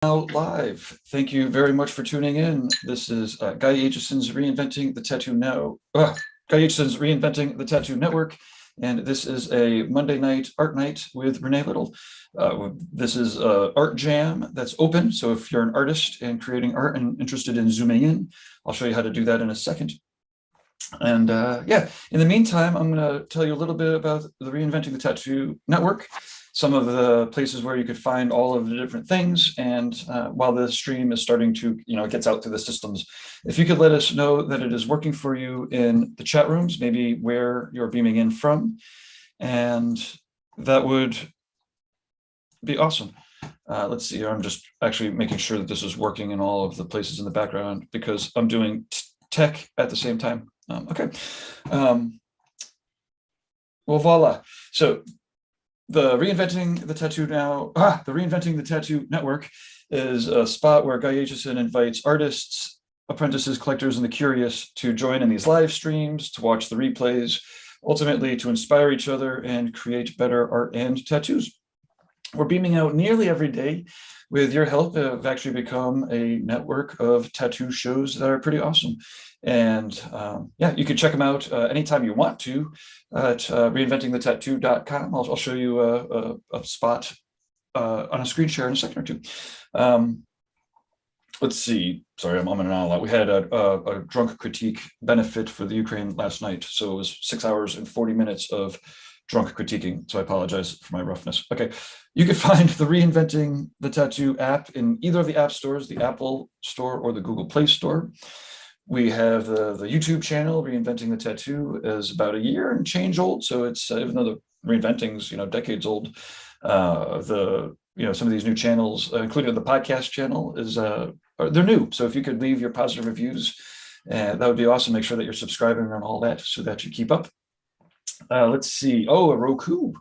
Now live. Thank you very much for tuning in. This is Guy Aitchison's Reinventing the Tattoo Now. Guy Aitchison's Reinventing the Tattoo Network, and this is a Monday night art night with Renee Little. This is an art jam that's open, so if you're an artist and creating art and interested in zooming in, I'll show you how to do that in a second. And yeah, in the meantime, I'm going to tell you a little bit about the Reinventing the Tattoo Network, some of the places where you could find all of the different things. And while the stream is starting to, it gets out to the systems, if you could let us know that it is working for you in the chat rooms, maybe where you're beaming in from, and that would be awesome. Let's see here. I'm just actually making sure that this is working in all of the places in the background because I'm doing tech at the same time. Okay. Well, voila. So the Reinventing the Tattoo the Reinventing the Tattoo Network is a spot where Guy Aitchison invites artists, apprentices, collectors, and the curious to join in these live streams, to watch the replays, ultimately to inspire each other and create better art and tattoos. We're beaming out nearly every day. With your help, have actually become a network of tattoo shows that are pretty awesome. And yeah, you can check them out anytime you want to at reinventingthetattoo.com. I'll show you a spot on a screen share in a second or two. Let's see. Sorry, I'm on and on a lot. We had a drunk critique benefit for the Ukraine last night. So it was 6 hours and 40 minutes of drunk critiquing. So I apologize for my roughness. Okay. You can find the Reinventing the Tattoo app in either of the app stores, the Apple Store or the Google Play Store. We have the YouTube channel, Reinventing the Tattoo, is about a year and change old. So it's, even though the Reinventing's, decades old, some of these new channels, including the podcast channel, they're new. So if you could leave your positive reviews, that would be awesome. Make sure that you're subscribing and all that so that you keep up. Let's see. Oh, a Roku.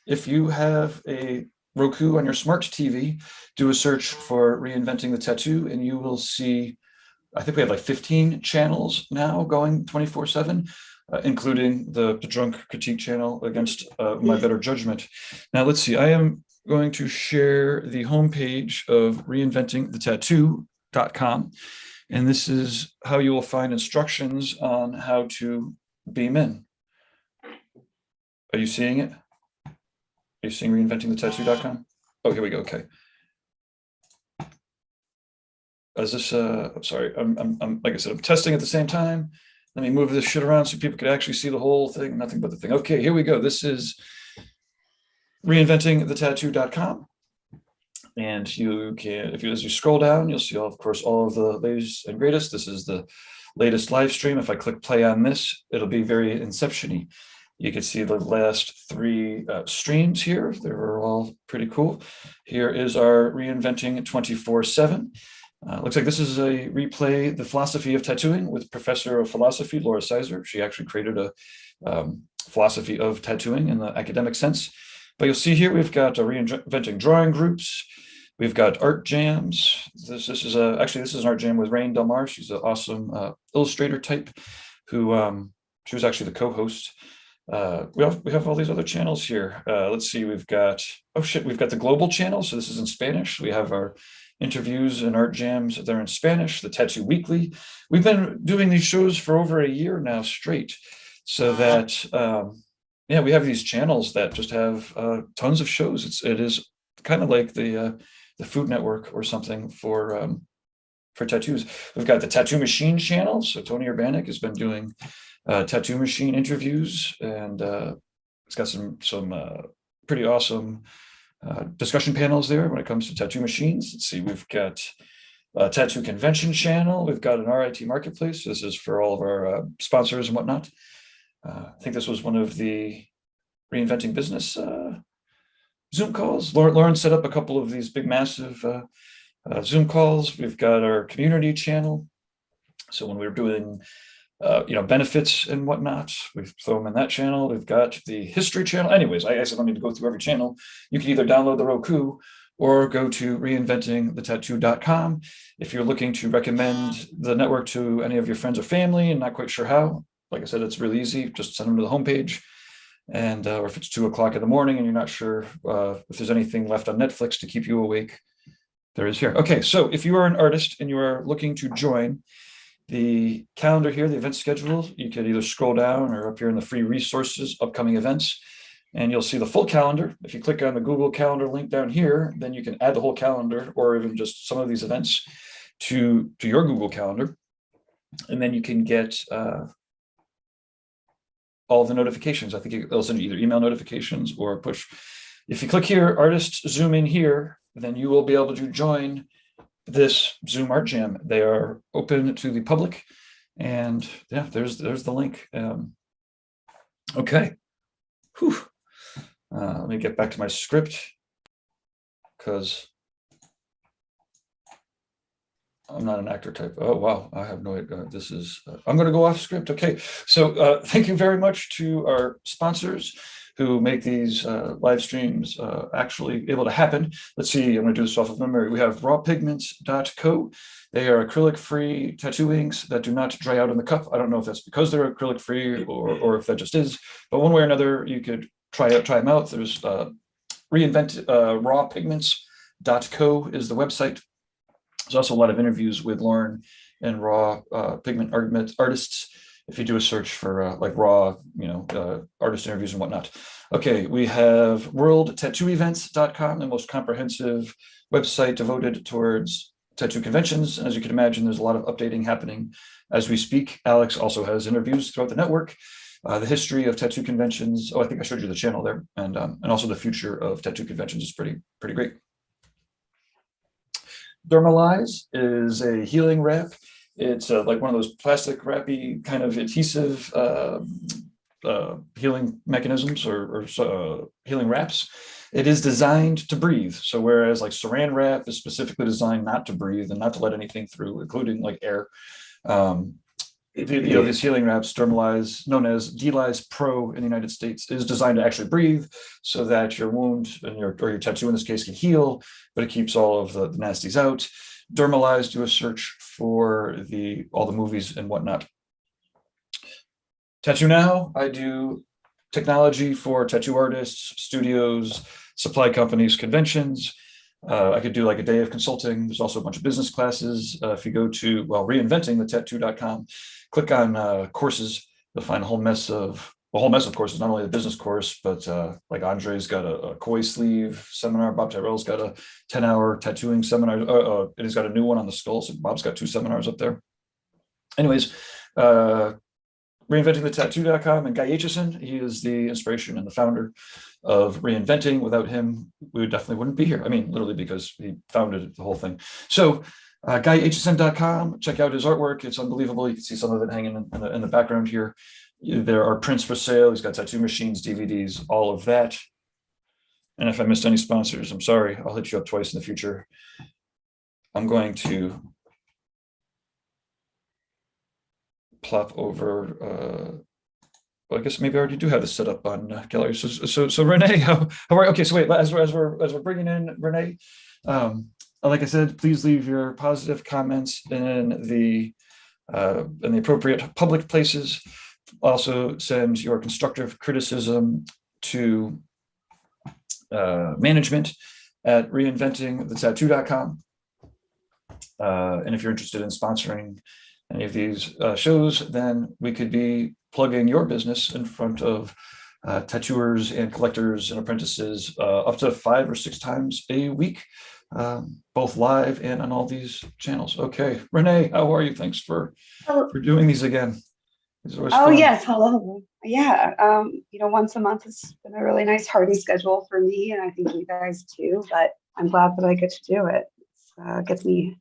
If you have a Roku on your smart TV, do a search for Reinventing the Tattoo and you will see, I think we have like 15 channels now going 24/7, including the drunk critique channel against my better judgment. Now let's see, I am going to share the homepage of reinventingthetattoo.com. And this is how you will find instructions on how to beam in. Are you seeing it? Are you seeing reinventingthetattoo.com? Oh, here we go. Okay. Is this I'm sorry, I'm like I said, I'm testing at the same time. Let me move this shit around so people could actually see the whole thing, nothing but the thing. Okay, here we go. This is reinventingthetattoo.com. And you can, as you scroll down, you'll see, of course, all of the latest and greatest. This is the latest live stream. If I click play on this, it'll be very Inception-y. You can see the last 3 streams here. They were all pretty cool. Here is our Reinventing 24/7. Looks like this is a replay, The Philosophy of Tattooing, with Professor of Philosophy, Laura Sizer. She actually created a philosophy of tattooing in the academic sense. But you'll see here, we've got Reinventing drawing groups. We've got art jams. This is an art jam with Rain Del Mar. She's an awesome illustrator type who, she was actually the co-host. We have all these other channels here. Let's see, we've got the global channel. So this is in Spanish. We have our interviews and art jams. They're in Spanish, the Tattoo Weekly. We've been doing these shows for over a year now straight. So that, yeah, we have these channels that just have tons of shows. It is kind of like the Food Network or something for tattoos. We've got the Tattoo Machine channel. So Tony Urbanic has been doing tattoo machine interviews, and it's got some pretty awesome discussion panels there when it comes to tattoo machines. Let's see, we've got a tattoo convention channel. We've got an RIT marketplace. This is for all of our sponsors and whatnot. I think this was one of the Reinventing Business Zoom calls. Lauren set up a couple of these big, massive Zoom calls. We've got our community channel. So when we're doing benefits and whatnot, we throw them in that channel. We've got the history channel. Anyways, I guess I don't need to go through every channel. You can either download the Roku or go to reinventingthetattoo.com. If you're looking to recommend the network to any of your friends or family and not quite sure how, like I said, it's really easy. Just send them to the homepage. And or if it's 2 o'clock in the morning and you're not sure if there's anything left on Netflix to keep you awake, There is here. Okay, so if you are an artist and you are looking to join the calendar here, the event schedule, you could either scroll down or up here in the free resources, upcoming events, and you'll see the full calendar. If you click on the Google Calendar link down here, then you can add the whole calendar or even just some of these events to your Google Calendar. And then you can get all the notifications. I think it'll send you either email notifications or push. If you click here, artists, zoom in here, then you will be able to join this Zoom Art Jam. They are open to the public, and yeah, there's the link. Okay. Whew. Let me get back to my script because I'm not an actor type. Oh, wow. I have no idea. This is, I'm going to go off script. Okay. So thank you very much to our sponsors who make these live streams actually able to happen. Let's see. I'm going to do this off of memory. We have rawpigments.co. They are acrylic-free tattoo inks that do not dry out in the cup. I don't know if that's because they're acrylic-free or if that just is. But one way or another, you could try them out. There's rawpigments.co is the website. There's also a lot of interviews with Lauren and raw pigment artists. If you do a search for like raw, artist interviews and whatnot. Okay, we have worldtattooevents.com, the most comprehensive website devoted towards tattoo conventions. And as you can imagine, there's a lot of updating happening as we speak. Alex also has interviews throughout the network. The history of tattoo conventions. Oh, I think I showed you the channel there, and also the future of tattoo conventions is pretty great. Dermalize is a healing wrap. It's like one of those plastic wrappy kind of adhesive healing mechanisms or healing wraps. It is designed to breathe. So whereas like saran wrap is specifically designed not to breathe and not to let anything through, including like air. These healing wraps, Dermalize, known as D-Lize Pro in the United States, is designed to actually breathe so that your wound and your tattoo in this case can heal, but it keeps all of the nasties out. Dermalize, do a search for all the movies and whatnot. Tattoo Now, I do technology for tattoo artists, studios, supply companies, conventions. I could do like a day of consulting. There's also a bunch of business classes. If you go to, reinventingthetattoo.com, click on courses, you'll find a whole mess of courses, not only the business course, but like Andre's got a koi sleeve seminar. Bob Tyrell's got a 10-hour tattooing seminar. And he's got a new one on the skull. So Bob's got 2 seminars up there. Anyways, reinventingthetattoo.com, and Guy Aitchison, he is the inspiration and the founder of Reinventing. Without him, we definitely wouldn't be here. I mean, literally, because he founded the whole thing. So GuyAitchison.com, check out his artwork. It's unbelievable. You can see some of it hanging in the background here. There are prints for sale. He's got tattoo machines, DVDs, all of that. And if I missed any sponsors, I'm sorry. I'll hit you up twice in the future. I'm going to plop over. Well, I guess maybe I already do have this set up on gallery. So Renee, how are you? Okay, so wait, as we're bringing in Renee, like I said, please leave your positive comments in the appropriate public places. Also send your constructive criticism to management at reinventingthetattoo.com. And if you're interested in sponsoring any of these shows, then we could be plugging your business in front of tattooers and collectors and apprentices up to 5 or 6 times a week, both live and on all these channels. Okay, Renee, how are you? Thanks for doing these again. Fun. Yes, hello. Yeah, once a month has been a really nice hearty schedule for me, and I think you guys too, but I'm glad that I get to do it. It gets me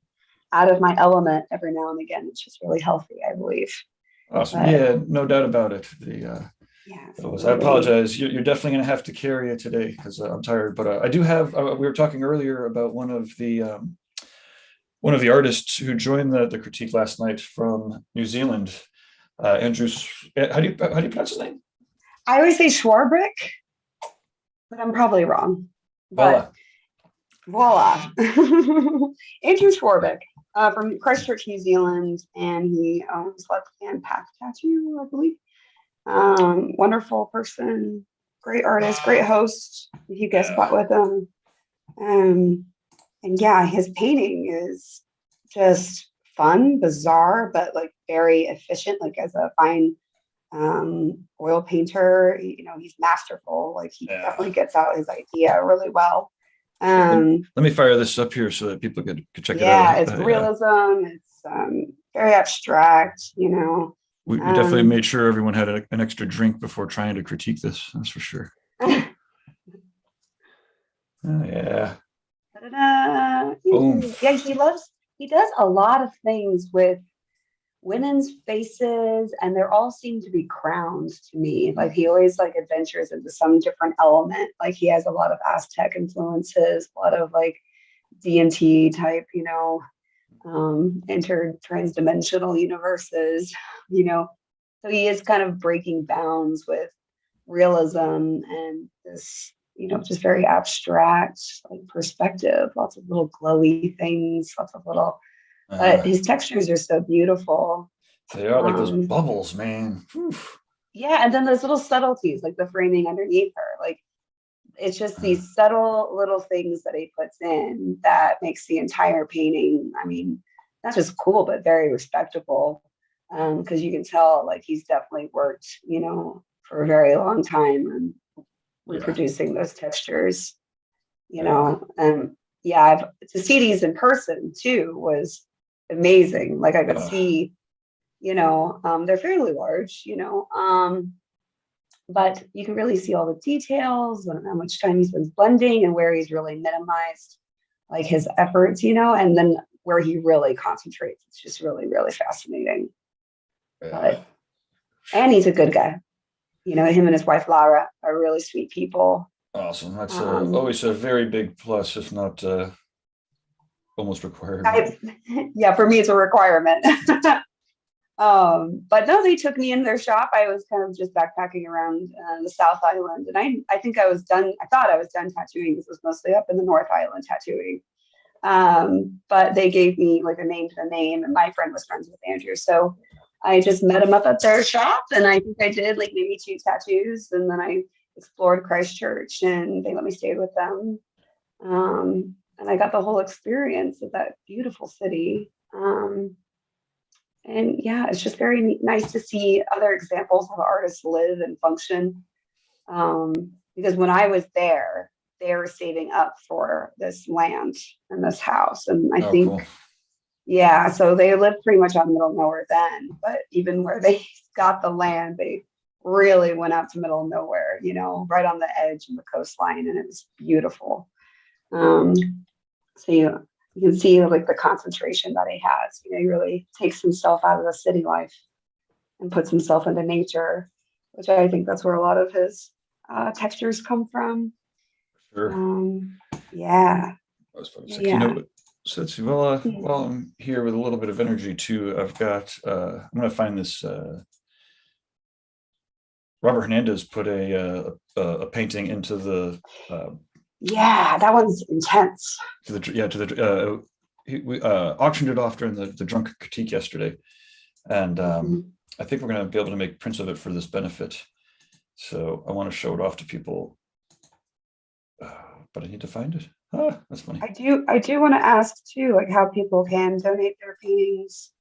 out of my element every now and again. It's just really healthy, I believe. Awesome. Yeah, no doubt about it. I apologize. You're definitely going to have to carry it today because I'm tired. But I do have. We were talking earlier about one of the artists who joined the critique last night from New Zealand. Andrew, how do you pronounce his name? I always say Schwarbrick, but I'm probably wrong. Voila. Andrew Schwarbrick from Christchurch, New Zealand, and he owns Left Hand Path Tattoo, I believe. Wonderful person, great artist, great host. If you guest spot with him, and yeah, his painting is just fun, bizarre, but like very efficient. Like as a fine oil painter, he's masterful. Like he Yeah. definitely gets out his idea really well. Let, Um, let me fire this up here so that people could check it out. yeah, it's Yeah. realism. It's very abstract. We definitely Um, made sure everyone had an extra drink before trying to critique this. That's for sure. Oh, yeah. ta-da-da. Boom. Yeah, he does a lot of things with women's faces, and they all seem to be crowned to me. Like he always like adventures into some different element. Like he has a lot of Aztec influences, a lot of like D&T type, intertransdimensional universes, you know. So he is kind of breaking bounds with realism and this, just very abstract like perspective, lots of little glowy things, lots of little, but Uh, his textures are so beautiful. they are like those Um, bubbles, man. Whew. yeah, and then those little subtleties, like the framing underneath her, like it's just Uh, these subtle little things that he puts in that makes the entire painting, I mean, not just cool, but very respectable. Because you can tell like he's definitely worked, for a very long time and yeah. reproducing those textures, Yeah. and yeah, to see these in person too was amazing. Like I could Uh, see, they're fairly large, but you can really see all the details and how much time he spends blending and where he's really minimized like his efforts, and then where he really concentrates. It's just really, really fascinating. yeah. But and he's a good guy. Him and his wife Lara are really sweet people. Awesome. That's Um, always a very big plus, if not almost requirement. I, yeah, for me it's a requirement. But no, they took me in their shop. I was kind of just backpacking around the South Island, and I think I was done. I thought I was done tattooing. This was mostly up in the North Island tattooing. But they gave me like a name to the name, and my friend was friends with Andrew, so I just met him up at their shop, and I think I did like maybe 2 tattoos, and then I explored Christchurch, and they let me stay with them, and I got the whole experience of that beautiful city. And yeah, it's just very nice to see other examples of artists live and function. Because when I was there, they were saving up for this land and this house. And I Oh, think, cool. yeah, so they lived pretty much on middle of nowhere then. But even where they got the land, they really went out to middle of nowhere, right on the edge of the coastline. And it was beautiful. Um, so you can see like the concentration that he has. He really takes himself out of the city life and puts himself into nature, which I think that's where a lot of his textures come from. Sure. Yeah, That was fun. It's like, yeah, so let's see. While I'm here with a little bit of energy too, I've got, I'm going to find this, Robert Hernandez put a painting into the, yeah. That one's intense. we auctioned it off during the drunk critique yesterday. And Mhm. I think we're going to be able to make prints of it for this benefit. So I want to show it off to people, but I need to find it. That's funny. I do want to ask too, like how people can donate their paintings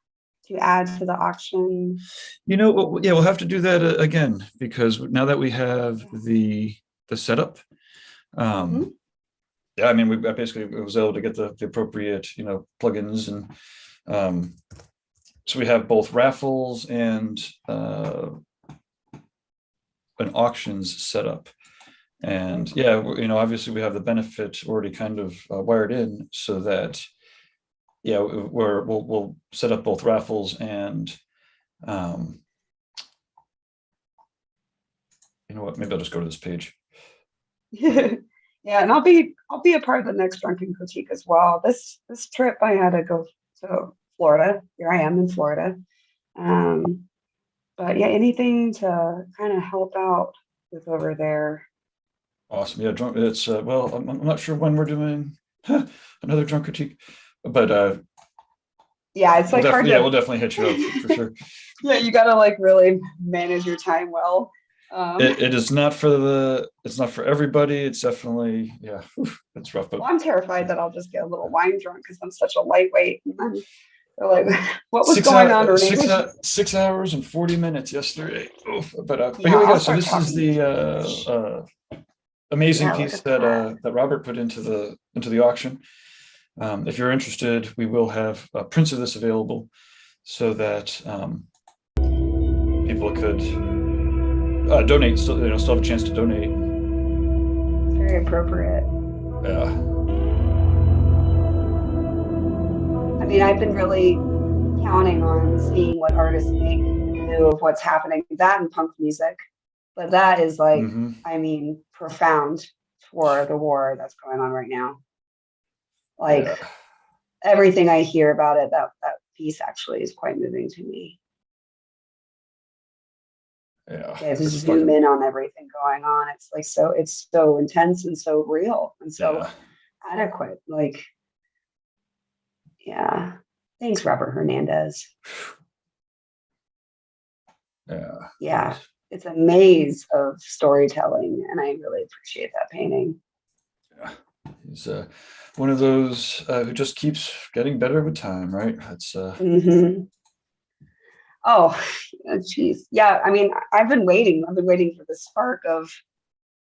to add to the auction. Yeah, we'll have to do that again, because now that we have the setup, Mhm. yeah, I mean, I basically was able to get the appropriate, plugins, and so we have both raffles and an auctions set up. And yeah, obviously we have the benefit already kind of wired in, so that yeah, we'll set up both raffles and you know what? Maybe I'll just go to this page. Yeah, and I'll be a part of the next drunken critique as well. This trip I had to go to Florida. Here I am in Florida. Um, but yeah, anything to kind of help out with over there. Awesome. Yeah, drunk. It's well, I'm not sure when we're doing another drunk critique, but Yeah, it's like hard we'll to definitely hit you up for sure. yeah, you gotta like really manage your time well. Um, it is not for it's not for everybody. It's definitely, yeah, it's rough, but well, I'm terrified that I'll just get a little wine drunk because I'm such a lightweight. And then they're like, what was going on, Renee? 6 hours and 40 minutes yesterday. Oof. But Yeah, here we go. I'll So start this is talking the too much. amazing Yeah, look piece at that that. that Robert put into the auction. If you're interested, we will have prints of this available so that people could donate. Still, still have a chance to donate. It's very appropriate. Yeah, I mean, I've been really counting on seeing what artists make in lieu of what's happening. That and punk music, but that is like, hmm I mean, profound for the war that's going on right now. Like yeah, everything I hear about it, that piece actually is quite moving to me. yeah. Yeah, just It's zoom fucking, in on everything going on. It's like so, it's so intense and so real and so yeah, adequate. Like, yeah. Thanks, Robert Hernandez. yeah. Yeah, it's a maze of storytelling, and I really appreciate that painting. Yeah. He's one of those who just keeps getting better with time, right? That's Hmm. Oh, geez. Yeah, I mean, I've been waiting. I've been waiting for the spark of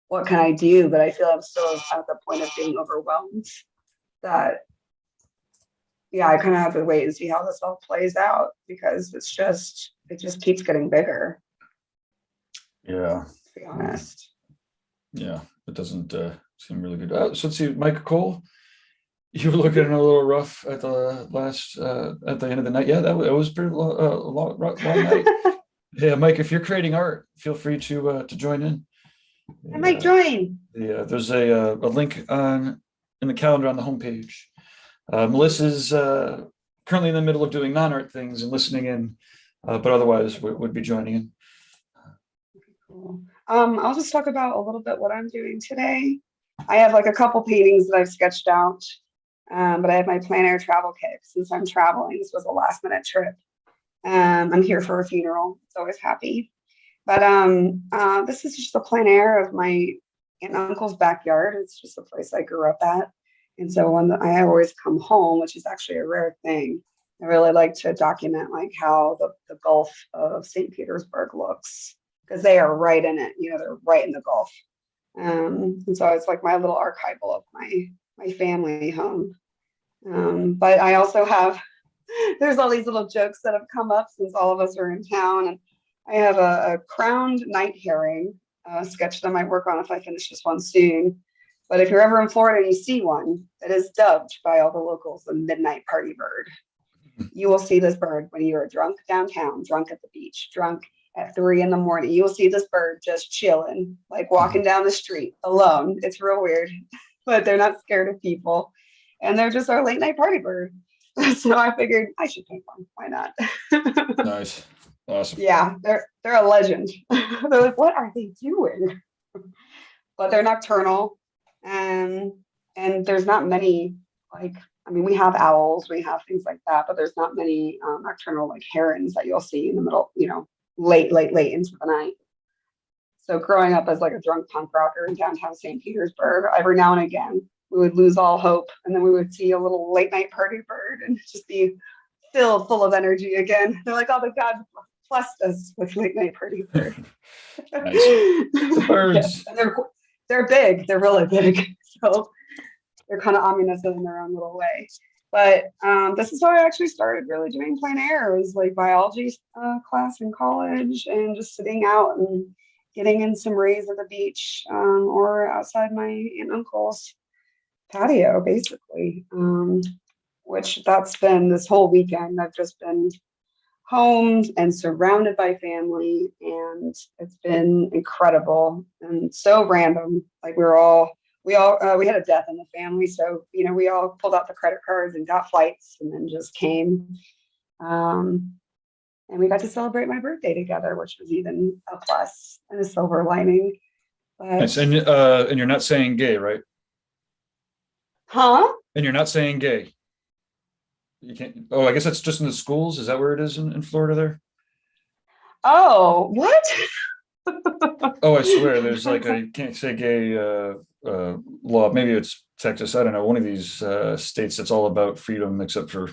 what can I do, but I feel I'm still at the point of being overwhelmed that, yeah, I kind of have to wait and see how this all plays out because it just keeps getting bigger, yeah, to be honest. yeah. It doesn't seem really good. So let's see, Mike Cole. You were looking Mhm. a little rough at the last at the end of the night. Yeah, it was pretty long night. Yeah, Mike, if you're creating art, feel free to join in. I might join. There's a link on in the calendar on the homepage. Melissa's currently in the middle of doing non-art things and listening in, but otherwise would be joining in. Cool. I'll just talk about a little bit what I'm doing today. I have like a couple paintings that I've sketched out, but I have my plein air travel kit since I'm traveling. This was a last minute trip. I'm here for a funeral. It's always happy. But this is just the plein air of my aunt and uncle's backyard. It's just a place I grew up at. And so when I always come home, which is actually a rare thing, I really like to document like how the Gulf of St. Petersburg looks because they are right in it. You know, they're right in the Gulf. And so it's like my little archival of my family home. But I also have there's all these little jokes that have come up since all of us are in town. And I have a crowned night herring sketch that I might work on if I finish this one soon. But if you're ever in Florida and you see one, it is dubbed by all the locals the midnight party bird. You will see this bird when you are drunk downtown, drunk at the beach, drunk at 3 a.m. You will see this bird just chilling, like walking down the street alone. It's real weird, but they're not scared of people. And they're just our late night party bird. So I figured I should paint one. Why not? Nice, awesome. Yeah, they're a legend. They're like, what are they doing? But they're nocturnal, and there's not many like I mean we have owls, we have things like that, but there's not many nocturnal like herons that you'll see in the middle, late into the night. So growing up as like a drunk punk rocker in downtown St. Petersburg, every now and again we would lose all hope, and then we would see a little late night party bird and just be filled full of energy again. They're like, oh, the God blessed us with late night party bird. Nice. The Yeah, birds. and they're big. They're really big. So they're kind of ominous in their own little way. But this is how I actually started really doing plein air. It was like biology class in college and just sitting out and getting in some rays at the beach or outside my aunt and uncle's patio, basically. Which that's been this whole weekend. I've just been home and surrounded by family, and it's been incredible and so random. Like we had a death in the family, so we all pulled out the credit cards and got flights, and then just came. And we got to celebrate my birthday together, which was even a plus and a silver lining. Nice. But And you're not saying gay, right? huh? And you're not saying gay. You can't. Oh, I guess that's just in the schools. Is that where it is in Florida there? Oh, what? Oh, I swear, there's like a you can't say gay law. Maybe it's Texas. I don't know. One of these states that's all about freedom, except for,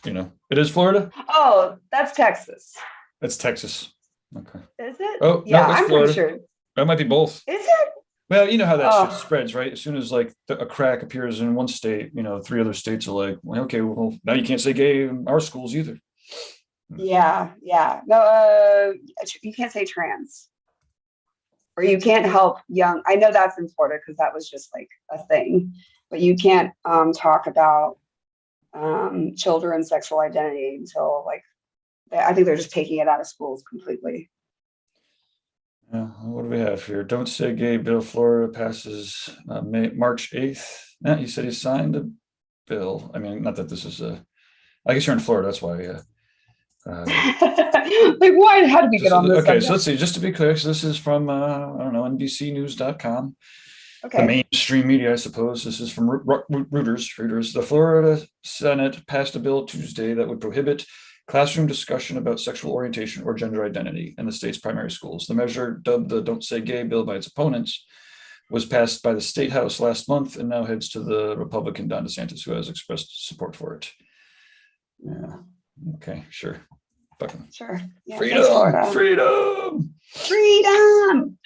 it is Florida. Oh, that's Texas. That's Texas. Okay. Is it? Oh Yeah, no, it's I'm pretty Florida. sure. That might be both. Is it? Well, you know how that shit Oh, spreads, right? As soon as like a crack appears in one state, three other states are like, well, okay, well, now you can't say gay in our schools either. yeah, yeah. No, you can't say trans. Or you can't help young. I know that's in Florida because that was just like a thing, but you can't talk about children's sexual identity until like I think they're just taking it out of schools completely. Yeah, what do we have here? Don't say gay bill, Florida passes March 8th. Yeah, he said he signed a bill. I mean, not that this is I guess you're in Florida, that's why. Like, why? How did we get on this? Okay, so let's see. Just to be clear, so this is from I don't know, NBCnews.com. The Okay. mainstream media, I suppose. This is from Reuters. The Florida Senate passed a bill Tuesday that would prohibit classroom discussion about sexual orientation or gender identity in the state's primary schools. The measure, dubbed the Don't Say Gay bill by its opponents, was passed by the state house last month and now heads to the Republican Don DeSantis, who has expressed support for it. Yeah. Okay, sure. Fucking Sure. Yeah, freedom, thanks, Florida. freedom. Freedom.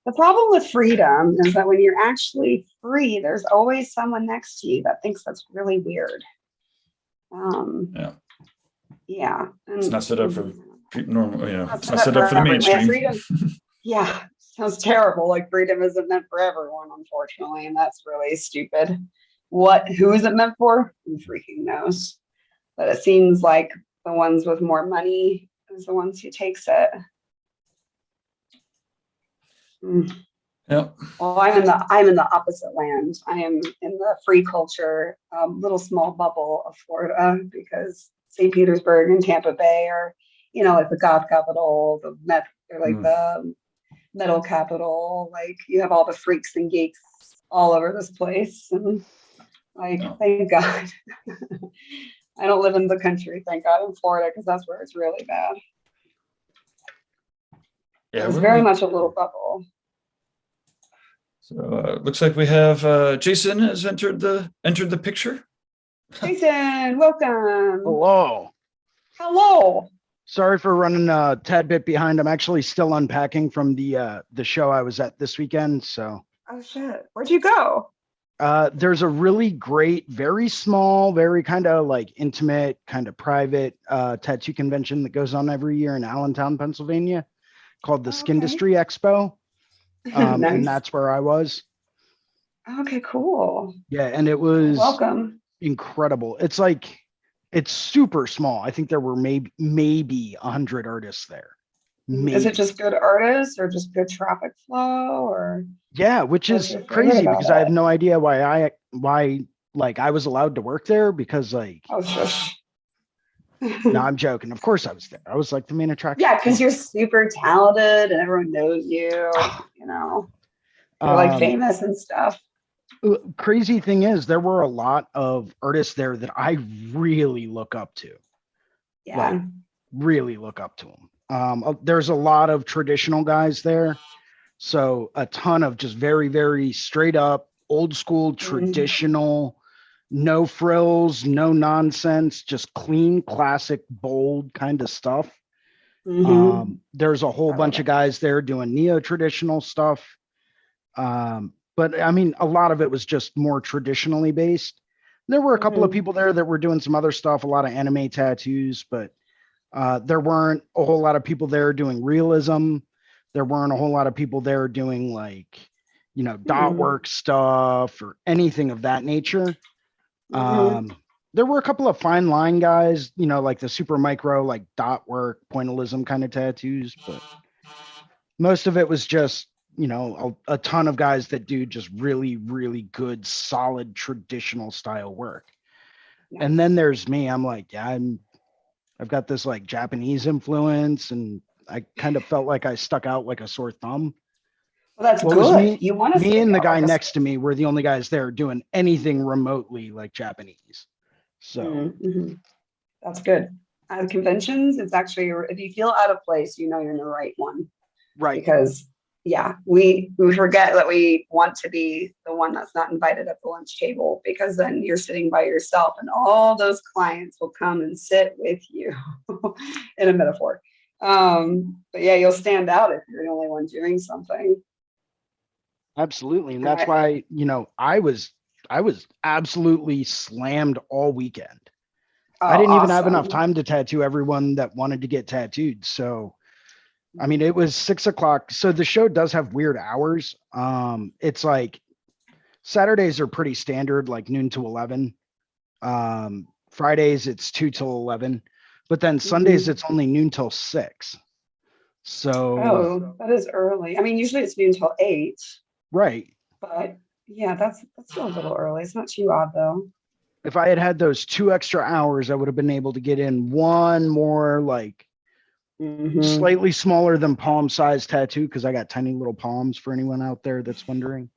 The problem with freedom is that when you're actually free, there's always someone next to you that thinks that's really weird. Yeah. Yeah. It's not set up for normal, it's not set set up for the mainstream. freedom. Yeah. Sounds terrible. Like freedom isn't meant for everyone, unfortunately. And that's really stupid. Who is it meant for? Who freaking knows? But it seems like the ones with more money is the ones who takes it. Yep. Well, I'm in the opposite land. I am in the free culture, little small bubble of Florida, because St. Petersburg and Tampa Bay are, like the goth capital, the metal capital. Like you have all the freaks and geeks all over this place, and like, thank God. I don't live in the country, thank God, in Florida, because that's where it's really bad. Yeah, it's very much a little bubble. So looks like we have Jason has entered the picture. Jason, welcome. Hello. Sorry for running a tad bit behind. I'm actually still unpacking from the show I was at this weekend. So. Oh shit! Where'd you go? There's a really great, very small, very kind of like intimate, kind of private tattoo convention that goes on every year in Allentown, Pennsylvania, called the Skindustry Expo. Nice. And that's where I was. Okay, cool. Yeah, and it was incredible. It's super small. I think there were maybe 100 artists there. Maybe. Is it just good artists or just good traffic flow or? Yeah, which is crazy because I have no idea why I was allowed to work there, because like. Oh, shush. No, I'm joking. Of course I was there. I was like the main attraction. Yeah, because you're super talented and everyone knows you, you're like famous and stuff. Crazy thing is, there were a lot of artists there that I really look up to. Yeah. Like, really look up to them. There's a lot of traditional guys there. So a ton of just very, very straight up, old school, traditional, no frills, no nonsense, just clean, classic, bold kind of stuff. There's a whole bunch of guys there doing neo-traditional stuff. But I mean, a lot of it was just more traditionally based. There were a couple of people there that were doing some other stuff, a lot of anime tattoos, but there weren't a whole lot of people there doing realism. There weren't a whole lot of people there doing like, dot work stuff or anything of that nature. There were a couple of fine line guys, like the super micro, like dot work, pointillism kind of tattoos, but most of it was just, a ton of guys that do just really, really good, solid, traditional style work. Nice. And then there's me. I'm like, I've got this like Japanese influence, and I kind of felt like I stuck out like a sore thumb. Well, that's good. Me and the guy next to me were the only guys there doing anything remotely like Japanese. So that's good. at conventions, it's actually, if you feel out of place, you know you're in the right one. Right. Because yeah, we forget that we want to be the one that's not invited at the lunch table, because then you're sitting by yourself and all those clients will come and sit with you in a metaphor. But yeah, you'll stand out if you're the only one doing something. Absolutely. And that's why, I was absolutely slammed all weekend. I didn't even have enough time to tattoo everyone that wanted to get tattooed. So, I mean, it was 6 o'clock. So the show does have weird hours. It's like Saturdays are pretty standard, like noon to 11. Fridays, it's 2 till 11. But then Sundays, it's only noon till 6. So. That is early. I mean, usually it's noon till 8. Right. But yeah, that's still a little early. It's not too odd though. If I had had those 2 extra hours, I would have been able to get in one more like slightly smaller than palm size tattoo, because I got tiny little palms for anyone out there that's wondering.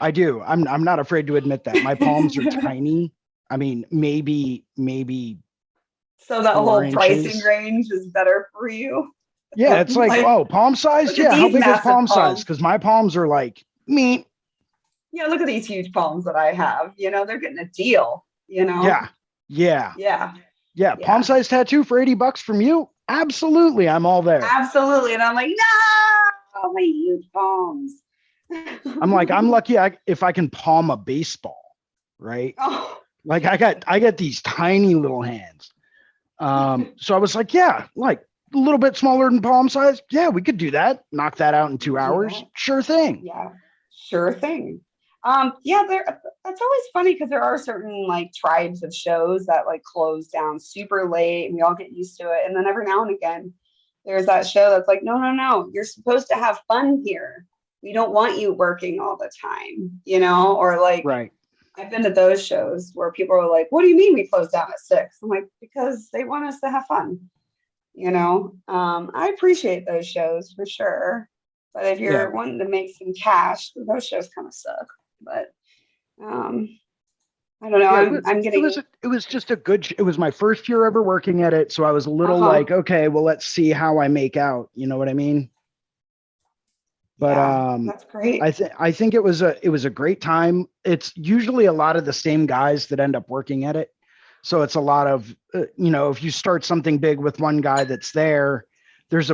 I do. I'm not afraid to admit that. My palms are tiny. I mean, maybe. So that whole pricing range is better for you. Yeah, it's like, oh, palm size? Yeah, how big is palm size? Because my palms are like me. Yeah, look at these huge palms that I have. They're getting a deal, Yeah. Palm size tattoo for $80 from you? Absolutely. I'm all there. Absolutely. And I'm like, no, my huge palms. I'm like, I'm lucky if I can palm a baseball, right? Oh. Like I got these tiny little hands. So I was like, yeah, like a little bit smaller than palm size. Yeah, we could do that. Knock that out in 2 hours. Sure thing. Yeah, sure thing. That's always funny, because there are certain like tribes of shows that like close down super late and we all get used to it. And then every now and again, there's that show that's like, no, you're supposed to have fun here. We don't want you working all the time, or like, right. I've been to those shows where people are like, what do you mean we close down at 6? I'm like, because they want us to have fun. I appreciate those shows for sure. But if you're wanting to make some cash, those shows kind of suck. But I don't know. I'm getting. It was just it was my first year ever working at it, so I was a little like, okay, well, let's see how I make out. You know what I mean? But that's great. I think it was a great time. It's usually a lot of the same guys that end up working at it, so it's a lot of if you start something big with one guy that's there, there's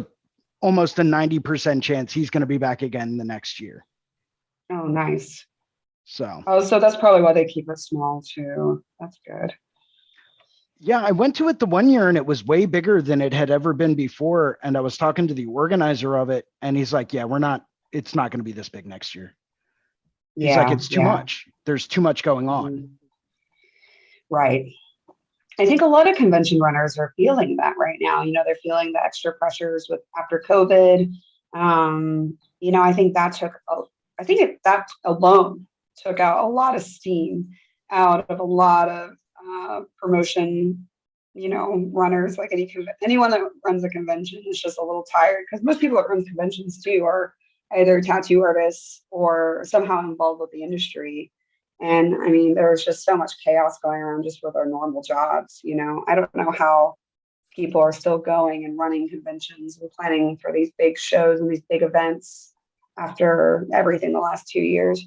almost a 90% chance he's going to be back again the next year. Oh, nice. So that's probably why they keep it small too. That's good. Yeah, I went to it the one year and it was way bigger than it had ever been before. And I was talking to the organizer of it and he's like, yeah, it's not going to be this big next year. He's like, it's too much. There's too much going on. Right. I think a lot of convention runners are feeling that right now. They're feeling the extra pressures after COVID. I think that alone took out a lot of steam out of a lot of promotion, runners. Like anyone that runs a convention is just a little tired, because most people that run conventions too are either tattoo artists or somehow involved with the industry. And I mean, there was just so much chaos going around just with our normal jobs. I don't know how people are still going and running conventions and planning for these big shows and these big events after everything the last 2 years.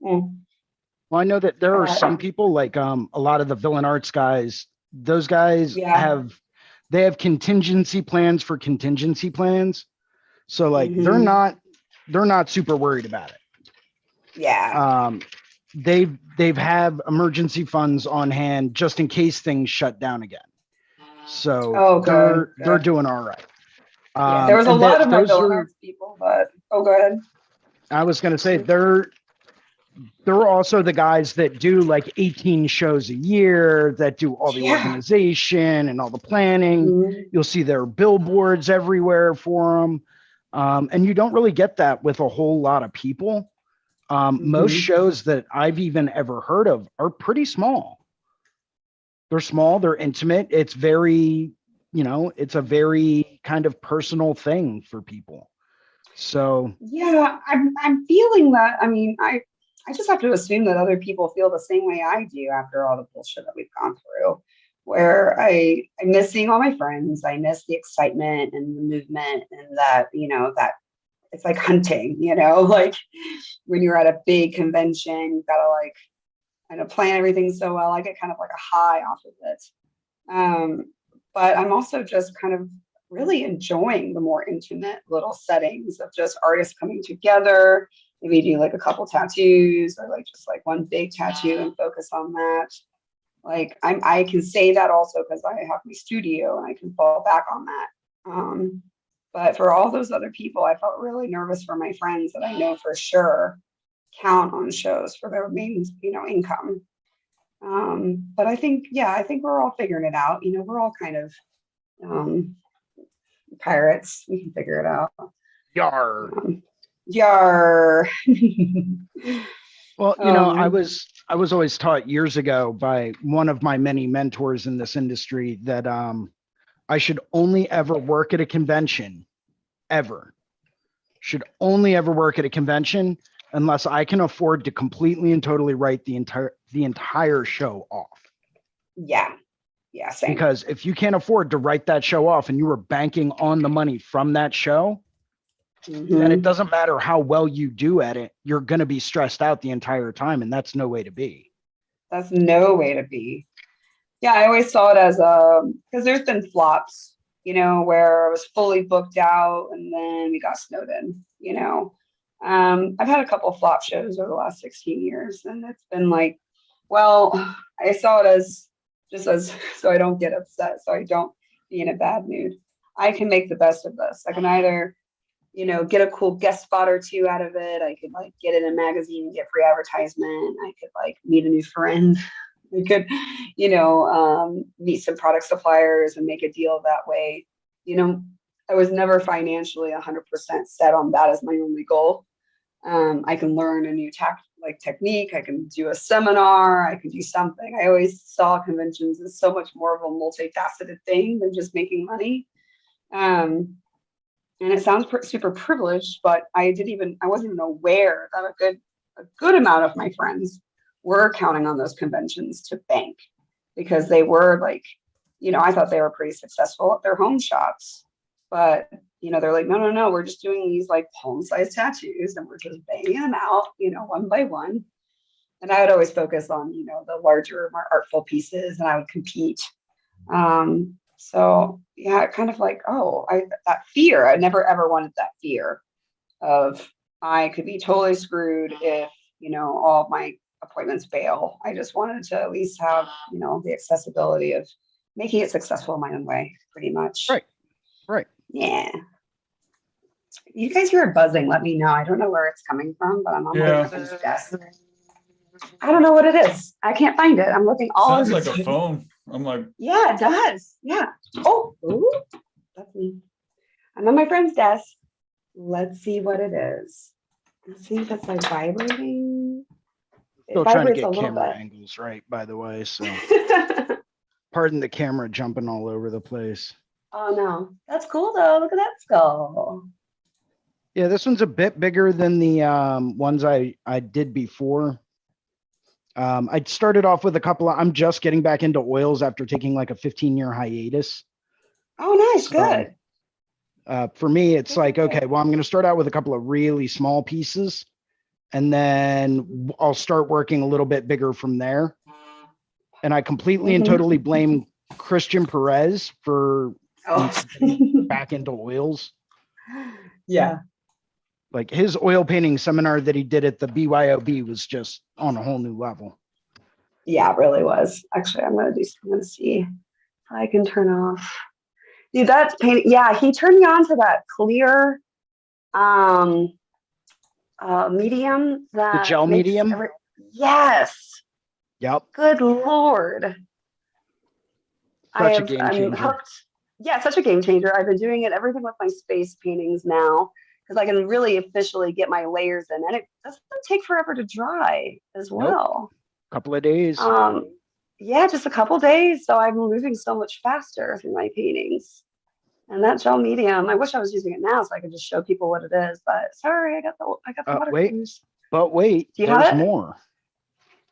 Well, I know that there are some people like a lot of the villain arts guys. Those guys have contingency plans for contingency plans. So like they're not super worried about it. Yeah. They've have emergency funds on hand just in case things shut down again. So they're doing all right. There was a lot of my villain arts people, but go ahead. I was going to say they're also the guys that do like 18 shows a year, that do all the organization and all the planning. You'll see their billboards everywhere for them. And you don't really get that with a whole lot of people. Most shows that I've even ever heard of are pretty small. They're small, they're intimate. It's very, it's a very kind of personal thing for people. So yeah, I'm feeling that. I mean, I just have to assume that other people feel the same way I do after all the bullshit that we've gone through. where I miss seeing all my friends. I miss the excitement and the movement and that, that it's like hunting, like when you're at a big convention, you've got to like kind of plan everything so well. I get kind of like a high off of it. But I'm also just kind of really enjoying the more intimate little settings of just artists coming together. Maybe do like a couple tattoos or like just like one big tattoo and focus on that. Like I can say that also because I have my studio and I can fall back on that. But for all those other people, I felt really nervous for my friends that I know for sure count on shows for their main, income. But I think we're all figuring it out. We're all kind of pirates. We can figure it out. Yar. Yar. Well, I was always taught years ago by one of my many mentors in this industry that I should only ever work at a convention, should only ever work at a convention unless I can afford to completely and totally write the entire show off. Yeah. Yeah. Same. Because if you can't afford to write that show off and you were banking on the money from that show, then it doesn't matter how well you do at it, you're going to be stressed out the entire time. And that's no way to be. That's no way to be. Yeah. I always saw it as because there's been flops, where I was fully booked out and then we got snowed in, I've had a couple of flop shows over the last 16 years and it's been like, well, I saw it as so I don't get upset, so I don't be in a bad mood. I can make the best of this. I can either, get a cool guest spot or two out of it. I could like get in a magazine and get free advertisement. I could like meet a new friend. I could, meet some product suppliers and make a deal that way. I was never financially 100% set on that as my only goal. I can learn a new technique. I can do a seminar. I can do something. I always saw conventions as so much more of a multifaceted thing than just making money. And it sounds super privileged, but I wasn't even aware that a good amount of my friends were counting on those conventions to bank because they were like, I thought they were pretty successful at their home shops, but they're like, no, we're just doing these like palm-sized tattoos and we're just banging them out, one by one. And I would always focus on, the larger, more artful pieces and I would compete. So yeah, kind of like, that fear, I never ever wanted that fear of I could be totally screwed if, all of my appointments fail. I just wanted to at least have, the accessibility of making it successful in my own way, pretty much. Right. Yeah. You guys hear it buzzing, let me know. I don't know where it's coming from, but I'm on my friend's desk. I don't know what it is. I can't find it. I'm looking all Sounds over. like a phone. I'm like, yeah, it does. Yeah. Oh, ooh, that's me. I'm on my friend's desk. Let's see what it is. Let's see if it's like vibrating. Still trying to get camera angles right, by the way. So pardon the camera jumping all over the place. Oh no, that's cool though. Look at that skull. Yeah, this one's a bit bigger than the ones I did before. I started off with a couple of, I'm just getting back into oils after taking like a 15-year hiatus. Oh, nice. Good. For me, it's like, okay, well, I'm going to start out with a couple of really small pieces and then I'll start working a little bit bigger from there. And I completely and totally blame Christian Perez for back into oils. Yeah. Like his oil painting seminar that he did at the BYOB was just on a whole new level. Yeah, it really was. Actually, I'm going to see if I can turn off. Dude, that's painting. Yeah, he turned me on to that clear medium. The gel medium? Yes. Yep. Good Lord. Such a game changer. Hooked. Yeah, such a game changer. I've been doing it everything with my space paintings now because I can really officially get my layers in, and it doesn't take forever to dry as well. Couple of days. Yeah, just a couple days. So I'm moving so much faster through my paintings. And that gel medium, I wish I was using it now so I could just show people what it is. But sorry, I got the watercolors. But wait, there's more.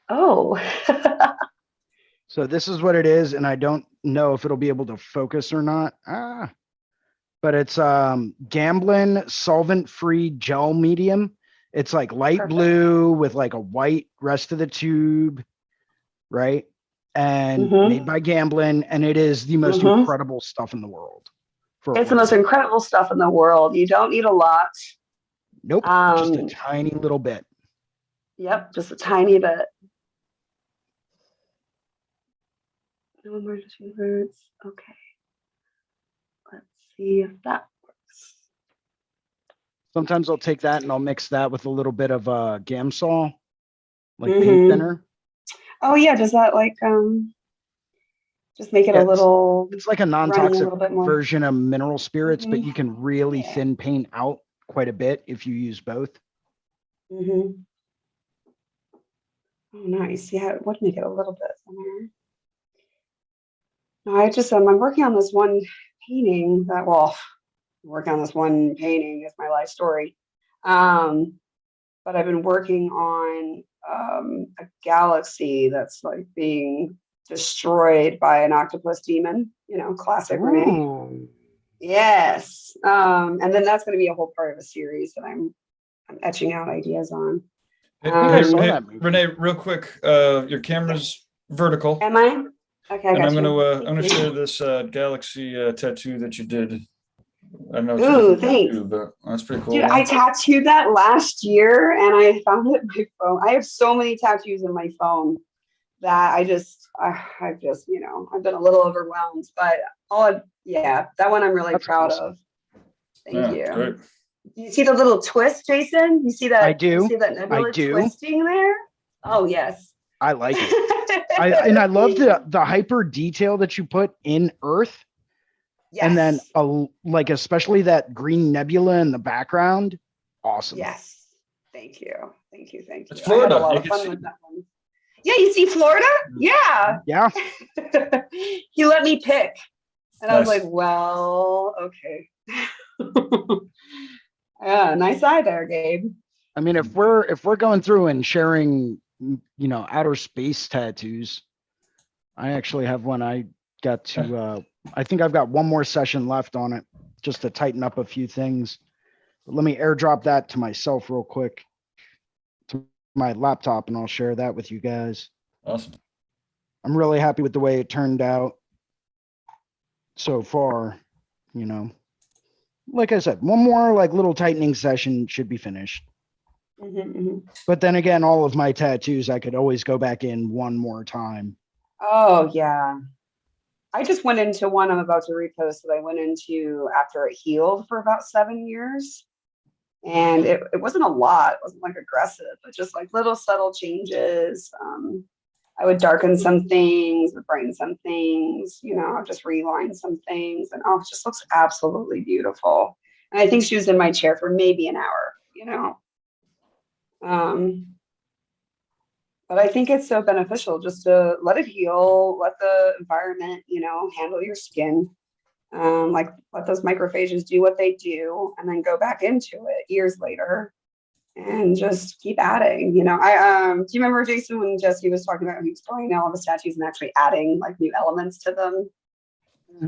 Oh. So this is what it is, and I don't know if it'll be able to focus or not. But it's Gamblin solvent-free gel medium. It's like light Perfect. blue with like a white rest of the tube, right? And made by Gamblin, and it is the most incredible stuff in the world. It's the most incredible stuff in the world. You don't need a lot. Nope, just a tiny little bit. Yep, just a tiny bit. No emergency alerts. Okay. Let's see if that works. Sometimes I'll take that and I'll mix that with a little bit of Gamsol, like paint thinner. Oh yeah, does that like just make it a little? It's like a non-toxic version of mineral spirits, but you can really thin paint out quite a bit if you use both. Oh, nice. Yeah, it would make it a little bit thinner. No, I just I'm working on this one painting that working on this one painting is my life story. But I've been working on a galaxy that's like being destroyed by an octopus demon, you know, classic Renee. Yes. And then that's going to be a whole part of a series that I'm etching out ideas on. Renee, real quick, your camera's vertical. Am I? Okay, and I'm gonna share this galaxy tattoo that you did. I don't know. Ooh, thanks. But that's pretty cool. Dude, I tattooed that last year and I found it in my phone. I have so many tattoos in my phone that I've just, you know, I've been a little overwhelmed, but that one I'm really proud of. Thank you. Great. Do you see the little twist, Jason? You see that? I do. You see that nebula twisting there? Oh, yes. I like it. I love the hyper detail that you put in Earth. Yes. And then like especially that green nebula in the background. Awesome. Yes. Thank you. It's Florida. I had a lot of fun with that one. Yeah, you see Florida? Yeah. Yeah. He let me pick. And I was like, well, okay. Yeah, nice eye there, Gabe. I mean, if we're going through and sharing, you know, outer space tattoos, I actually have one. I got to I think I've got one more session left on it just to tighten up a few things. But let me airdrop that to myself real quick to my laptop and I'll share that with you guys. Awesome. I'm really happy with the way it turned out so far, you know. Like I said, one more like little tightening session should be finished. But then again, all of my tattoos, I could always go back in one more time. Oh, yeah. I just went into one I'm about to repost that I went into after it healed for about 7 years. And it wasn't a lot. It wasn't like aggressive, but just like little subtle changes. I would darken some things, brighten some things, you know, I'll just reline some things. And it just looks absolutely beautiful. And I think she was in my chair for maybe an hour, you know. But I think it's so beneficial just to let it heal, let the environment, you know, handle your skin, like let those macrophages do what they do, and then go back into it years later and just keep adding. You know, do you remember, Jason, when Jesse was talking about he was going all the statues and actually adding like new elements to them?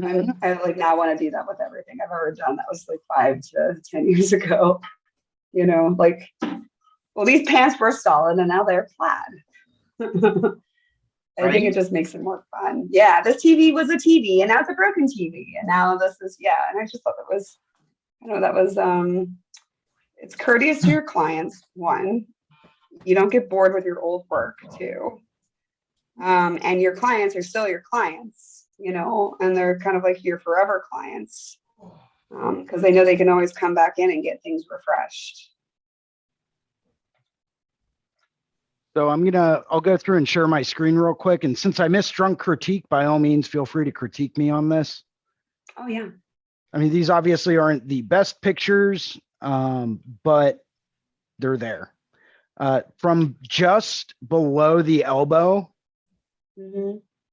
I like now want to do that with everything I've ever done. That was like 5 to 10 years ago. You know, like, well, these pants were solid and now they're plaid. I think it just makes it more fun. Yeah, this TV was a TV and now it's a broken TV. And now this is, and I just thought that was, it's courteous to your clients, one. You don't get bored with your old work, two. And your clients are still your clients, you know, and they're kind of like your forever clients because they know they can always come back in and get things refreshed. So I'll go through and share my screen real quick. And since I missed drunk critique, by all means, feel free to critique me on this. Oh, yeah. I mean, these obviously aren't the best pictures, but they're there. From just below the elbow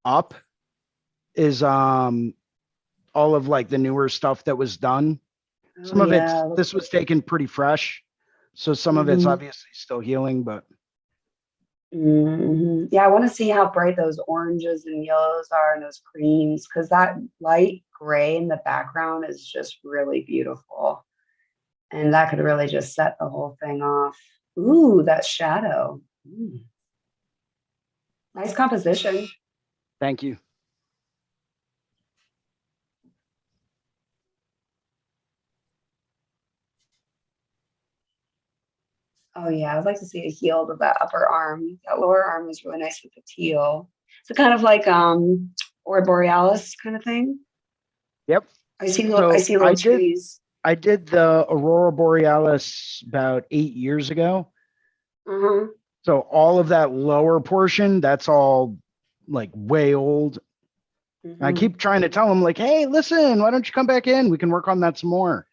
up is all of like the newer stuff that was done. Some of this was taken pretty fresh. So some of it's obviously still healing, but Yeah, I want to see how bright those oranges and yellows are and those creams, because that light gray in the background is just really beautiful. And that could really just set the whole thing off. Ooh, that shadow. Nice composition. Thank you. Oh yeah, I'd like to see a healed of that upper arm. That lower arm is really nice with the teal. So kind of like or borealis kind of thing. Yep. I see So little trees. I did the Aurora Borealis about 8 years ago. Uh-huh. So all of that lower portion, that's all like way old. I keep trying to tell them like, hey, listen, why don't you come back in? We can work on that some more.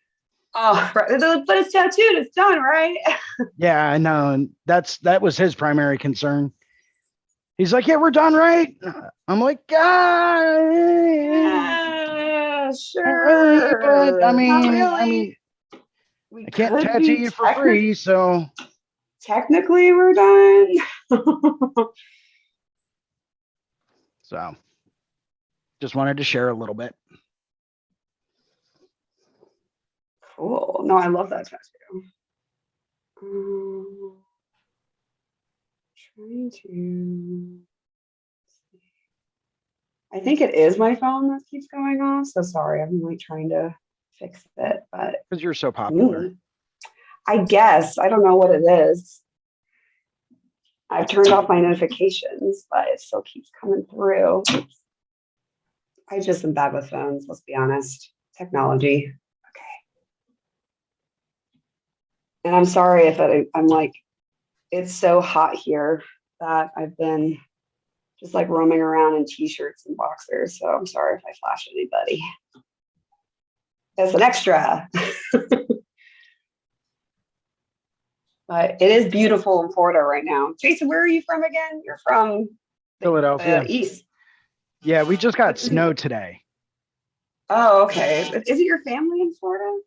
Oh, right. But it's tattooed, it's done, right? Yeah, I know. And that was his primary concern. He's like, yeah, we're done, right? I'm like, Yeah, really, but sure. Not really. We I can't could tattoo be you for free, so technically we're done. so just wanted to share a little bit. Cool. No, I love that tattoo. Trying to. I think it is my phone that keeps going off. So sorry, I'm like trying to fix it, but Because you're so popular. I guess I don't know what it is. I've turned off my notifications, but it still keeps coming through. I just am bad with phones, let's be honest. Technology. Okay. And I'm sorry if I'm like, it's so hot here that I've been just like roaming around in t-shirts and boxers. So I'm sorry if I flash anybody. That's an extra. But it is beautiful in Florida right now. Jason, where are you from again? You're from Philadelphia. East. Yeah, we just got snow today. Oh, okay. Is it your family in Florida?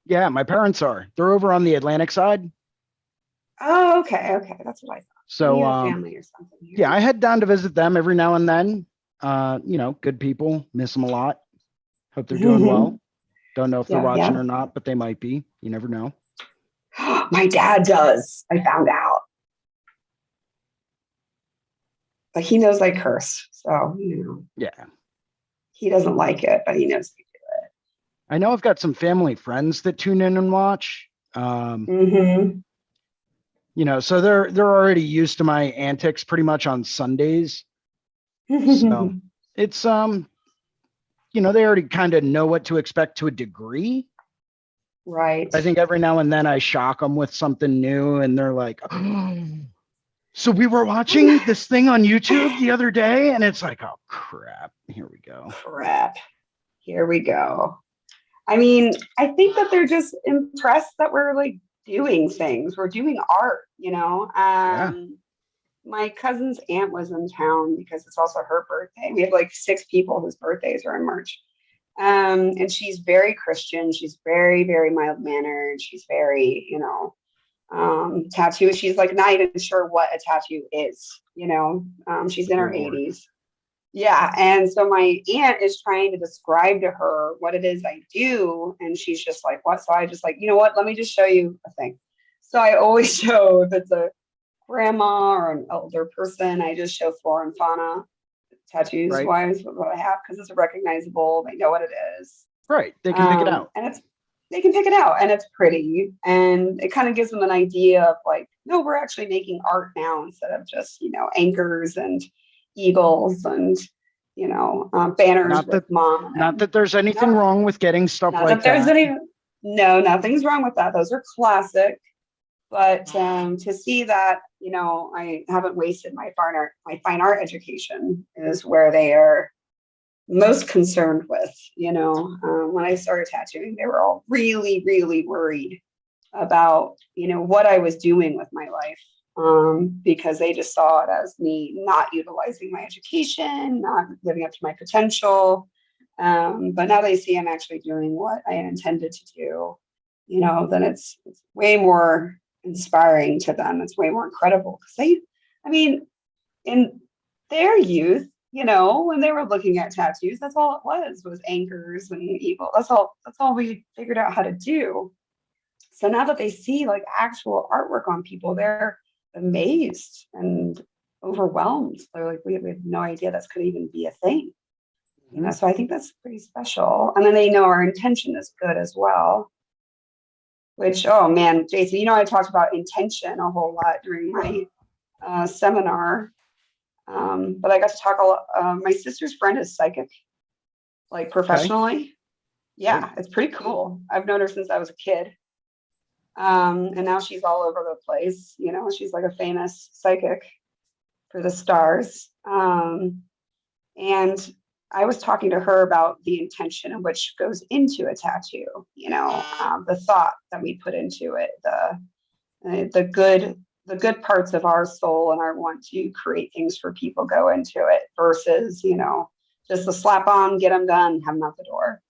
Yeah, my parents are. They're over on the Atlantic side. Oh, okay. Okay. That's what I thought. So You have family or something here. yeah, I head down to visit them every now and then. Good people, miss them a lot. Hope they're doing well. Don't know if they're watching or not, but they might be. You never know. My dad does. I found out. But he knows I curse. So, Yeah. He doesn't like it, but he knows I do it. I know I've got some family friends that tune in and watch. So they're already used to my antics pretty much on Sundays. So it's they already kind of know what to expect to a degree. Right. I think every now and then I shock them with something new and they're like, oh, so we were watching this thing on YouTube the other day and it's like, oh crap, here we go. Crap. Here we go. I mean, I think that they're just impressed that we're like doing things. We're doing art, My cousin's aunt was in town because it's also her birthday. We have like 6 people whose birthdays are in March. And she's very Christian. She's very, very mild mannered. She's very, tattoo. She's like not even sure what a tattoo is, she's in her 80s. Yeah. And so my aunt is trying to describe to her what it is I do. And she's just like, what? So I just like, you know what? Let me just show you a thing. So I always show if it's a grandma or an elder person, I just show flora and fauna tattoos wise what I have because it's recognizable. They know what it is. Right. They can pick it out. And they can pick it out and it's pretty. And it kind of gives them an idea of like, no, we're actually making art now instead of just, anchors and eagles and banners with mom. Not that there's anything wrong with getting stuff like that. No, nothing's wrong with that. Those are classic. But to see that, I haven't wasted my fine art education is where they are most concerned with. When I started tattooing, they were all really, really worried about, what I was doing with my life because they just saw it as me not utilizing my education, not living up to my potential. But now they see I'm actually doing what I intended to do, then it's way more inspiring to them. It's way more incredible because I mean, in their youth, you know, when they were looking at tattoos, that's all it was anchors and evil. That's all we figured out how to do. So now that they see like actual artwork on people, they're amazed and overwhelmed. They're like, we have no idea this could even be a thing. You know, so I think that's pretty special. And then they know our intention is good as well. Which, oh man, Jason, you know, I talked about intention a whole lot during my seminar. But I got to talk a lot. My sister's friend is psychic, like professionally. Yeah, it's pretty cool. I've known her since I was a kid. And now she's all over the place. You know, she's like a famous psychic for the stars. And I was talking to her about the intention and which goes into a tattoo, you know, the thought that we put into it, the good parts of our soul and our want to create things for people go into it versus, you know, just a slap on, get them done, have them out the door.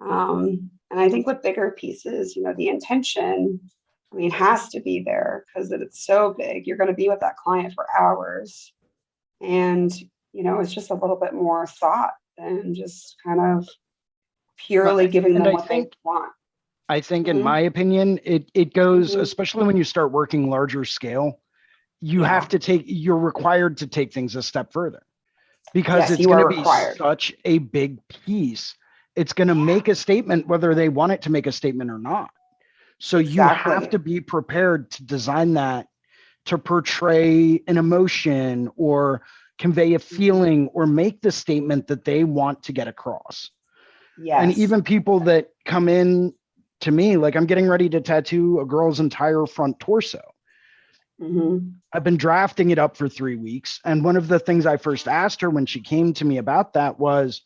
And I think with bigger pieces, you know, the intention, I mean, has to be there because it's so big. You're going to be with that client for hours. And, you know, it's just a little bit more thought than just kind of purely giving them what they want. I think in my opinion, it goes, especially when you start working larger scale, you're required to take things a step further because it's going to be such a big piece. It's going to make a statement, whether they want it to make a statement or not. So you have to be prepared to design that to portray an emotion or convey a feeling or make the statement that they want to get across. Yes. And even people that come in to me, like I'm getting ready to tattoo a girl's entire front torso. I've been drafting it up for 3 weeks. And one of the things I first asked her when she came to me about that was,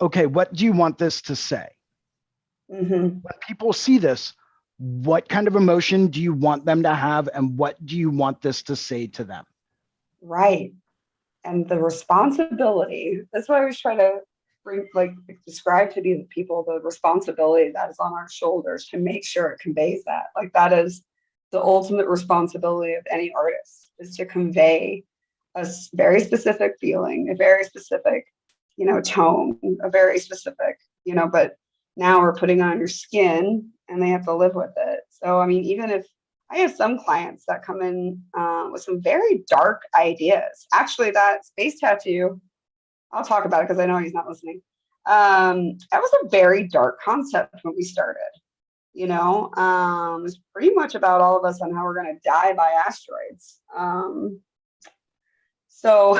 okay, what do you want this to say? When people see this, what kind of emotion do you want them to have? And what do you want this to say to them? Right. And the responsibility, that's what I was trying to describe to the people, the responsibility that is on our shoulders to make sure it conveys that. Like that is the ultimate responsibility of any artist, is to convey a very specific feeling, a very specific, you know, tone, a very specific, you know, but now we're putting on your skin and they have to live with it. So, I mean, even if I have some clients that come in with some very dark ideas, actually that space tattoo, I'll talk about it because I know he's not listening. That was a very dark concept when we started, you know, it was pretty much about all of us on how we're going to die by asteroids. So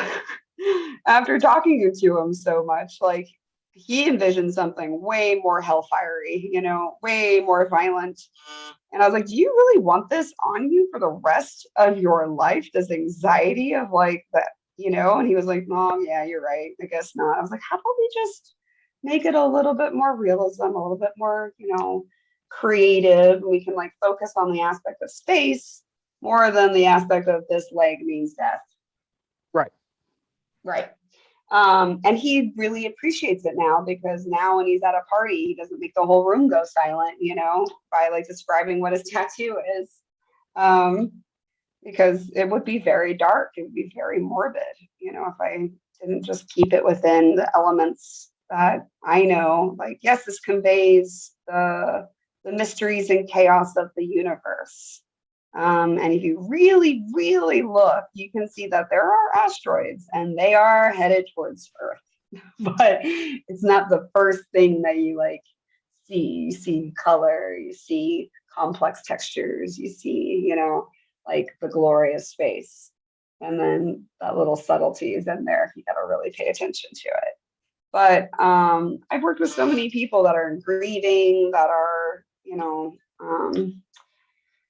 after talking to him so much, like he envisioned something way more hellfiery, you know, way more violent. And I was like, do you really want this on you for the rest of your life? This anxiety of like that, you know? And he was like, Mom, yeah, you're right. I guess not. I was like, how about we just make it a little bit more realism, a little bit more, you know, creative. We can like focus on the aspect of space more than the aspect of this leg means death. Right. Right. And he really appreciates it now because now when he's at a party, he doesn't make the whole room go silent, you know, by like describing what his tattoo is. Because it would be very dark. It would be very morbid, you know, if I didn't just keep it within the elements that I know. Like, yes, this conveys the mysteries and chaos of the universe. And if you really, really look, you can see that there are asteroids and they are headed towards Earth. But it's not the first thing that you like see. You see color, you see complex textures, you see, you know, like the glorious space. And then that little subtlety is in there. You got to really pay attention to it. But I've worked with so many people that are grieving, that are, you know,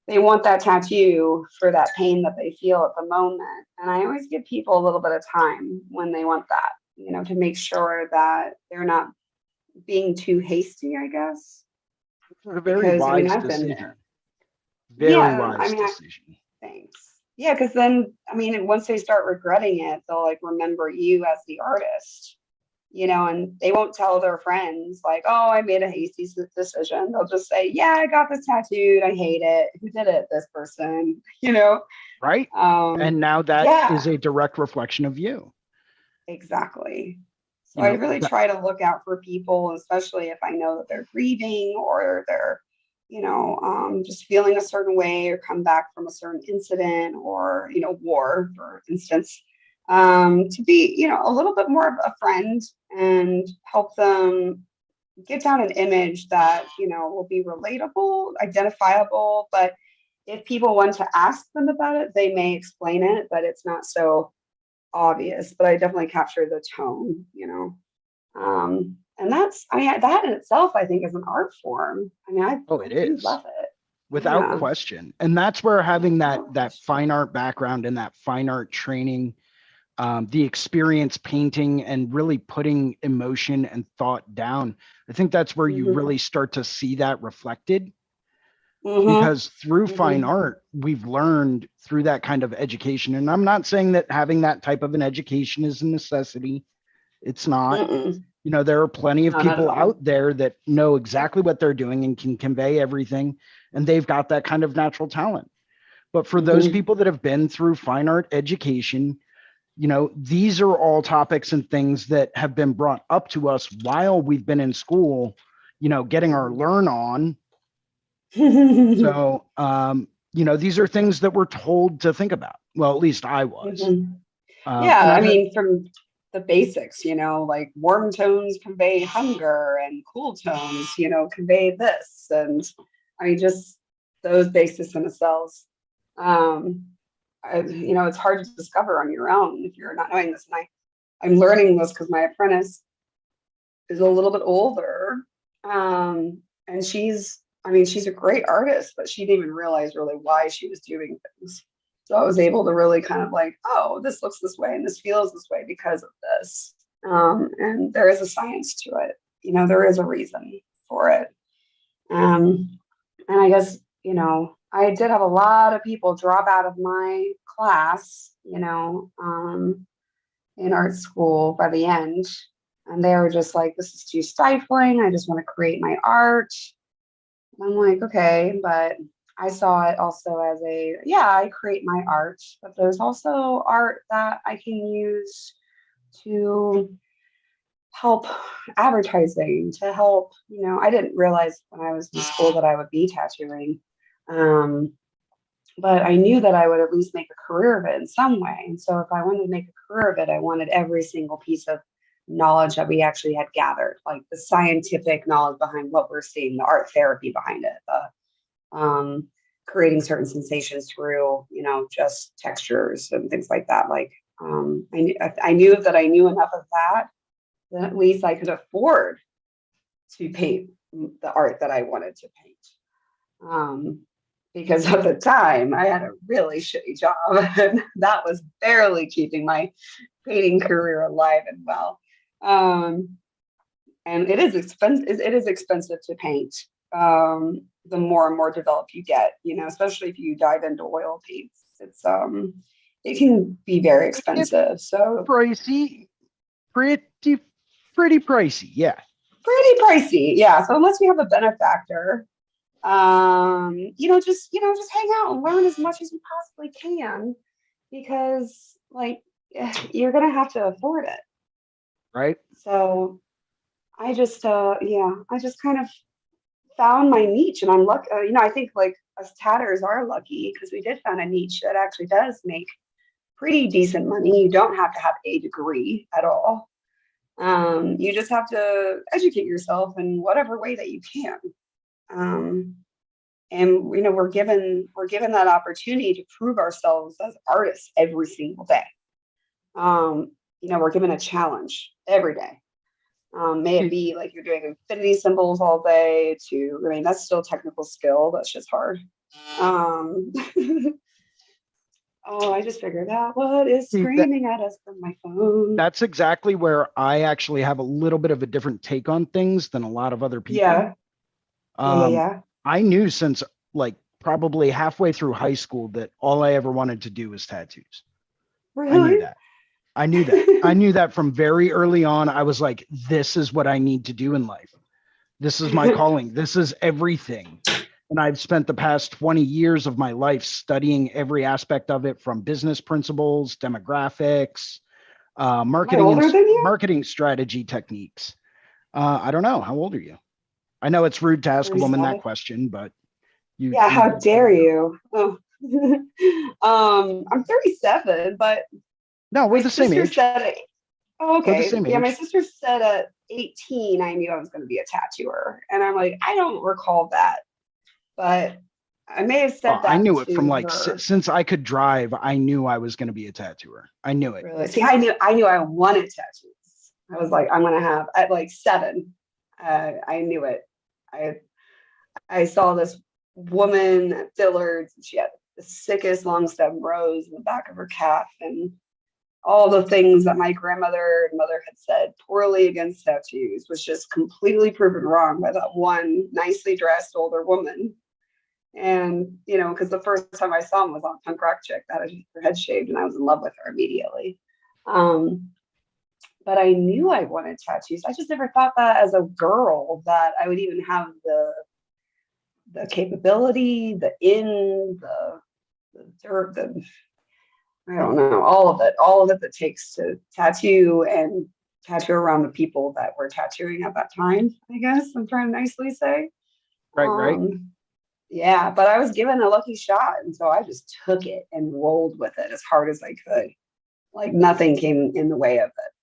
they want that tattoo for that pain that they feel at the moment. And I always give people a little bit of time when they want that, you know, to make sure that they're not being too hasty, I guess. A very wise decision. Very wise decision. Thanks. Yeah, because then, I mean, once they start regretting it, they'll like remember you as the artist, and they won't tell their friends like, oh, I made a hasty decision. They'll just say, yeah, I got this tattooed. I hate it. Who did it? This person, Right. And now that is Yeah, a direct reflection of you. exactly. So I really try to look out for people, especially if I know that they're grieving or they're, just feeling a certain way or come back from a certain incident or, war, for instance, to be, a little bit more of a friend and help them get down an image that, will be relatable, identifiable. But if people want to ask them about it, they may explain it, but it's not so obvious. But I definitely capture the tone, and that in itself, I think, is an art form. I It do is, love it. without question. And that's where having that fine art background and that fine art training, the experience painting and really putting emotion and thought down, I think that's where you really start to see that reflected. Because through fine art, we've learned through that kind of education. And I'm not saying that having that type of an education is a necessity. It's not. There are plenty of people out there that know exactly what they're doing and can convey everything, and they've got that kind of natural talent. But for those people that have been through fine art education, these are all topics and things that have been brought up to us while we've been in school, getting our learn on. So, these are things that we're told to think about. Well, at least I was. Yeah, from the basics, like warm tones convey hunger and cool tones, convey this. And just those basics in themselves. It's hard to discover on your own if you're not knowing this. And I'm learning this because my apprentice is a little bit older. And she's a great artist, but she didn't even realize really why she was doing things. So I was able to really kind of like, oh, this looks this way and this feels this way because of this. And there is a science to it. There is a reason for it. And I guess, I did have a lot of people drop out of my class, in art school by the end. And they were just like, this is too stifling. I just want to create my art. And I'm like, okay, but I saw it also as I create my art, but there's also art that I can use to help advertising, to help, I didn't realize when I was in school that I would be tattooing. But I knew that I would at least make a career of it in some way. And so if I wanted to make a career of it, I wanted every single piece of knowledge that we actually had gathered, like the scientific knowledge behind what we're seeing, the art therapy behind it, the creating certain sensations through, just textures and things like that. Like I knew that I knew enough of that at least I could afford to paint the art that I wanted to paint. Because at the time I had a really shitty job and that was barely keeping my painting career alive and well. And it is expensive. It is expensive to paint. The more and more developed you get, especially if you dive into oil paints, it can be very expensive. So pricey, pretty pricey. Yeah. Pretty pricey. Yeah. So unless you have a benefactor, just hang out and learn as much as you possibly can, because you're going to have to afford it. Right. So I just kind of found my niche, and I'm lucky. I think like us tatters are lucky because we did find a niche that actually does make pretty decent money. You don't have to have a degree at all. You just have to educate yourself in whatever way that you can. And we're given that opportunity to prove ourselves as artists every single day. We're given a challenge every day. May it be like you're doing infinity symbols all day that's still technical skill. That's just hard. Oh, I just figured out what is screaming at us from my phone. That's exactly where I actually have a little bit of a different take on things than a lot of other people. Yeah. Yeah. I knew since like probably halfway through high school that all I ever wanted to do was tattoos. Really? I knew that. I knew that. I knew that from very early on. I was like, this is what I need to do in life. This is my calling. This is everything. And I've spent the past 20 years of my life studying every aspect of it, from business principles, demographics, Am I older than you? marketing strategy techniques. I don't know. How old are you? I know it's rude to ask a woman that 37. question, but you. Yeah, how dare you? Oh. I'm 37, but No, we're my the same sister age. said it. Oh, We're the okay. same Yeah, my age. sister said at 18 I knew I was going to be a tattooer. And I'm like, I don't recall that, but I may have Oh, said I that knew it from to like her. since I could drive. I knew I was going to be a tattooer. I knew it. Really? See, I knew I wanted tattoos. I was like, I'm gonna have at like 7. I knew it. I I saw this woman at Dillard's, and she had the sickest long stem rose in the back of her calf, and all the things that my grandmother and mother had said poorly against tattoos was just completely proven wrong by that one nicely dressed older woman. And because the first time I saw him was on Punk Rock Chick that had her head shaved, and I was in love with her immediately. Um, but I knew I wanted tattoos. I just never thought that as a girl that I would even have the capability, the dirt, I don't know, all of it that takes to tattoo and tattoo around the people that were tattooing at that time, I guess I'm trying to nicely say. Right. Yeah, but I was given a lucky shot. And so I just took it and rolled with it as hard as I could. Like nothing came in the way of it.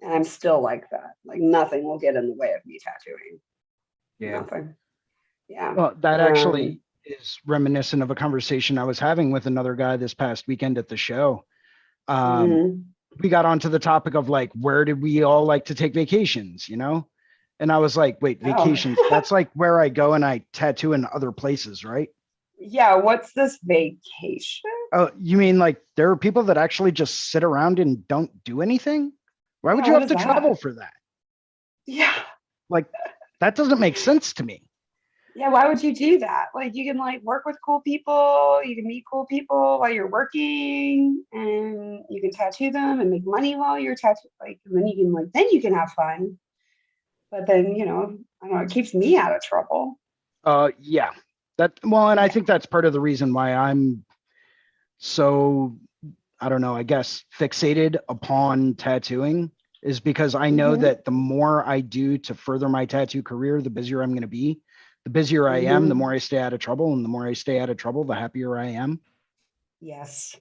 And I'm still like that. Like nothing will get in the way of me tattooing. Yeah. Nothing. Yeah. Well, that actually is reminiscent of a conversation I was having with another guy this past weekend at the show. Mhm. We got onto the topic of like, where did we all like to take vacations, And I was like, wait, vacations, Oh. that's like where I go and I tattoo in other places, right? Yeah. What's this vacation? Oh, you mean like there are people that actually just sit around and don't do anything? Why would Yeah. you What have is to travel that? for that? Yeah. Like, that doesn't make sense to me. Yeah. Why would you do that? Like you can like work with cool people, you can meet cool people while you're working, and you can tattoo them and make money while you're tattoo. Like, and then you can have fun. But then, I don't know, it keeps me out of trouble. Yeah. And I Yeah. think that's part of the reason why I'm so, I don't know, I guess fixated upon tattooing is because I know Hmm. that the more I do to further my tattoo career, the busier I'm going to be. The busier I am, the Hmm. more I stay out of trouble. And the more I stay out of trouble, the happier I am. Yes.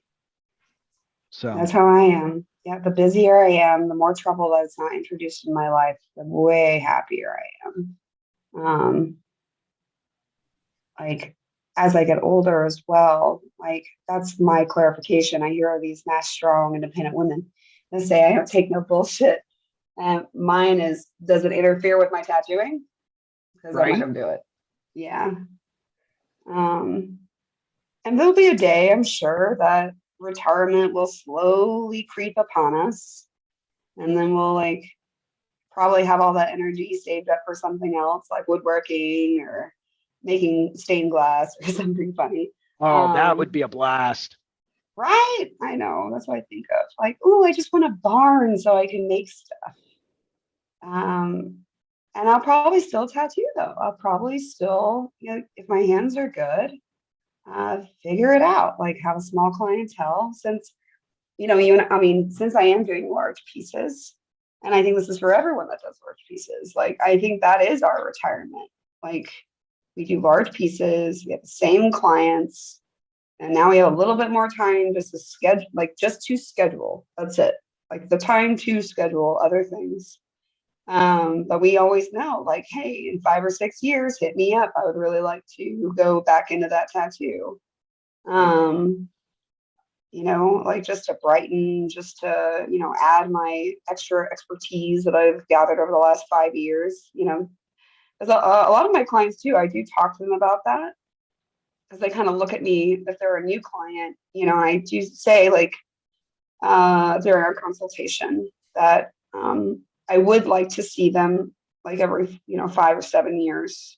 So, That's how I am. Yeah, the busier I am, the more trouble that's not introduced in my life, the way happier I am. Like as I get older as well, like that's my clarification. I hear these mass strong, independent women that say I don't take no bullshit. And mine is, does it interfere with my tattooing? Because I'm not right. gonna do it. Yeah. Um, and there'll be a day, I'm sure, that retirement will slowly creep upon us. And then we'll like probably have all that energy saved up for something else, like woodworking or making stained glass or something funny. Oh, that would Um, be a blast. right. I know. That's what I think of. Like, oh, I just want a barn so I can make stuff. Um, and I'll probably still tattoo though. I'll probably still, if my hands are good, figure it out, like have a small clientele since, since I am doing large pieces, and I think this is for everyone that does large pieces. Like, I think that is our retirement. Like, we do large pieces, we have the same clients, and now we have a little bit more time just to schedule, like just to schedule. That's it. Like the time to schedule other things. But we always know, like, hey, in 5 or 6 years, hit me up. I would really like to go back into that tattoo. Um, like just to brighten, just to, add my extra expertise that I've gathered over the last 5 years, because a lot of my clients too, I do talk to them about that because they kind of look at me if they're a new client, I do say like during our consultation that I would like to see them like every, 5 or 7 years.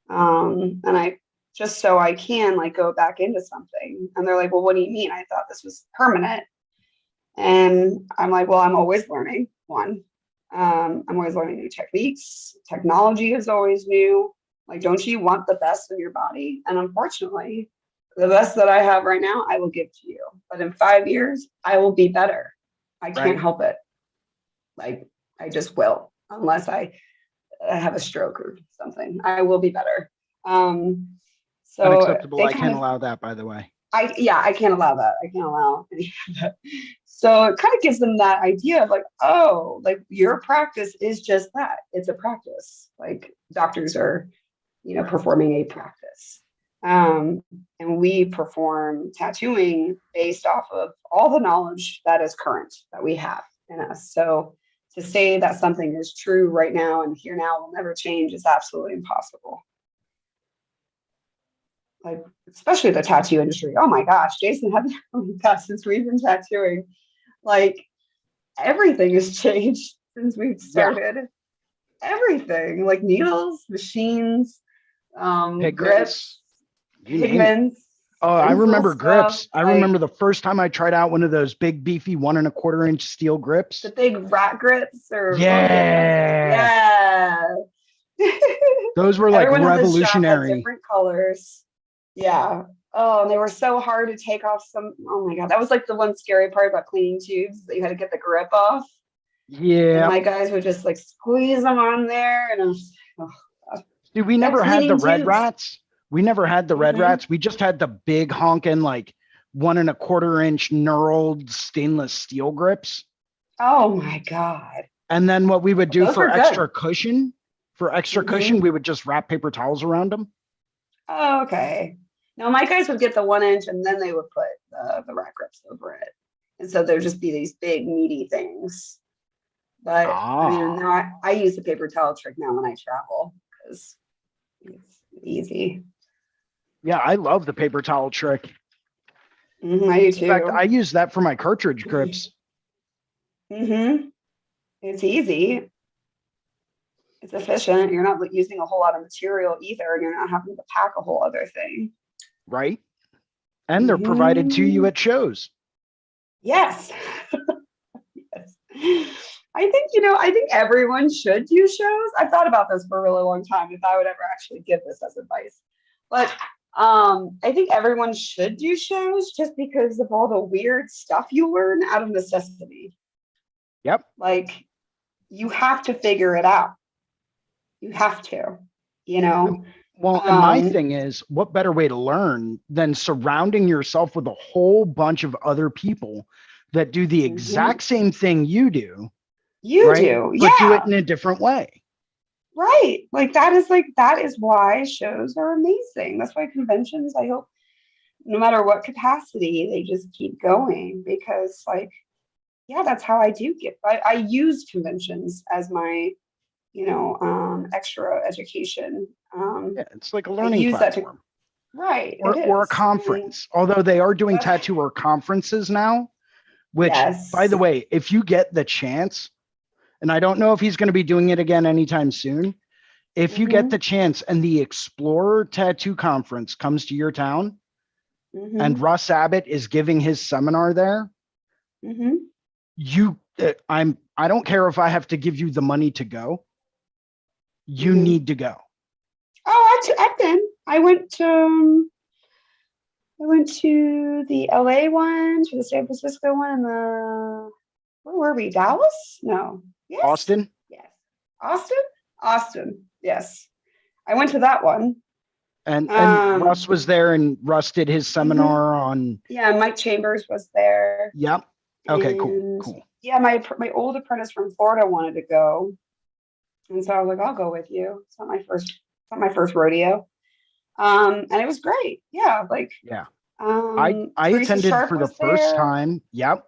And I just so I can like go back into something. And they're like, well, what do you mean? I thought this was permanent. And I'm like, well, I'm always learning. One, I'm always learning new techniques. Technology is always new. Like, don't you want the best in your body? And unfortunately, the best that I have right now, I will give to you. But in 5 years, I will be better. I can't Right. help it. Like, I just will, unless I have a stroke or something. I will be better. So Unacceptable. they I kind can't of, allow that, by the way. I can't allow that. I can't allow any of that. So it kind of gives them that idea of like, oh, like your practice is just that. It's a practice. Like doctors are, performing a practice. And we perform tattooing based off of all the knowledge that is current that we have in us. So to say that something is true right now and here now will never change is absolutely impossible. Like, especially the tattoo industry. Oh my gosh, Jason, since we've been tattooing, like everything has changed since we've started. Everything, like needles, machines, grips, You name it. pigments. Oh, I remember stuff, grips. I like remember the first time I tried out one of those big, beefy 1¼ inch steel grips. the big rat grips, or Yeah. yeah. Those were like Everyone in the shop had revolutionary. different colors. Yeah. Oh, and they were so hard to take off oh my God. That was like the one scary part about cleaning tubes, that you had to get the grip off. And Yeah. my guys would just like squeeze them on there. And I was, oh God. Dude, we never had the cleaning red tubes. rats. We never had the red Mhm. rats. We just had the big honking like 1¼ inch knurled stainless steel grips. Oh my God. And then what we would do Those for were good. extra cushion, Mhm. we would just wrap paper towels around them. Oh, okay. No, my guys would get the 1 inch and then they would put the rat grips over it. And so there'd just be these big meaty things. But I mean, now I use the paper towel trick now when I travel because it's easy. Yeah, I love the paper towel trick. I do In fact, too. I use that for my cartridge grips. It's easy. It's efficient. You're not using a whole lot of material either, and you're not having to pack a whole other thing. Right. And they're provided to you at shows. Yes. Yes. I think everyone should do shows. I've thought about this for a really long time, if I would ever actually give this as advice. But I think everyone should do shows just because of all the weird stuff you learn out of necessity. Yep. Like, you have to figure it out. You have to, Well, and my thing is, what better way to learn than surrounding yourself with a whole bunch of other people that do the exact same thing you do? You do, but do yeah. it in a different way. Right. That is why shows are amazing. That's why conventions, I hope, no matter what capacity, they just keep going, because that's how I do get. I use conventions as my, extra education. Yeah, it's like a learning platform. Right. Or a conference. Although they are doing tattooer conferences now, which, by the way, if you get the chance, and I don't know if he's going to be doing it again anytime soon, if you get the chance and the Explorer Tattoo Conference comes to your town, and Russ Abbott is giving his seminar there, I don't care if I have to give you the money to go. You need to go. Oh, I've been. I went to the LA one, to the San Francisco one, and where were we? Dallas? No. Yes. Austin? Yes. Austin. Yes. I went to that one. And Russ was there, and Russ did his seminar on. Yeah, Mike Chambers was there. Yep. Okay, cool. Yeah, my old apprentice from Florida wanted to go. And so I was like, I'll go with you. It's not my first rodeo. And it was great. Yeah. I attended for the first time. Yep.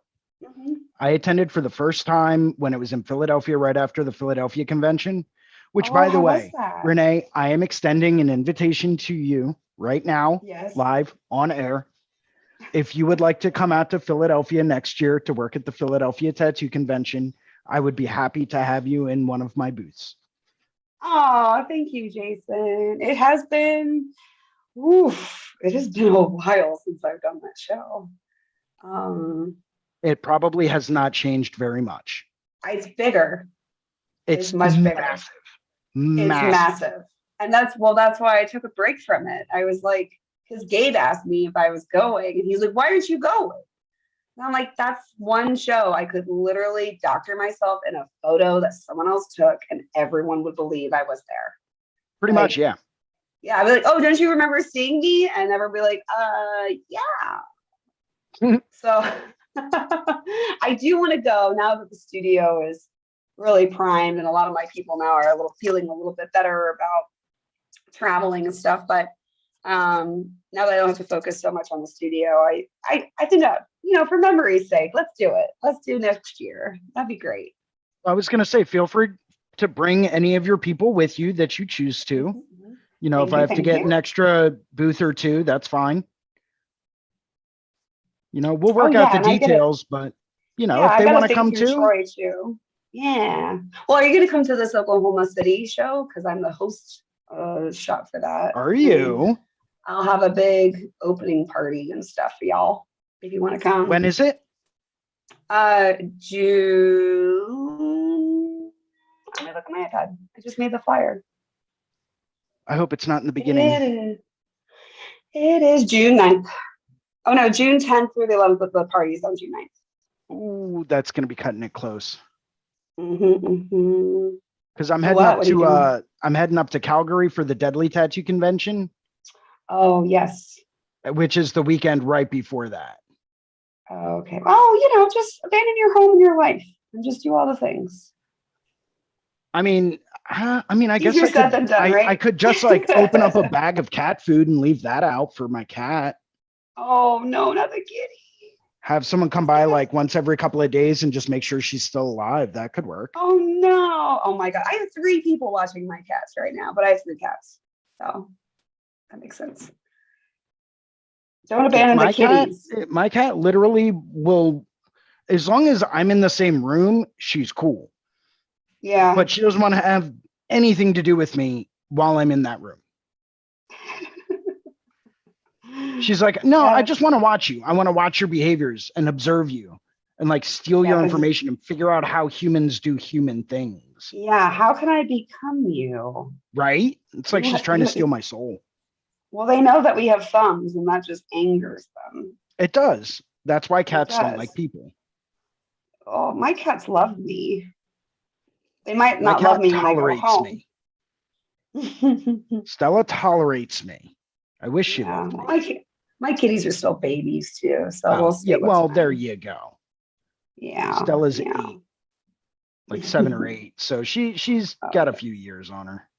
I attended for the first time when it was in Philadelphia, right after the Philadelphia convention, which, by the way, Renee, I am extending an invitation to you right now, live on air. If you would like to come out to Philadelphia next year to work at the Philadelphia Tattoo Convention, I would be happy to have you in one of my booths. Oh, thank you, Jason. It has been a while since I've done that show. It probably has not changed very much. It's bigger. It's Much bigger. massive. It's massive. And that's why I took a break from it. I was like, because Gabe asked me if I was going, and he's like, why aren't you going? And I'm like, that's one show I could literally doctor myself in a photo that someone else took, and everyone would believe I was there. Pretty much, yeah. Yeah, I'd be like, oh, don't you remember seeing me? And everyone would be like, yeah. So I do want to go now that the studio is really primed, and a lot of my people now are feeling a little bit better about traveling and stuff. But now that I don't have to focus so much on the studio, I think that, for memory's sake, let's do it. Let's do next year. That'd be great. I was going to say, feel free to bring any of your people with you that you choose to. Mm-hmm. If I have to get an extra booth or two, that's fine. We'll work out the details, but if they want to come too. Troy too. Yeah. Well, are you going to come to this Oklahoma City show? Because I'm the host shop for that. Are you? I'll have a big opening party and stuff for y'all if you want to come. When is it? June. Let me look at my iPad. I just made the flyer. I hope it's not in the beginning. It is June 9th. Oh no, June 10th through the 11th, but the party's on June 9th. Ooh, that's going to be cutting it close. Mm-hmm. Because I'm heading up to Calgary for the Deadly Tattoo Convention. Oh yes. Which is the weekend right before that. Okay. Oh, just abandon your home and your life and just do all the things. I guess Easier said than done, right? I could just open up a bag of cat food and leave that out for my cat. Oh no, not the kitty. Have someone come by once every couple of days and just make sure she's still alive. That could work. Oh no. Oh my God. I have 3 people watching my cats right now, but I have 3 cats. So that makes sense. Don't abandon the kitties. My cat literally will, as long as I'm in the same room, she's cool. Yeah. But she doesn't want to have anything to do with me while I'm in that room. She's like, no, I just want to watch you. I want to watch your behaviors and observe you and steal your information and figure out how humans do human things. Yeah. How can I become you? Right? It's like she's trying to steal my soul. Well, they know that we have thumbs and that just angers them. It does. That's why cats don't like people. Oh, my cats love me. They might not love me when I go home. Stella tolerates me. I wish she loved me. My kitties are still babies too, so we'll see. Well, there you go. Yeah. Stella's 8, 7 or 8, so she's got a few years on her.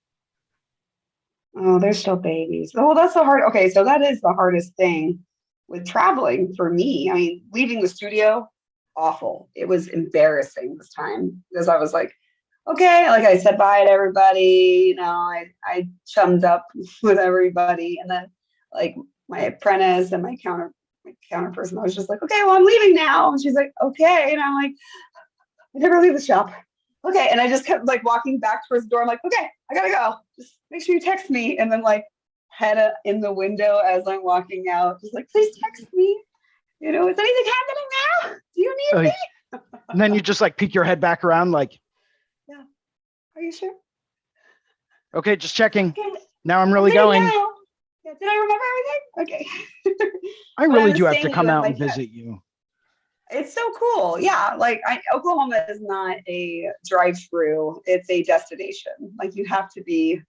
Oh, they're still babies. Well, that's the hard. Okay, so that is the hardest thing with traveling for me. I mean, leaving the studio, awful. It was embarrassing this time because I was like, okay, I said bye to everybody. I chummed up with everybody, and then my apprentice and my counter person, I was just like, okay, well, I'm leaving now. And she's like, okay, and I'm like, I never leave the shop. Okay, and I just kept walking back towards the door. I'm like, okay, I gotta go. Just make sure you text me, and then head in the window as I'm walking out, just please text me. Is anything happening now? Do you need me? And then you just peek your head back around, yeah. Are you sure? Okay, just checking. Okay. Now I'm really going. Yeah, did I remember everything? Okay. I really do have to come out and visit you. It's so cool. Yeah. Oklahoma is not a drive-through. It's a destination. You have to be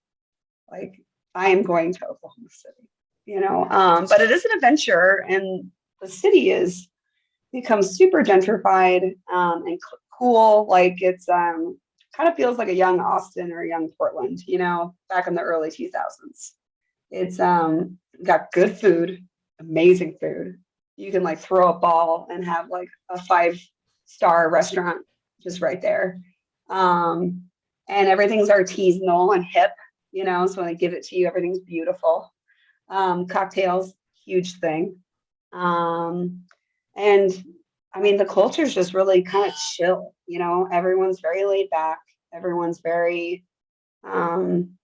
I am going to Oklahoma City, but it is an adventure, and the city is become super gentrified and cool. It's kind of feels like a young Austin or a young Portland, back in the early 2000s. It's got good food, amazing food. You can throw a ball and have a 5-star restaurant just right there. And everything's artisanal and hip, so when they give it to you, everything's beautiful. Cocktails, huge thing. And the culture is just really kind of chill, everyone's very laid back. Everyone's very, I don't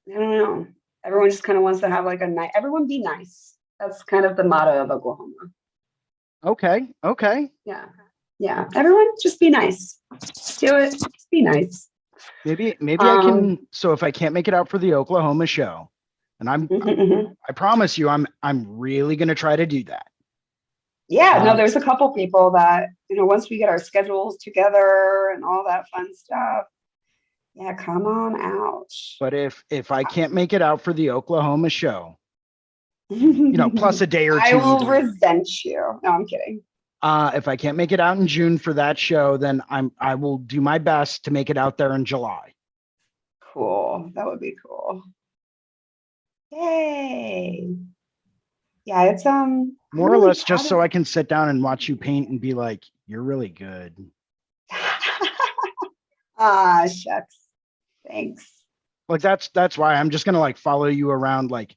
know. Everyone just kind of wants to have a night. Everyone be nice. That's kind of the motto of Oklahoma. Okay. Okay. Yeah. Yeah. Everyone just be nice. Do it. Just be nice. Maybe I Um, can. So if I can't make it out for the Oklahoma show, and mhm. I promise you, I'm really gonna try to do that. Yeah, no, Um, there's a couple people that, once we get our schedules together and all that fun stuff, yeah, come on out. but if I can't make it out for the Oklahoma show, plus a day or I two will either way. resent you. No, I'm kidding. If I can't make it out in June for that show, then I will do my best to make it out there in July. Cool. That would be cool. Yay. Yeah, it's I'm More or really less just proud so of I can sit down and watch you paint and be like, you're really good. Ah, shucks. Thanks. Like that's why I'm just gonna like follow you around, like,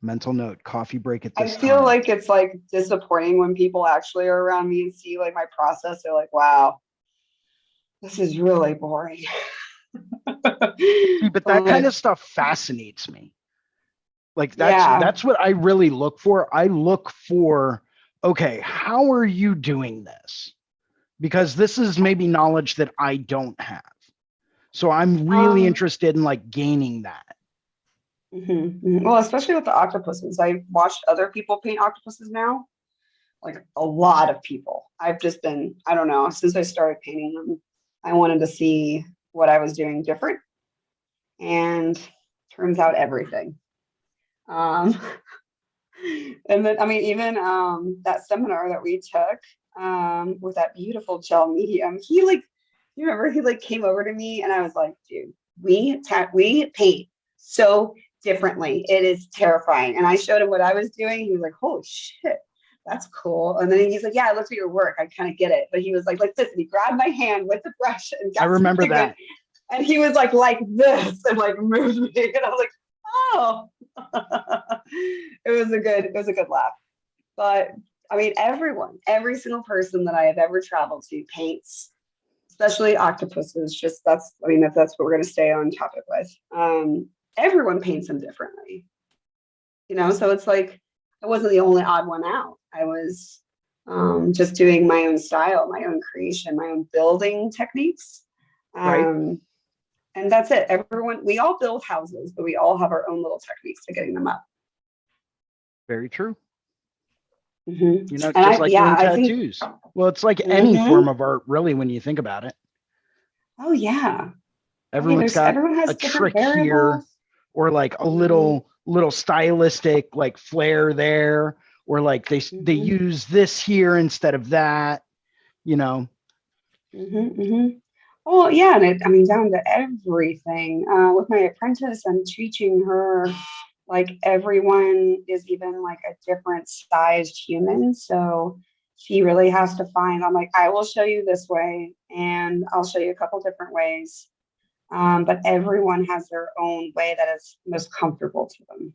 mental note, coffee break at I this feel time. like it's like disappointing when people actually are around me and see like my process. They're like, wow, this is really boring. See, but that kind But of stuff fascinates me. Like yeah. that's what I really look for. I look for, okay, how are you doing this? Because this is maybe knowledge that I don't have. So I'm really Um, interested in like gaining that. Well, especially with the octopuses. I've watched other people paint octopuses now, like a lot of people. I've just been, I don't know, since I started painting them, I wanted to see what I was doing different. And turns out everything. Um, and then, I mean, even that seminar that we took with that beautiful gel medium, he like, you remember he like came over to me and I was like, dude, we paint so differently. It is terrifying. And I showed him what I was doing. He was like, holy shit, that's cool. And then he's like, yeah, I looked at your work. I kind of get it. But he was like this. And he grabbed my hand with the brush and I got remember something that. and he was like this and like moved me. And I was like, oh. It was a good laugh. But I mean, every single person that I have ever traveled to paints, especially octopuses. Just that's, I mean, if that's what we're going to stay on topic with. Everyone paints them differently, So it's like I wasn't the only odd one out. I was just doing my own style, my own creation, my own building techniques. Right. And that's it. We all build houses, but we all have our own little techniques to getting them up. Very true. Mm-hmm. Just And like doing tattoos. Well, it's like any form of art, really, when you think about it. Oh yeah. Everyone's got everyone has a different trick here, variables. or like a little stylistic like flair there, or like they use this here instead of that. Oh yeah, and I mean down to everything. With my apprentice, I'm teaching her like everyone is even like a different sized human. So she really has to find, I'm like, I will show you this way and I'll show you a couple different ways. But everyone has their own way that is most comfortable to them.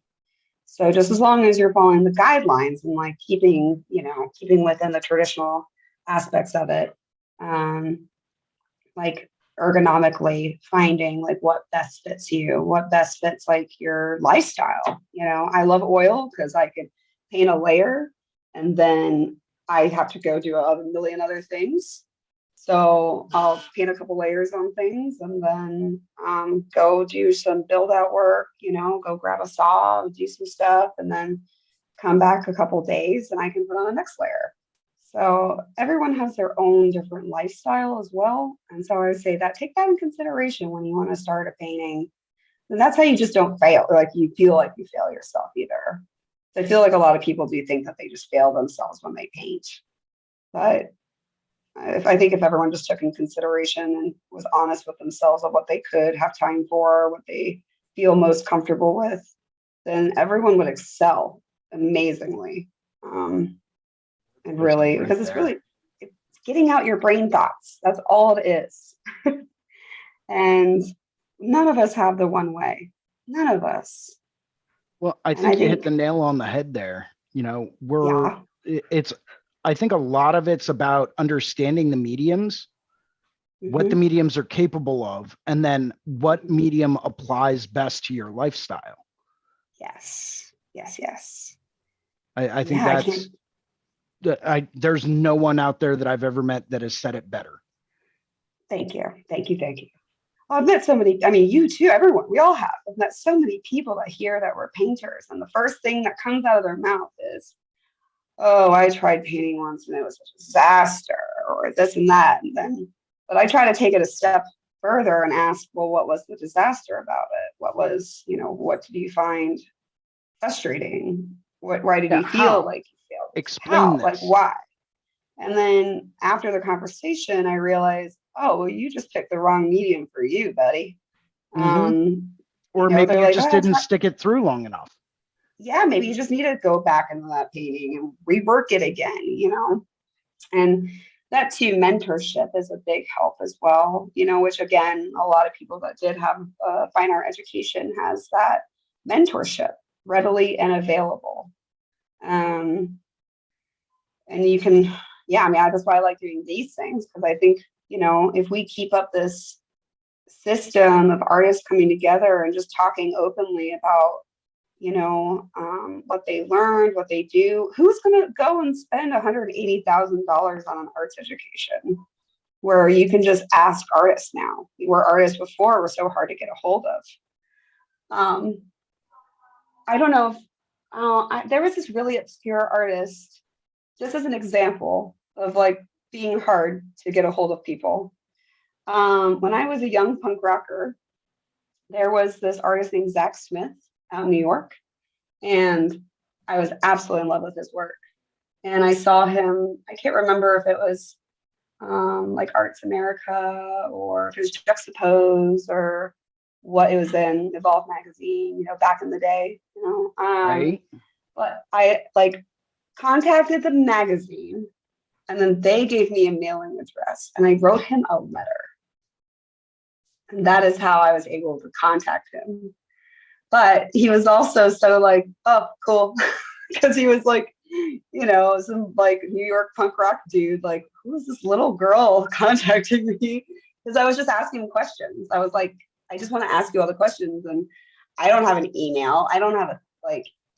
So just as long as you're following the guidelines and like keeping within the traditional aspects of it, like ergonomically finding like what best fits you, what best fits like your lifestyle. I love oil because I could paint a layer and then I have to go do a million other things. So I'll paint a couple layers on things and then go do some build out work, go grab a saw, do some stuff, and then come back a couple days and I can put on the next layer. So everyone has their own different lifestyle as well. And so I would say that take that in consideration when you want to start a painting. And that's how you just don't fail, or like you feel like you fail yourself either. So I feel like a lot of people do think that they just fail themselves when they paint. But I think if everyone just took in consideration and was honest with themselves of what they could have time for, what they feel most comfortable with, then everyone would excel amazingly. And really, because it's getting out your brain thoughts. That's all it is. And none of us have the one way. None of us. Well, I think you hit the nail on the head there. I think a lot of it's about understanding the mediums, what the mediums are capable of, and then what medium applies best to your lifestyle. Yes. Yes. Yes. I think There's no one out there that I've ever met that has said it better. Thank you. Thank you. Thank you. Well, I've met so many, I mean, you too, everyone, we all have. I've met so many people that hear that we're painters. And the first thing that comes out of their mouth is, oh, I tried painting once and it was a disaster, or this and that. And then, but I try to take it a step further and ask, well, what was the disaster about it? What was, what did you find frustrating? Why did you feel like you failed? Explain this. Like, why? And then after the conversation, I realized, oh, well, you just picked the wrong medium for you, buddy. Or maybe you just didn't stick it through long enough. Yeah, maybe you just need to go back into that painting and rework it again, And that too, mentorship is a big help as well, which again, a lot of people that did have fine art education has that mentorship readily and available. And you can, that's why I like doing these things, because I think, if we keep up this system of artists coming together and just talking openly about, what they learned, what they do, who's going to go and spend $180,000 on an arts education where you can just ask artists now, where artists before were so hard to get a hold of. I don't know if there was this really obscure artist, just as an example of like being hard to get a hold of people. When I was a young punk rocker, there was this artist named Zach Smith out in New York, and I was absolutely in love with his work. And I saw him, I can't remember if it was like Arts America or if it was Juxtapose or what it was in Evolve magazine, back in the day, Right. But I contacted the magazine, and then they gave me a mailing address, and I wrote him a letter. And that is how I was able to contact him. But he was also so like, oh, cool. Because he was like, some like New York punk rock dude, like, who is this little girl contacting me? Because I was just asking him questions. I was like, I just want to ask you all the questions. And I don't have an email. I don't have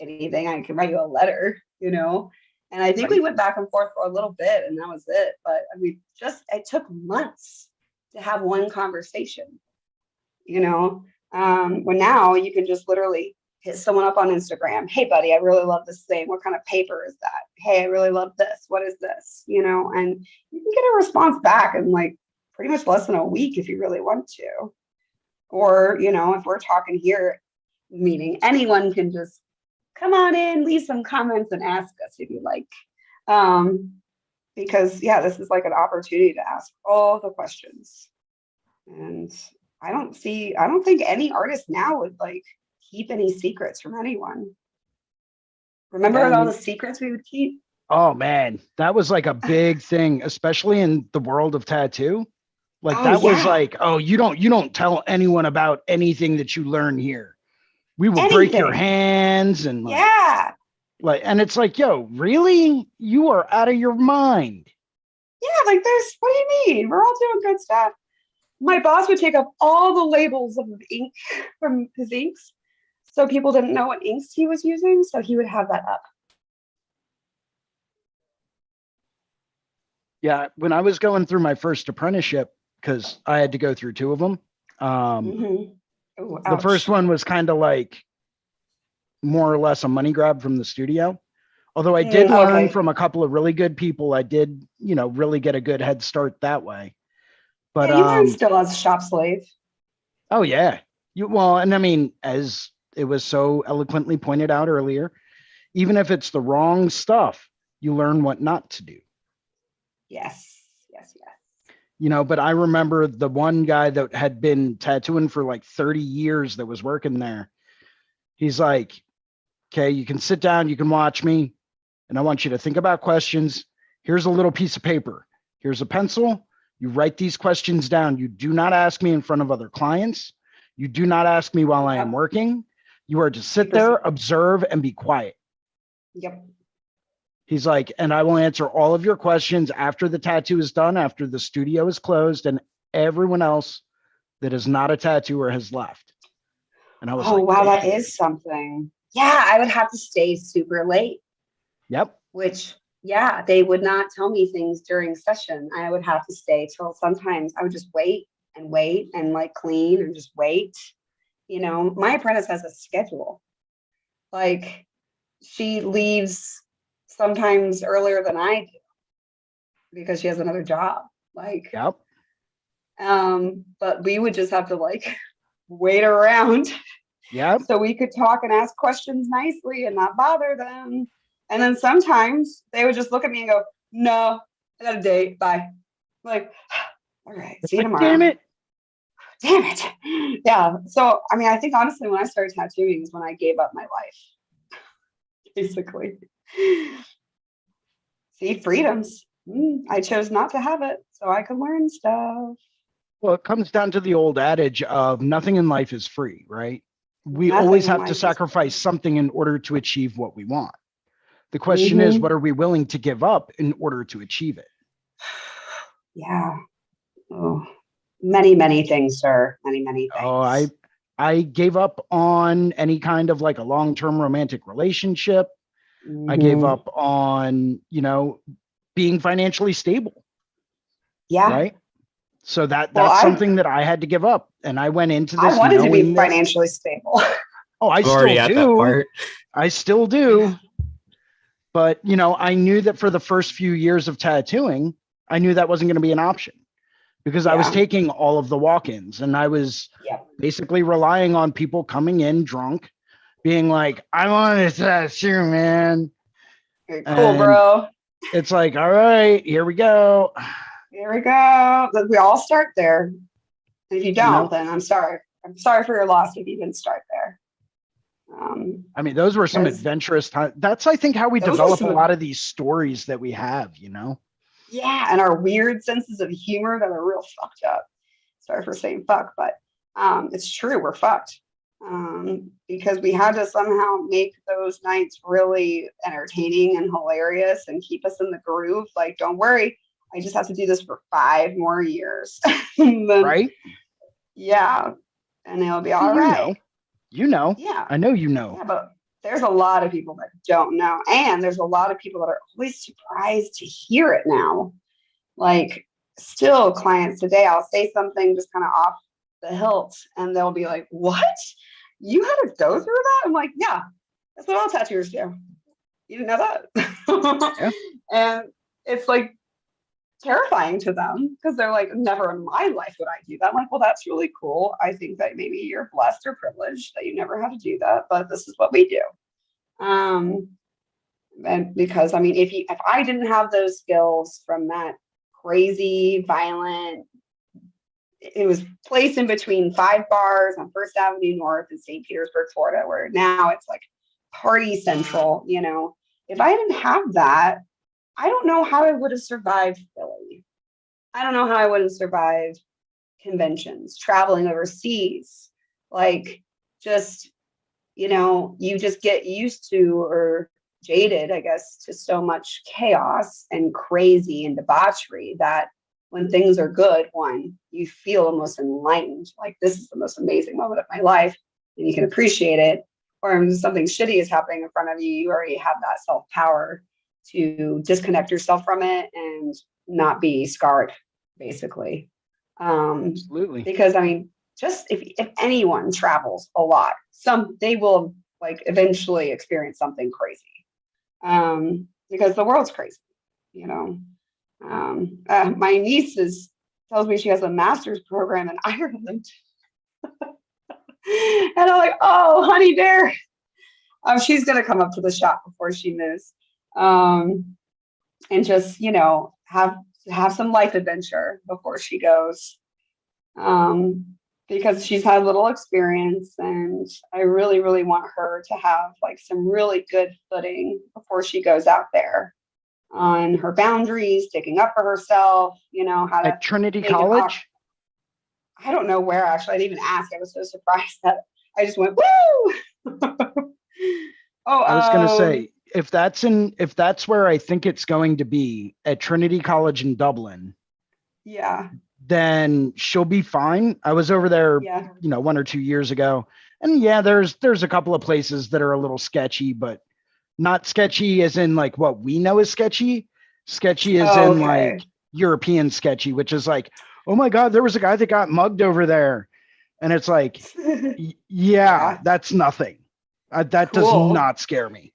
anything. I can write you a letter, And I think we went back and forth for a little bit, and that was it. But it took months to have one conversation, when now you can just literally hit someone up on Instagram. Hey, buddy, I really love this thing. What kind of paper is that? Hey, I really love this. What is this? And you can get a response back in pretty much less than a week if you really want to. Or, if we're talking here, meeting, anyone can just come on in, leave some comments and ask us if you like. Because this is like an opportunity to ask all the questions. And I don't think any artist now would keep any secrets from anyone. Remember all the secrets we would keep? Oh man, that was like a big thing, especially in the world of tattoo. Was like, oh, you don't tell anyone about anything that you learn here. We will break your hands and and it's like, yo, really? You are out of your mind. Yeah, what do you mean? We're all doing good stuff. My boss would take up all the labels of ink from his inks, so people didn't know what inks he was using, so he would have that up. Yeah, when I was going through my first apprenticeship, because I had to go through two of them, the first one was kind of like more or less a money grab from the studio. Although I did learn from a couple of really good people, I did, really get a good head start that way. But you learn still as a shop slave. Oh yeah. And I mean, as it was so eloquently pointed out earlier, even if it's the wrong stuff, you learn what not to do. Yes. But I remember the one guy that had been tattooing for 30 years that was working there. He's like, okay, you can sit down, you can watch me, and I want you to think about questions. Here's a little piece of paper. Here's a pencil. You write these questions down. You do not ask me in front of other clients. You do not ask me while I am working. You are to sit there, observe, and be quiet. Yep. He's like, and I will answer all of your questions after the tattoo is done, after the studio is closed, and everyone else that is not a tattooer has left. And I was like, wow, that is something. Yeah, I would have to stay super late. Yep. Which yeah, they would not tell me things during session. I would have to stay till sometimes I would just wait and like clean and just wait. You know, my apprentice has a schedule. Like she leaves sometimes earlier than I do because she has another job. Like, Yep. but we would just have to like wait around Yep. so we could talk and ask questions nicely and not bother them. And then sometimes they would just look at me and go, no, I got a date. Bye. Like, all right, see you tomorrow. Damn it. Damn it. Yeah. So, I mean, I think honestly, when I started tattooing is when I gave up my life, basically. See, freedoms. I chose not to have it so I could learn stuff. Well, it comes down to the old adage of nothing in life is free, right? We Nothing always in have life to is sacrifice something in order to achieve what we want. The question is, what are we willing to give up in order to achieve it? Yeah. Oh, many, many things, sir. Many, many things. Oh, I gave up on any kind of like a long-term romantic relationship. I gave up on, you know, being financially stable. Yeah. Right. So that's Well, something that I had to give up. And I went into this I wanted to be knowing that- financially stable. Oh, I I'm still already at that do. part. I still do. But, you know, I knew that for the first few years of tattooing, I knew that wasn't going to be an option because I was Yeah. taking all of the walk-ins and I was basically relying on people coming in drunk, being like, I want to tattoo, man. Cool, And bro. it's like, all right, here we go. Here we go. We all start there. And if you don't, know? then I'm sorry. I'm sorry for your loss if you didn't start there. I mean, those were some because adventurous times. That's, I think, how we those are develop a some- lot of these stories that we have, you know? Yeah, and our weird senses of humor that are real fucked up. Sorry for saying fuck, but it's true. We're fucked because we had to somehow make those nights really entertaining and hilarious and keep us in the groove. Like, don't worry, I just have to do this for 5 more years. Then, Right? Yeah, and it'll be all right. You know. Yeah. I know you know. Yeah, but there's a lot of people that don't know. And there's a lot of people that are always surprised to hear it now. Like, still clients today, I'll say something just kind of off the hilt, and they'll be like, what? You had to go through that? I'm like, yeah, that's what all tattooers do. You didn't know that? Yeah. And it's like terrifying to them because they're like, never in my life would I do that. I'm like, well, that's really cool. I think that maybe you're blessed or privileged that you never had to do that, but this is what we do. And because I mean, if I didn't have those skills from that crazy, violent, it was placed in between 5 bars on First Avenue North in St. Petersburg, Florida, where now it's like party central, you know. If I didn't have that, I don't know how I would have survived Philly. I don't know how I would have survived conventions, traveling overseas. Like, just, you know, you just get used to or jaded, I guess, to so much chaos and crazy and debauchery that when things are good, you feel almost enlightened. Like, this is the most amazing moment of my life, and you can appreciate it. Or when something shitty is happening in front of you, you already have that self-power to disconnect yourself from it and not be scarred, basically. Absolutely. Because I mean, just if anyone travels a lot, they will like eventually experience something crazy. Because the world's crazy, you know. My niece tells me she has a master's program in Ireland. And I'm like, oh, honey bear. She's gonna come up to the shop before she moves. And just, you know, have some life adventure before she goes. Because she's had little experience, and I really, really want her to have like some really good footing before she goes out there on her boundaries, sticking up for herself, you know, how to At Trinity make an College? I don't know where, actually. I didn't even ask. I was so surprised that I just went, woo! I was going to say, if that's where I think it's going to be, at Trinity College in Dublin, yeah, then she'll be fine. I was over there, yeah, you know, 1 or 2 years ago, and yeah, there's a couple of places that are a little sketchy, but Not sketchy as in like what we know as sketchy. Sketchy as Oh, in okay. like European sketchy, which is like, oh my God, there was a guy that got mugged over there. And it's like, yeah, Yeah, that's nothing. That does cool. not scare me.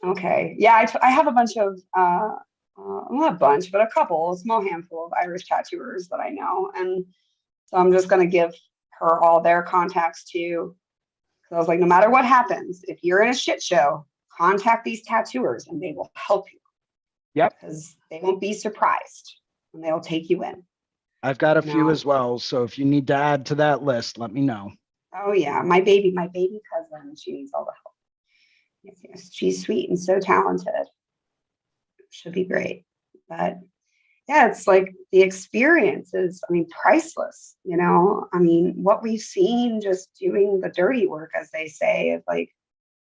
Okay. Yeah, I have a bunch of, not a bunch, but a couple, a small handful of Irish tattooers that I know. And so I'm just going to give her all their contacts too. Because I was like, no matter what happens, if you're in a shit show, contact these tattooers and they will help you. Yep. Because they won't be surprised and they'll take you in. I've got a You few know? as well. So if you need to add to that list, let me know. Oh yeah, my baby cousin, she needs all the help. Yes, yes. She's sweet and so talented. Should be great. But yeah, it's like the experience is, I mean, priceless, you know? I mean, what we've seen just doing the dirty work, as they say, of like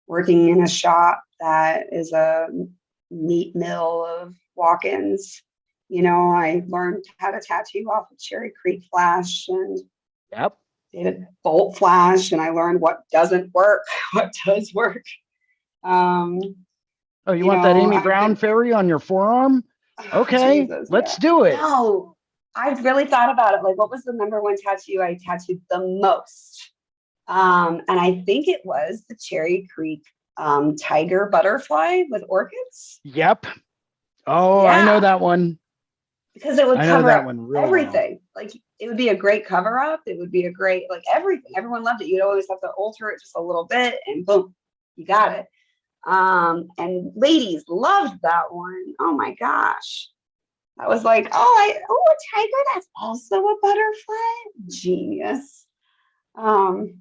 working in a shop that is a meat mill of walk-ins. You know, I learned how to tattoo off of Cherry Creek Flash and Yep. did bolt flash, and I learned what doesn't work, what does work. Um, Oh, you you want that know, Amy I've Brown been, fairy on your forearm? oh, Okay, Jesus, let's yeah. do it. No, I've really thought about it. Like, what was the number one tattoo I tattooed the most? And I think it was the Cherry Creek tiger butterfly with orchids. Yep. Oh, I know Yeah, that one. because it would I know cover that up one real well. everything. Like, it would be a great cover up. It would be a great, like, everything. Everyone loved it. You'd always have to alter it just a little bit, and boom, you got it. And ladies loved that one. Oh my gosh. I was like, a tiger, that's also a butterfly. Genius. Um,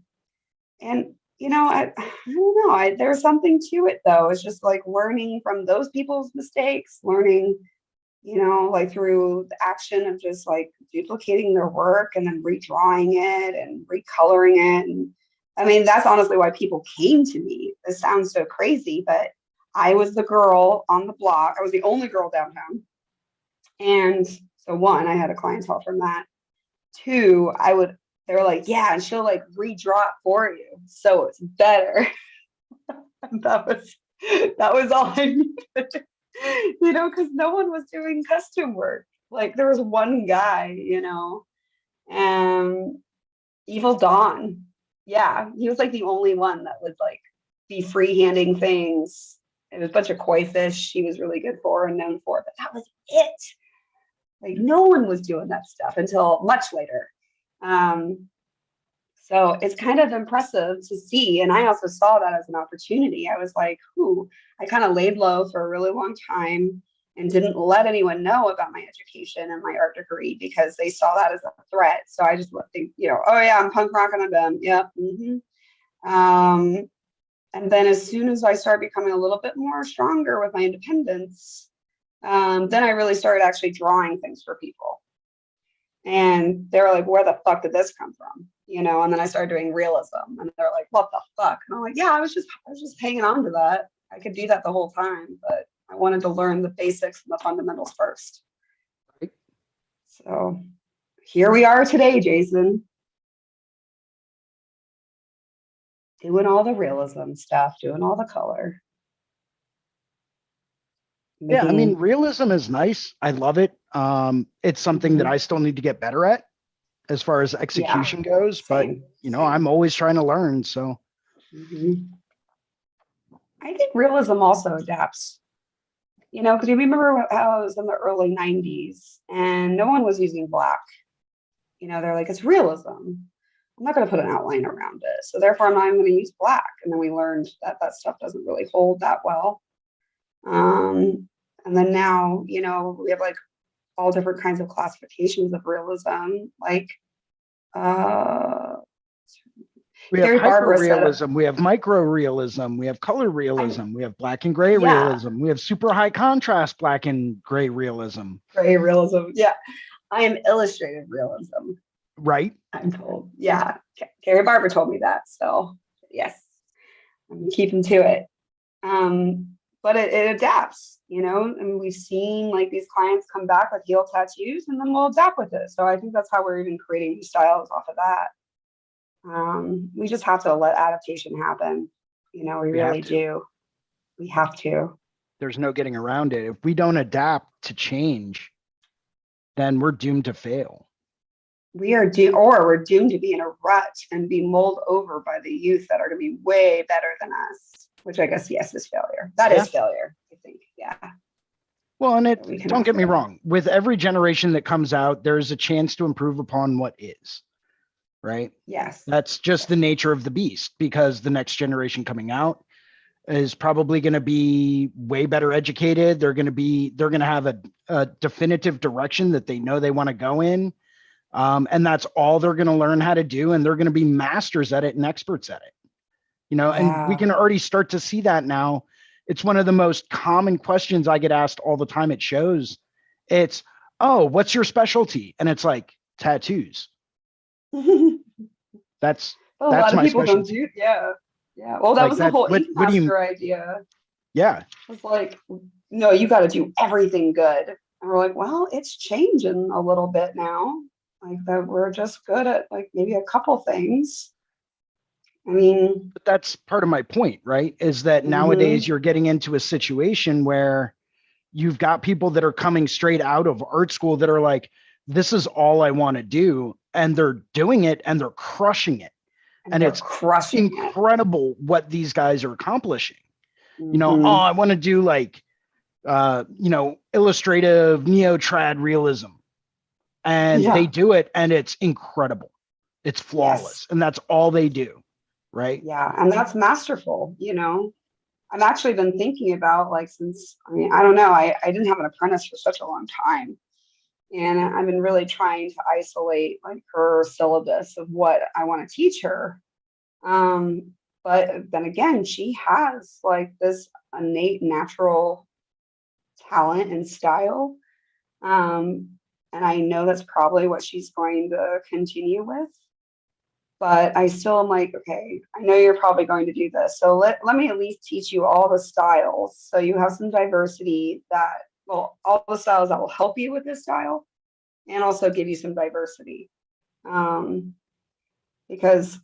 and I don't know. There's something to it though. It's just like learning from those people's mistakes, learning, like through the action of just like duplicating their work and then redrawing it and recoloring it. And I mean, that's honestly why people came to me. This sounds so crazy, but I was the girl on the block. I was the only girl downtown. And so one, I had a clientele from that. Two, they were like, yeah, and she'll like redraw it for you. So it's better. that was that was all I needed. Because no one was doing custom work. Like there was one guy, and Evil Dawn. Yeah, he was like the only one that would like be freehanding things. It was a bunch of koi fish he was really good for and known for, but that was it. Like no one was doing that stuff until much later. So it's kind of impressive to see. And I also saw that as an opportunity. I was like, I kind of laid low for a really long time and didn't let anyone know about my education and my art degree because they saw that as a threat. So I just think, oh yeah, I'm punk rock and I'm done. Yep. And then as soon as I started becoming a little bit more stronger with my independence, then I really started actually drawing things for people. And they were like, where the fuck did this come from? And then I started doing realism and they're like, what the fuck? And I'm like, yeah, I was just hanging on to that. I could do that the whole time, but I wanted to learn the basics and the fundamentals first. Right. So here we are today, Jason. Doing all the realism stuff, doing all the color. Yeah, I mean, realism is nice. I love it. It's something that I still need to get better at as far as execution goes, but same. I'm always trying to learn. So I think realism also adapts, because you remember how it was in the early 90s and no one was using black. They're like, it's realism. I'm not going to put an outline around it. So therefore I'm not even going to use black. And then we learned that stuff doesn't really hold that well. And then now, we have like all different kinds of classifications of realism, like we have Gary Barber hyper-realism, we have micro-realism, we have color realism, we have black and gray realism, we have super high contrast black and gray realism. Gray realism, yeah. I am illustrative realism. Right. I'm told. Yeah. Gary Barber told me that. So yes, I'm keeping to it. But it adapts, and we've seen like these clients come back with heel tattoos and then we'll adapt with it. So I think that's how we're even creating new styles off of that. We just have to let adaptation happen. We really do. We have to. There's no getting around it. If we don't adapt to change, then we're doomed to fail. We are doomed, or we're doomed to be in a rut and be mulled over by the youth that are going to be way better than us, which I guess, yes, is failure. That is failure, I think. Yeah. Well, and We don't get me fail. wrong. With every generation that comes out, there's a chance to improve upon what is, right? Yes. That's just the nature of the beast, because the next generation coming out is probably going to be way better educated. They're going to have a definitive direction that they know they want to go in. And that's all they're going to learn how to do. And they're going to be masters at it and experts at it, and we can already start to see that now. It's one of the most common questions I get asked all the time at shows. It's, oh, what's your specialty? And it's like, tattoos. That's a lot of my people don't specialty. do. Yeah. Yeah. Well, that Like was that- the whole what do you- master idea. Yeah. It's like, no, you got to do everything good. And we're like, well, it's changing a little bit now. Like that we're just good at like maybe a couple things. I mean, But that's part of my point, right? Is that nowadays you're getting into a situation where you've got people that are coming straight out of art school that are like, this is all I want to do. And they're doing it and they're crushing it. And they're it's crushing incredible what these guys are accomplishing. it. Oh, I want to do like, illustrative neo-trad realism. And they do it and it's incredible. It's flawless. Yes. And that's all they do. Right. Yeah. And that's masterful. I've actually been thinking about like, I don't know, I didn't have an apprentice for such a long time. And I've been really trying to isolate like her syllabus of what I want to teach her. But then again, she has like this innate natural talent and style. And I know that's probably what she's going to continue with. But I still am like, okay, I know you're probably going to do this. So let me at least teach you all the styles. So you have some diversity all the styles that will help you with this style and also give you some diversity. Because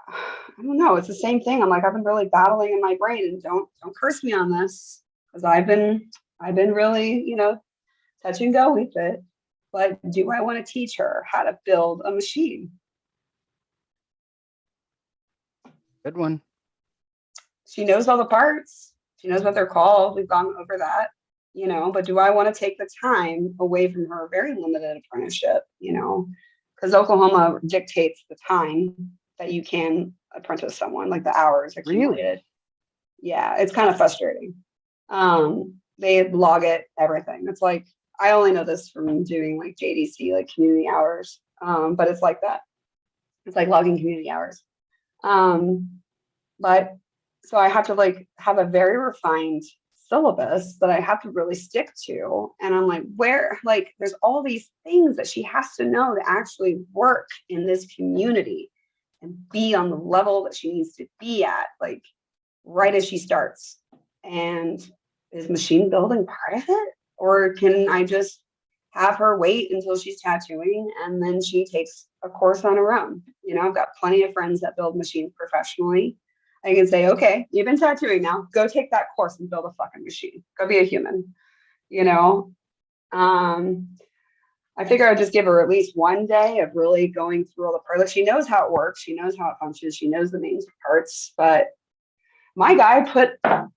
I don't know, it's the same thing. I'm like, I've been really battling in my brain, and don't curse me on this, because I've been really, touch and go with it. But do I want to teach her how to build a machine? Good one. She knows all the parts. She knows what they're called. We've gone over that, but do I want to take the time away from her very limited apprenticeship, because Oklahoma dictates the time that you can apprentice someone, like the hours accumulated. Really? Yeah, it's kind of frustrating. They log it, everything. It's like, I only know this from doing like JDC, like community hours. But it's like that. It's like logging community hours. But so I have to like have a very refined syllabus that I have to really stick to. And I'm like, there's all these things that she has to know to actually work in this community and be on the level that she needs to be at, like right as she starts. And is machine building part of it? Or can I just have her wait until she's tattooing and then she takes a course on her own? I've got plenty of friends that build machines professionally. I can say, okay, you've been tattooing now, go take that course and build a fucking machine. Go be a human, I figure I'd just give her at least one day of really going through all the parts. Like, she knows how it works. She knows how it functions. She knows the names of parts. But my guy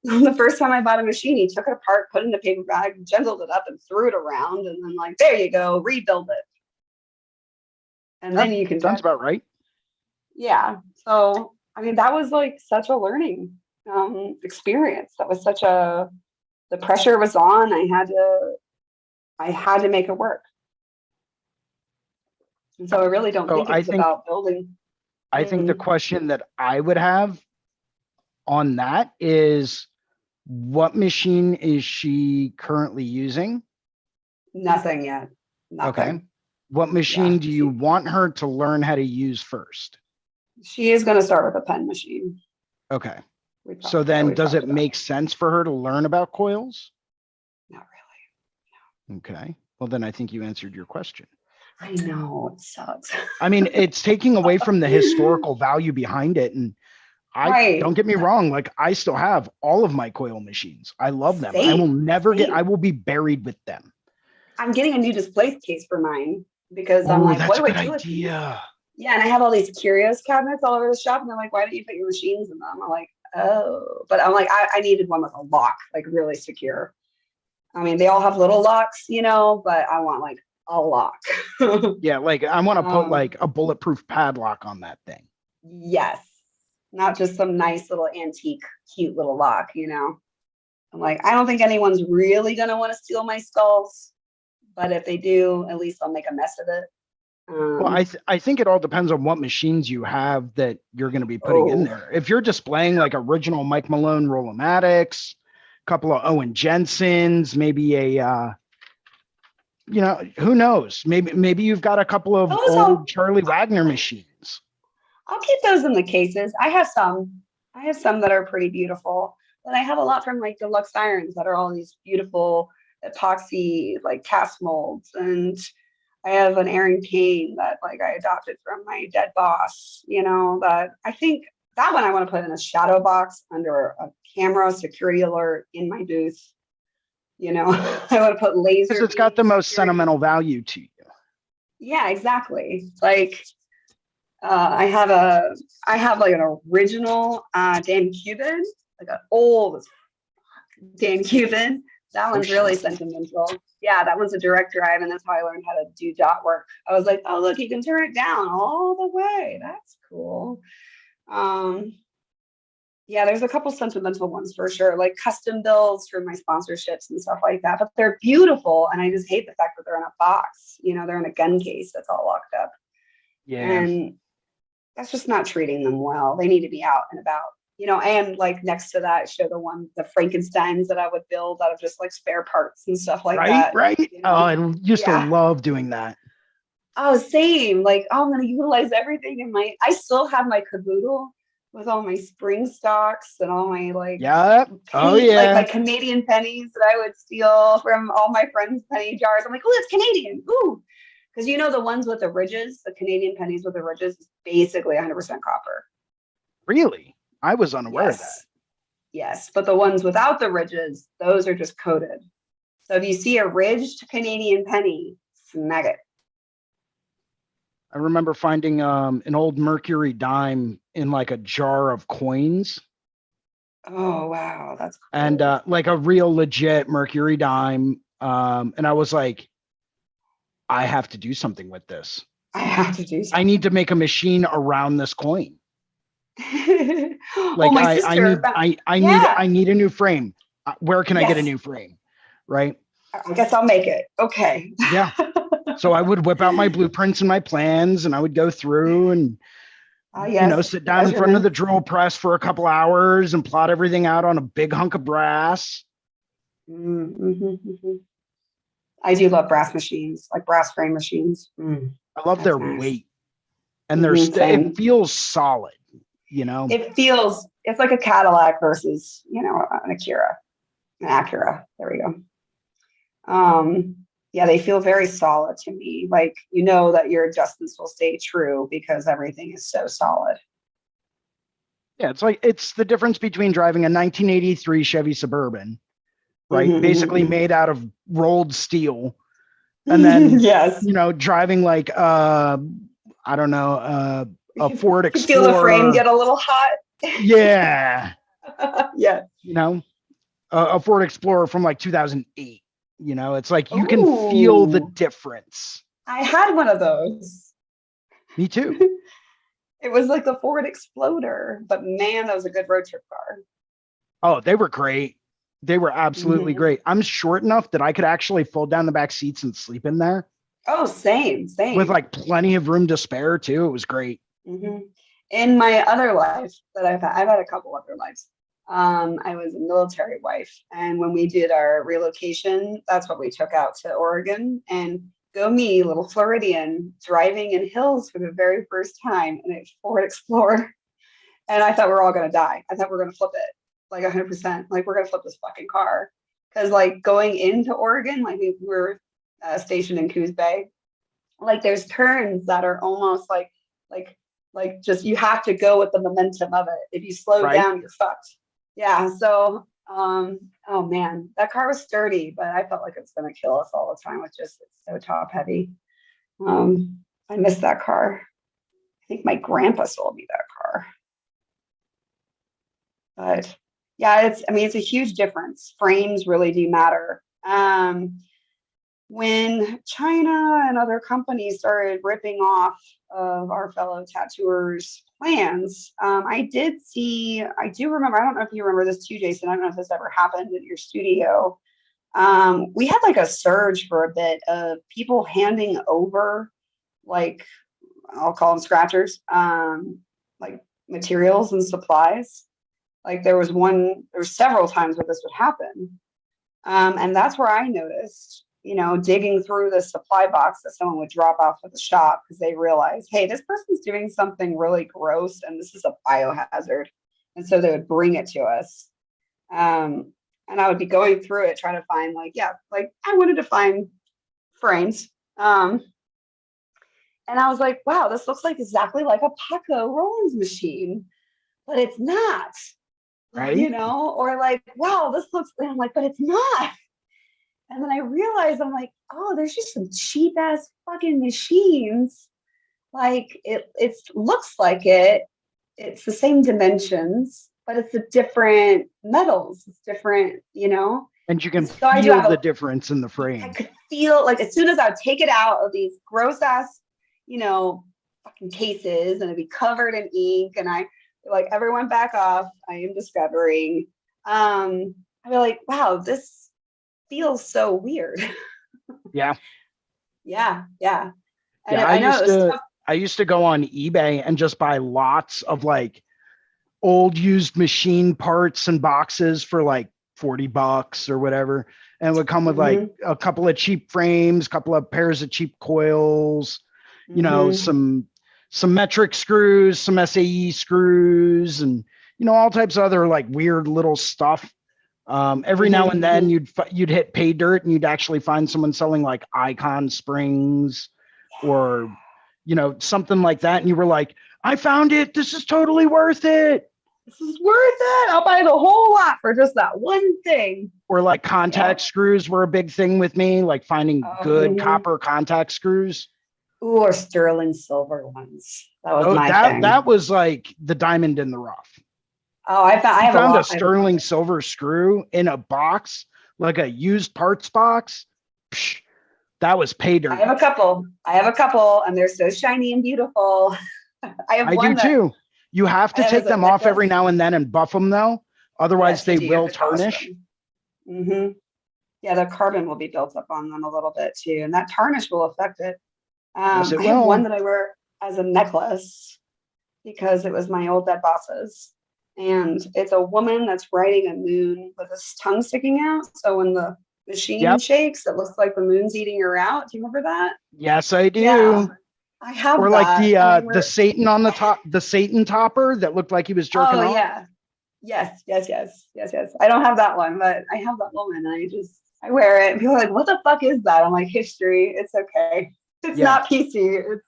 the first time I bought a machine, he took it apart, put it in a paper bag, jumbled it up and threw it around. And then like, there you go, rebuild it. And then you can. Sounds about right. Yeah. So, I mean, that was like such a learning experience. That was the pressure was on. I had to make it work. And so I really don't think it's about building. I think the question that I would have on that is, what machine is she currently using? Nothing yet. Nothing. Okay. What machine do you want her to learn how to use first? She is going to start with a pen machine. Okay. So then does it make sense for her to learn about coils? Not really. No. Okay. Well, then I think you answered your question. I know, it sucks. I mean, it's taking away from the historical value behind it. And Right. Don't get me wrong, like I still have all of my coil machines. I love them. I will Same, never get, same. I will be buried with them. I'm getting a new display case for mine because I'm Oh, like, what that's a do I good do with these? idea. Yeah, and I have all these curios cabinets all over the shop, and they're like, why don't you put your machines in them? I'm like, oh, but I'm like, I needed one with a lock, like really secure. I mean, they all have little locks, but I want like a lock. Yeah, like I want to put um, like a bulletproof padlock on that thing. yes, not just some nice little antique, cute little lock. I'm like, I don't think anyone's really gonna want to steal my skulls, but if they do, at least I'll make a mess of it. Well, Um, I think it all depends on what machines you have that you're going to be putting in oh, there. If you're displaying like original Mike Malone Rollomatics, a couple of Owen Jensens, maybe who knows? Maybe you've got a couple of those old all. Charlie Wagner machines. I'll keep those in the cases. I have some. I have some that are pretty beautiful, but I have a lot from like deluxe irons that are all these beautiful epoxy like cast molds, and I have an Aaron Payne that like I adopted from my dead boss. That I think that one I want to put in a shadow box under a camera security alert in my booth. I want to put Because laser it's got the beam most security. sentimental value to you. Yeah, exactly. Like I have like an original Dan Cuban, like an old Dan Cuban. That Oh, one's shit. really sentimental. Yeah, that was a direct drive, and that's how I learned how to do dot work. I was like, oh look, you can turn it down all the way. That's cool. Um, yeah, there's a couple sentimental ones for sure, like custom builds for my sponsorships and stuff like that. But they're beautiful, and I just hate the fact that they're in a box. They're in a gun case that's all locked up, Yeah. and that's just not treating them well. They need to be out and about. And like next to that, show the Frankensteins that I would build out of just like spare parts and stuff like Right, that. right. Oh, I used to Yeah. love doing that. Oh, same. Like, oh, I'm gonna utilize everything in I still have my caboodle with all my spring stocks and all my like Yeah. Oh, like my yeah. Canadian pennies that I would steal from all my friends' penny jars. I'm like, oh, it's Canadian. Ooh. Because the ones with the ridges, the Canadian pennies with the ridges, is basically 100% copper. Really? I was unaware of that. Yes. Yes. But the ones without the ridges, those are just coated. So if you see a ridged Canadian penny, snag it. I remember finding an old Mercury dime in like a jar of coins. Oh, wow. That's cool. And like a real legit Mercury dime. And I was like, I have to do something with this. I have to do something. I need to make a machine around this coin. Like my sister. I need a new frame. Where can I get a Yes. new frame? Right. I guess I'll make it. Okay. Yeah. So I would whip out my blueprints and my plans, and I would go through and Yes. sit down in front of the drill press for a couple hours and plot everything out on a big hunk of brass. Mm-hmm. I do love brass machines, like brass frame machines. I love their nice. weight, and Same. it feels solid. It's like a Cadillac versus an Acura. There we go. Yeah, they feel very solid to me. Like that your adjustments will stay true because everything is so solid. Yeah, it's the difference between driving a 1983 Chevy Suburban, right? Basically made out of rolled steel, and then yes, driving like I don't know, a Ford Explorer. Feel the frame get a little hot. Yeah. Yeah. A Ford Explorer from like 2008. It's like you can feel the difference. I had one of those. Me too. It was like the Ford Exploder, but man, that was a good road trip car. Oh, they were great. They were absolutely great. I'm short enough that I could actually fold down the back seats and sleep in there. Oh, same. With like plenty of room to spare too. It was great. In my other life that I've had a couple other lives. I was a military wife, and when we did our relocation, that's what we took out to Oregon. And go me, little Floridian, driving in hills for the very first time in a Ford Explorer, and I thought we were all gonna die. I thought we were gonna flip it, like 100%. Like we're gonna flip this fucking car, because like going into Oregon, like we were stationed in Coos Bay, like there's turns that are almost like Like just, you have to go with the momentum of it. If you slow Right. down, you're fucked. Yeah. So, oh man, that car was sturdy, but I felt like it's going to kill us all the time with just, it's so top heavy. I miss that car. I think my grandpa sold me that car. But yeah, it's a huge difference. Frames really do matter. When China and other companies started ripping off of our fellow tattooers' plans, I do remember, I don't know if you remember this too, Jason, I don't know if this ever happened in your studio. We had like a surge for a bit of people handing over, like, I'll call them scratchers, like materials and supplies. Like there was several times where this would happen. And that's where I noticed, digging through the supply box that someone would drop off at the shop because they realized, hey, this person's doing something really gross and this is a biohazard. And so they would bring it to us. And I would be going through it, trying to find I wanted to find frames. And I was like, wow, this looks like exactly like a Paco Rollins machine, but it's not. Right. Or like, wow, this looks, and I'm like, but it's not. And then I realized, I'm like, oh, there's just some cheap ass fucking machines. Like it looks like it's the same dimensions, but it's the different metals. It's different, And you can So feel the difference in the frame. I could feel like as soon as I would take it out of these gross ass, fucking cases, and it'd be covered in ink, and I like, everyone back off. I am discovering. I'd be like, wow, this feels so weird. Yeah. Yeah. And Yeah, I used to go on eBay and just buy lots of like old used machine parts and boxes for like $40 or whatever. And it would come with like a couple of cheap frames, a couple of pairs of cheap coils, some metric screws, some SAE screws, and all types of other like weird little stuff. Every now and then you'd hit pay dirt and you'd actually find someone selling like icon springs or something like that, and you were like, I found it, this is totally worth it. This is worth it. I'll buy the whole lot for just that one thing. Or like contact screws were a big thing with me, like finding good copper contact screws. Ooh, or sterling silver ones. That was my thing. That was like the diamond in the rough. Oh, I found a sterling silver screw in a box, like a used parts box. Psh, that was pay dirt. I have a couple, and they're so shiny and beautiful. I do too. You have to take them off every now and then and buff them though. Otherwise they will tarnish. Yeah, the carbon will be built up on them a little bit too. And that tarnish will affect it. Yes, it I have will. one that I wear as a necklace because it was my old dead boss's. And it's a woman that's riding a moon with his tongue sticking out. So when the machine shakes, it looks like the moon's eating her out. Do you remember that? Yes, I do. Yeah, I have. Or like the Satan on the top, the Satan topper that looked like he was jerking off. Yeah. Yes. I don't have that one, but I have that woman. I wear it. And people are like, what the fuck is that? I'm like, history. It's okay. It's not PC.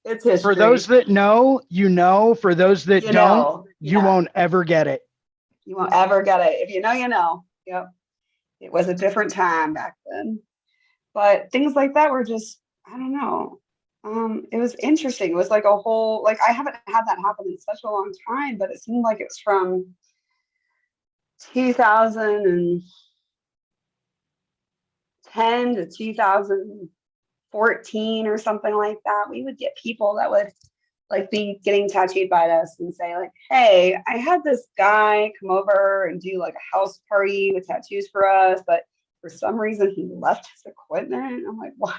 It's history. For those that know, for those that don't, you won't ever get it. You won't ever get it. If you know, you know. Yep. It was a different time back then. But things like that were just, I don't know. It was interesting. It was like a whole, like, I haven't had that happen in such a long time, but it seemed like it was from 2010 to 2014 or something like that. We would get people that would like be getting tattooed by us and say like, hey, I had this guy come over and do like a house party with tattoos for us, but for some reason he left his equipment. I'm like, what?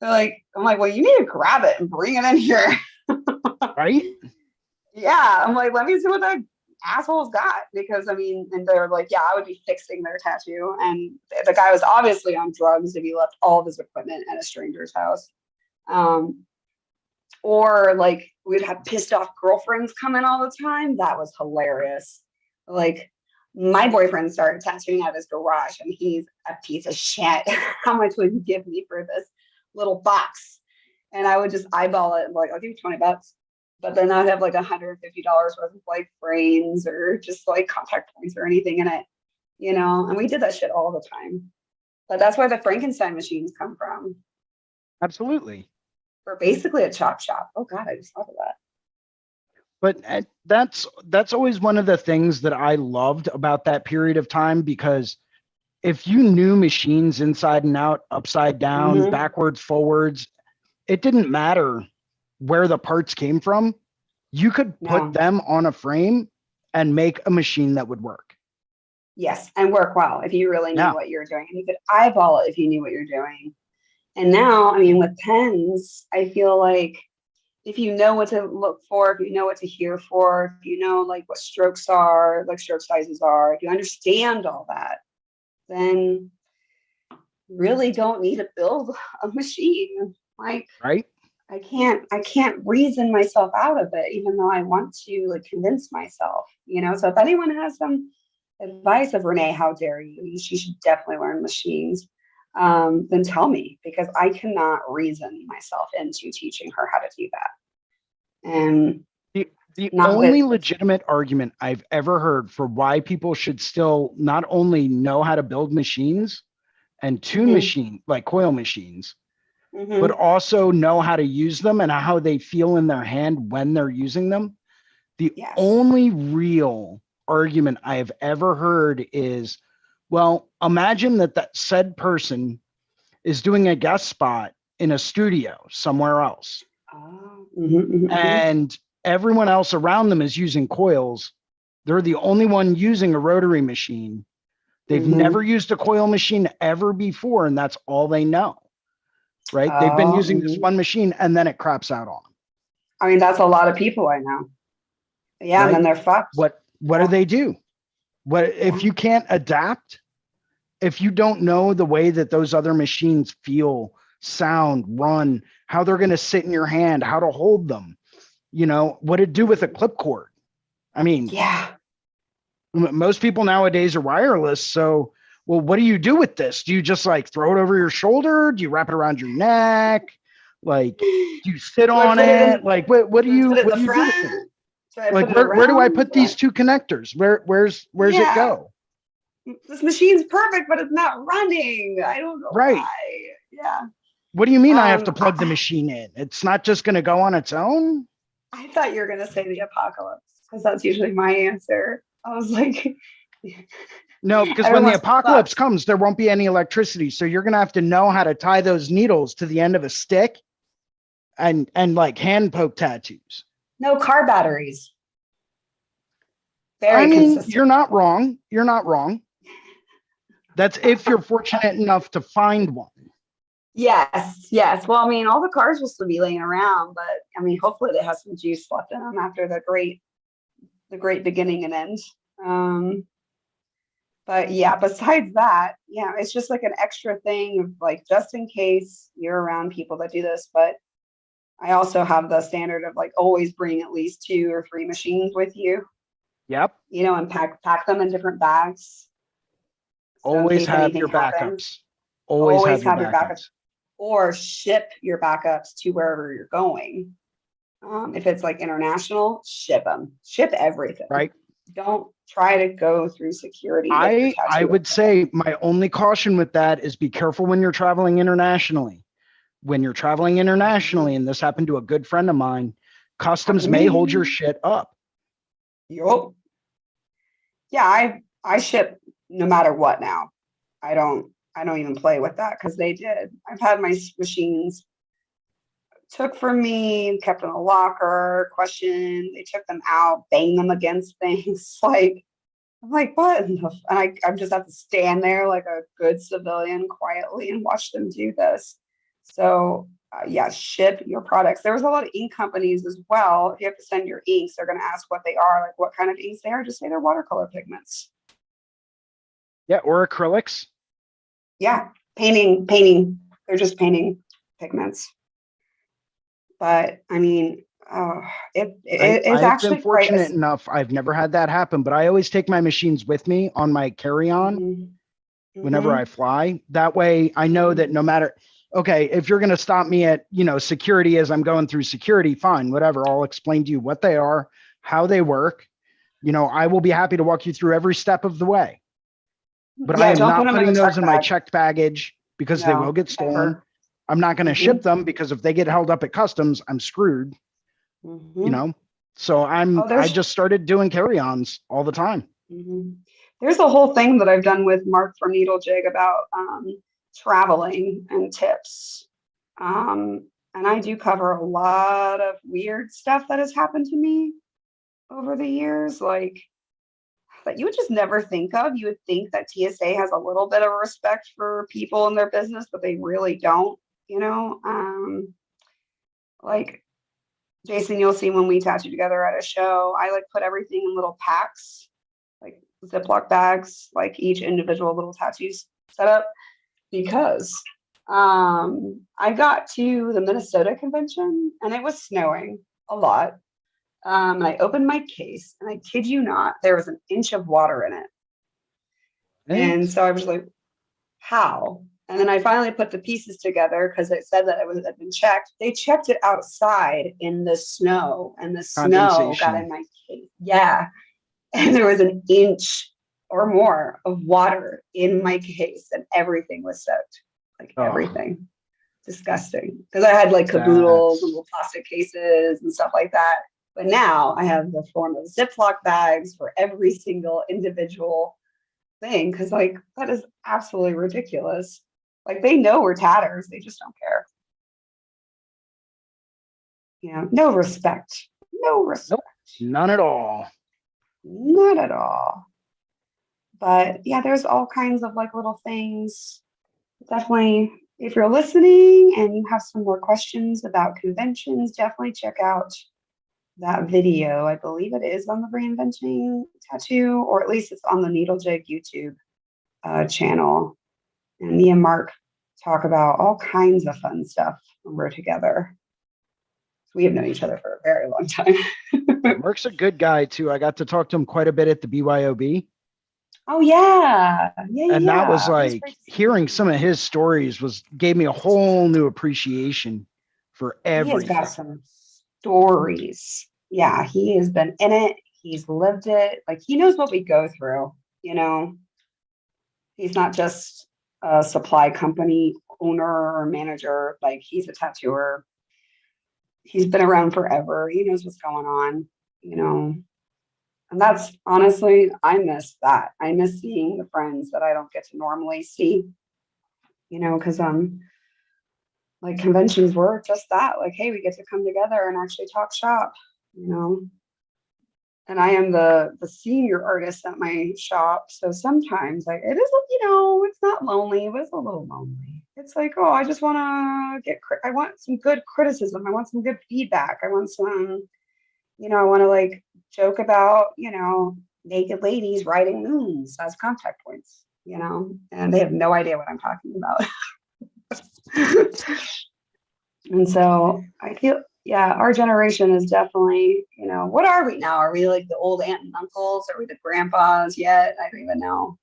I'm like, well, you need to grab it and bring it in here. Right? Yeah. I'm like, let me see what that asshole's got. Because I mean, and they're like, yeah, I would be fixing their tattoo. And the guy was obviously on drugs if he left all of his equipment at a stranger's house. Or like we'd have pissed off girlfriends come in all the time. That was hilarious. Like my boyfriend started tattooing out of his garage and he's a piece of shit. How much would you give me for this little box? And I would just eyeball it and be like, I'll give you $20. but then I'd have like $150 worth of like frames or just like contact points or anything in it, and we did that shit all the time. But that's where the Frankenstein machines come from. Absolutely. We're basically a chop shop. Oh God, I just thought of that. But that's always one of the things that I loved about that period of time, because if you knew machines inside and out, upside down, backwards, forwards, it didn't matter where the parts came from. You could put them on a frame and make a machine that would work. Yes, and work well if you really knew what you're doing. And you could eyeball it if you knew what you're doing. And now, I mean, with pens, I feel like if you know what to look for, if you know what to hear for, if you know like what strokes are, like stroke sizes are, if you understand all that, then really don't need to build a machine. Like, right? I can't reason myself out of it, even though I want to like convince myself, So if anyone has some advice of Renee, how dare you? She should definitely learn machines. Then tell me, because I cannot reason myself into teaching her how to do that. And the only legitimate argument I've ever heard for why people should still not only know how to build machines and tune machine like coil machines, but also know how to use them and how they feel in their hand when they're using them. The only real argument I have ever heard is, well, imagine that said person is doing a guest spot in a studio somewhere else. And everyone else around them is using coils. They're the only one using a rotary machine. They've never used a coil machine ever before, and that's all they know. Right? They've been using this one machine, and then it craps out on them. I mean, that's a lot of people I know. Yeah, right? And then they're fucked. What do they do? What if you can't adapt? If you don't know the way that those other machines feel, sound, run, how they're going to sit in your hand, how to hold them, what to do with a clip cord. I mean, most people nowadays are wireless. So, well, what do you do with this? Do you just like throw it over your shoulder? Do you wrap it around your neck? Like, do you sit on it? Like, what do you do with it? Like, where do I put these two connectors? Where's it go? This machine's perfect, but it's not running. I don't know why. Yeah. What do you mean I have to plug the machine in? It's not just going to go on its own? I thought you were going to say the apocalypse, because that's usually my answer. I was like... No, because when the apocalypse comes, there won't be any electricity. So you're going to have to know how to tie those needles to the end of a stick and like hand poke tattoos. No car batteries. You're not wrong. You're not wrong. That's if you're fortunate enough to find one. Yes. Well, I mean, all the cars will still be laying around, but I mean, hopefully they have some juice left in them after the great beginning and end. But yeah, besides that, it's just like an extra thing of like, just in case you're around people that do this. But I also have the standard of like always bring at least 2 or 3 machines with you. Yep. And pack them in different bags. So always have your backups. Always have your backups. Or ship your backups to wherever you're going. If it's like international, ship them. Ship everything. Right. Don't try to go through security. I would say my only caution with that is be careful when you're traveling internationally. When you're traveling internationally, and this happened to a good friend of mine, customs may hold your shit up. Yup. Yeah, I ship no matter what now. I don't even play with that, because they did. I've had my machines took from me, kept in a locker, questioned. They took them out, banged them against things. Like, I'm like, what? And I just have to stand there like a good civilian quietly and watch them do this. So ship your products. There was a lot of ink companies as well. If you have to send your inks, they're going to ask what they are, like what kind of inks they are. Just say they're watercolor pigments. Yeah, or acrylics. Yeah, painting. They're just painting pigments. But I mean, it's actually been fortunate enough. I've never had that happen, but I always take my machines with me on my carry-on whenever I fly. That way I know that no matter, okay, if you're going to stop me at, security as I'm going through security, fine, whatever. I'll explain to you what they are, how they work. I will be happy to walk you through every step of the way. But I Yeah, am don't put not them in putting a those check in my bag. checked baggage because they No, will get stolen. ever. I'm not going to ship them because if they get held up at customs, I'm screwed, Mhm. So Oh, I just started doing carry-ons all the time. There's a whole thing that I've done with Mark from Needle Jig about traveling and tips. And I do cover a lot of weird stuff that has happened to me over the years, like that you would just never think of. You would think that TSA has a little bit of respect for people in their business, but they really don't, like Jason, you'll see when we tattoo together at a show, I like put everything in little packs, like Ziploc bags, like each individual little tattoos set up, because I got to the Minnesota convention and it was snowing a lot. And I opened my case and I kid you not, there was an inch of water in it. And so I was like, how? And then I finally put the pieces together because it said that it had been checked. They checked it outside in the snow, and the snow got in my case. Yeah. And there was an inch or more of water in my case, and everything was soaked. Like everything. Disgusting. Because I had like caboodles and little plastic cases and stuff like that. But now I have the form of Ziploc bags for every single individual thing, because like that is absolutely ridiculous. Like they know we're tatters, they just don't care. No respect. No respect. Nope, none at all. Not at all. But yeah, there's all kinds of like little things. Definitely, if you're listening and you have some more questions about conventions, definitely check out that video. I believe it is on the Reinventing tattoo, or at least it's on the Needle Jig YouTube channel. And me and Mark talk about all kinds of fun stuff when we're together. We have known each other for a very long time. Mark's a good guy too. I got to talk to him quite a bit at the BYOB. Oh yeah. And that was like hearing some of his stories gave me a whole new appreciation for everything. He has got some stories. Yeah, he has been in it. He's lived it. Like he knows what we go through, He's not just a supply company owner or manager. Like he's a tattooer. He's been around forever. He knows what's going on, And that's honestly, I miss that. I miss seeing the friends that I don't get to normally see, because like conventions were just that. Like, hey, we get to come together and actually talk shop, And I am the senior artist at my shop, so sometimes it is, it's not lonely, but it's a little lonely. It's like, oh, I just want to I want some good criticism. I want some good feedback. I want some, I want to like joke about, naked ladies riding moons as contact points, and they have no idea what I'm talking about. And so I feel, yeah, our generation is definitely, what are we now? Are we like the old aunt and uncles? Are we the grandpas yet? I don't even know.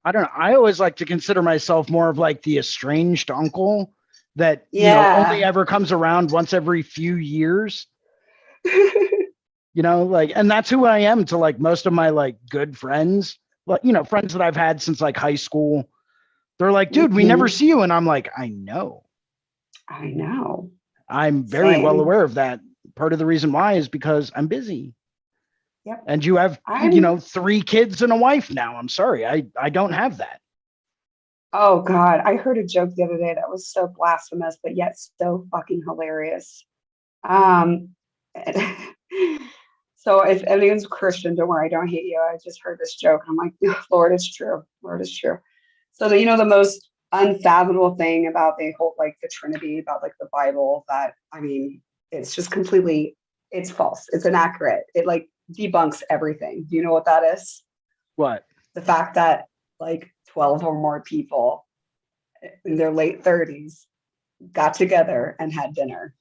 I don't know. I always like to consider myself more of like the estranged uncle that, only ever comes around once every few years. And that's who I am to like most of my like good friends, like, friends that I've had since like high school. They're like, dude, we never see you. And I'm like, I know. I'm very well aware of that. Part of the reason why is because I'm busy. Yep. And you have, 3 kids and a wife now. I'm sorry. I don't have that. Oh God. I heard a joke the other day that was so blasphemous, but yet so fucking hilarious. So if anyone's Christian, don't worry, I don't hate you. I just heard this joke. I'm like, Lord, it's true. Lord, it's true. So the most unfathomable thing about the whole, like the Trinity, about like the Bible, that, it's just completely, it's false. It's inaccurate. It like debunks everything. Do you know what that is? What? The fact that like 12 or more people in their late 30s got together and had dinner.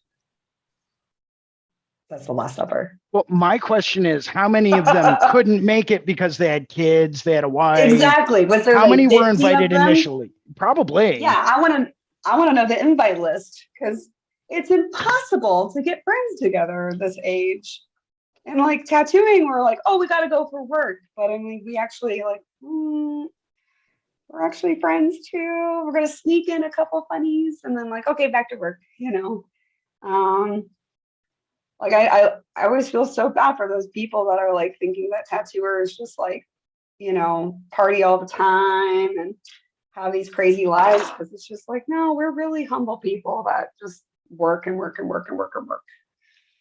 That's the Last Supper. Well, my question is, how many of them couldn't make it because they had kids, they had a wife? Exactly. Was there how like many were 50 invited initially? Probably. Yeah, I want to. I want to know the invite list because it's impossible to get friends together this age. And like tattooing, we're like, oh, we got to go for work. But I mean, we actually like, we're actually friends too. We're going to sneak in a couple funnies and then like, okay, back to work, Like I always feel so bad for those people that are like thinking that tattooers just like, party all the time and have these crazy lives because it's just like, no, we're really humble people that just work and work and work and work and work.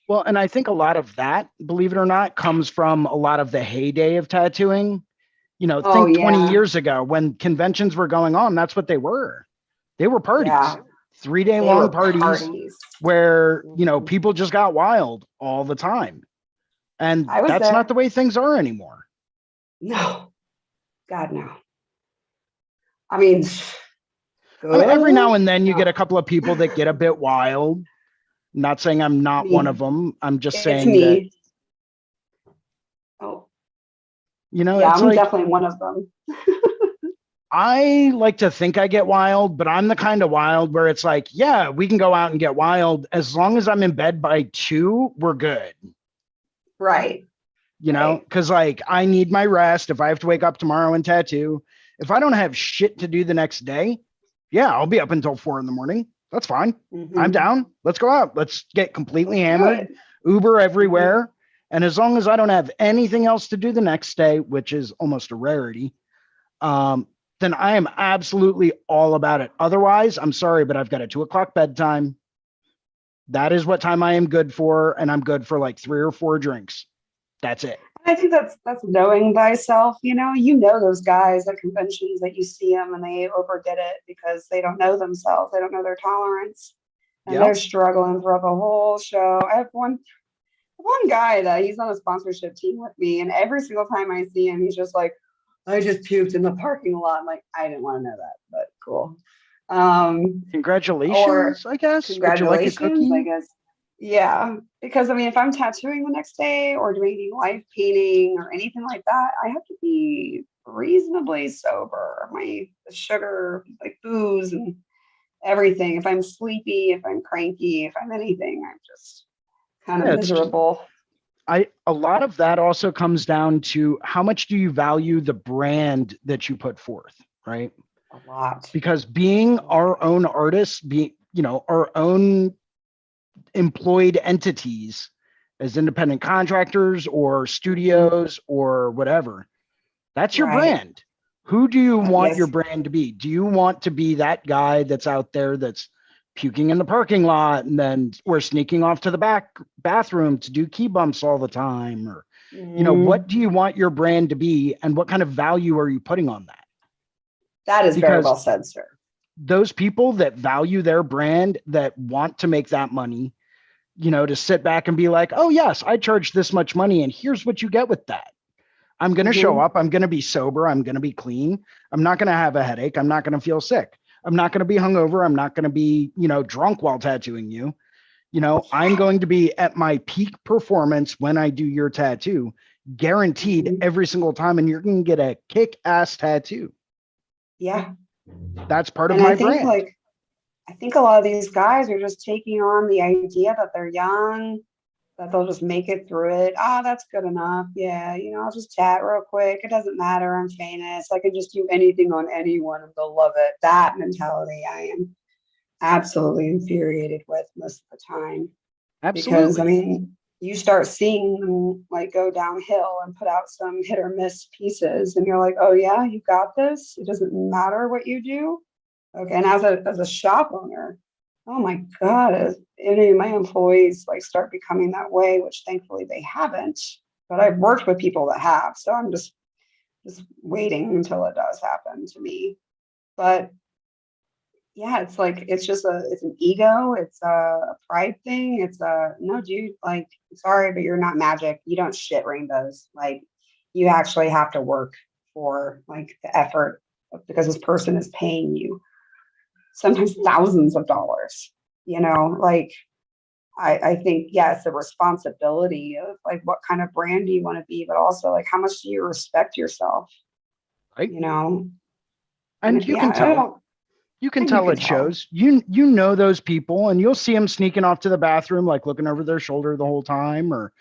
Well, and I think a lot of that, believe it or not, comes from a lot of the heyday of tattooing. Think 20 years ago when conventions were going on, that's what they were. They were parties, Yeah. 3-day long parties where, people just got wild all the time. And that's not the way things are anymore. No, God, no. I mean, every now and then you get a couple of people that get a bit wild. I'm not saying I'm not one of them. I'm just saying that. Oh, yeah, I'm definitely one of them. I like to think I get wild, but I'm the kind of wild where it's like, yeah, we can go out and get wild. As long as I'm in bed by 2, we're good. Right. Because like I need my rest. If I have to wake up tomorrow and tattoo, if I don't have shit to do the next day, yeah, I'll be up until 4 a.m. That's fine. I'm down. Let's go out. Let's get completely hammered, Uber everywhere. And as long as I don't have anything else to do the next day, which is almost a rarity, then I am absolutely all about it. Otherwise, I'm sorry, but I've got a 2 o'clock bedtime. That is what time I am good for. And I'm good for like 3 or 4 drinks. That's it. I think that's knowing thyself. Those guys at conventions that you see them and they overdid it because they don't know themselves. They don't know their tolerance. And they're struggling throughout the whole show. I have one guy that he's on a sponsorship team with me. And every single time I see him, he's just like, I just puked in the parking lot. I'm like, I didn't want to know that, but cool. Congratulations, I guess. Congratulations, I guess. Yeah, because I mean, if I'm tattooing the next day or doing any live painting or anything like that, I have to be reasonably sober. The sugar, like booze and everything. If I'm sleepy, if I'm cranky, if I'm anything, I'm just kind of miserable. A lot of that also comes down to how much do you value the brand that you put forth, right? A lot. Because being our own artists, our own employed entities as independent contractors or studios or whatever, that's your brand. Who do you want your brand to be? Do you want to be that guy that's out there that's puking in the parking lot and then or sneaking off to the back bathroom to do key bumps all the time? Or, what do you want your brand to be and what kind of value are you putting on that? That is very well said, sir. Those people that value their brand, that want to make that money, to sit back and be like, oh yes, I charge this much money and here's what you get with that. I'm going to show up. I'm going to be sober. I'm going to be clean. I'm not going to have a headache. I'm not going to feel sick. I'm not going to be hungover. I'm not going to be, drunk while tattooing you. I'm going to be at my peak performance when I do your tattoo, guaranteed every single time. And you're going to get a kick-ass tattoo. Yeah. That's part of my brand. I think a lot of these guys are just taking on the idea that they're young, that they'll just make it through it. That's good enough. Yeah, I'll just chat real quick. It doesn't matter. I'm famous. I can just do anything on anyone and they'll love it. That mentality I am absolutely infuriated with most of the time. Absolutely. Because, I mean, you start seeing them like go downhill and put out some hit or miss pieces and you're like, oh yeah, you got this. It doesn't matter what you do. Okay, and as a shop owner, oh my God, as any of my employees like start becoming that way, which thankfully they haven't, but I've worked with people that have, so I'm just waiting until it does happen to me. But yeah, it's like it's an ego, it's a pride thing, it's no dude, like sorry, but you're not magic. You don't shit rainbows. Like you actually have to work for like the effort because this person is paying you. Sometimes thousands of dollars, like I think, yes, the responsibility of like, what kind of brand do you want to be, but also like, how much do you respect yourself? Right. And you can tell. You can And tell it shows. You know those people, and you'll see them sneaking off to the bathroom, like looking over their shoulder the whole time, or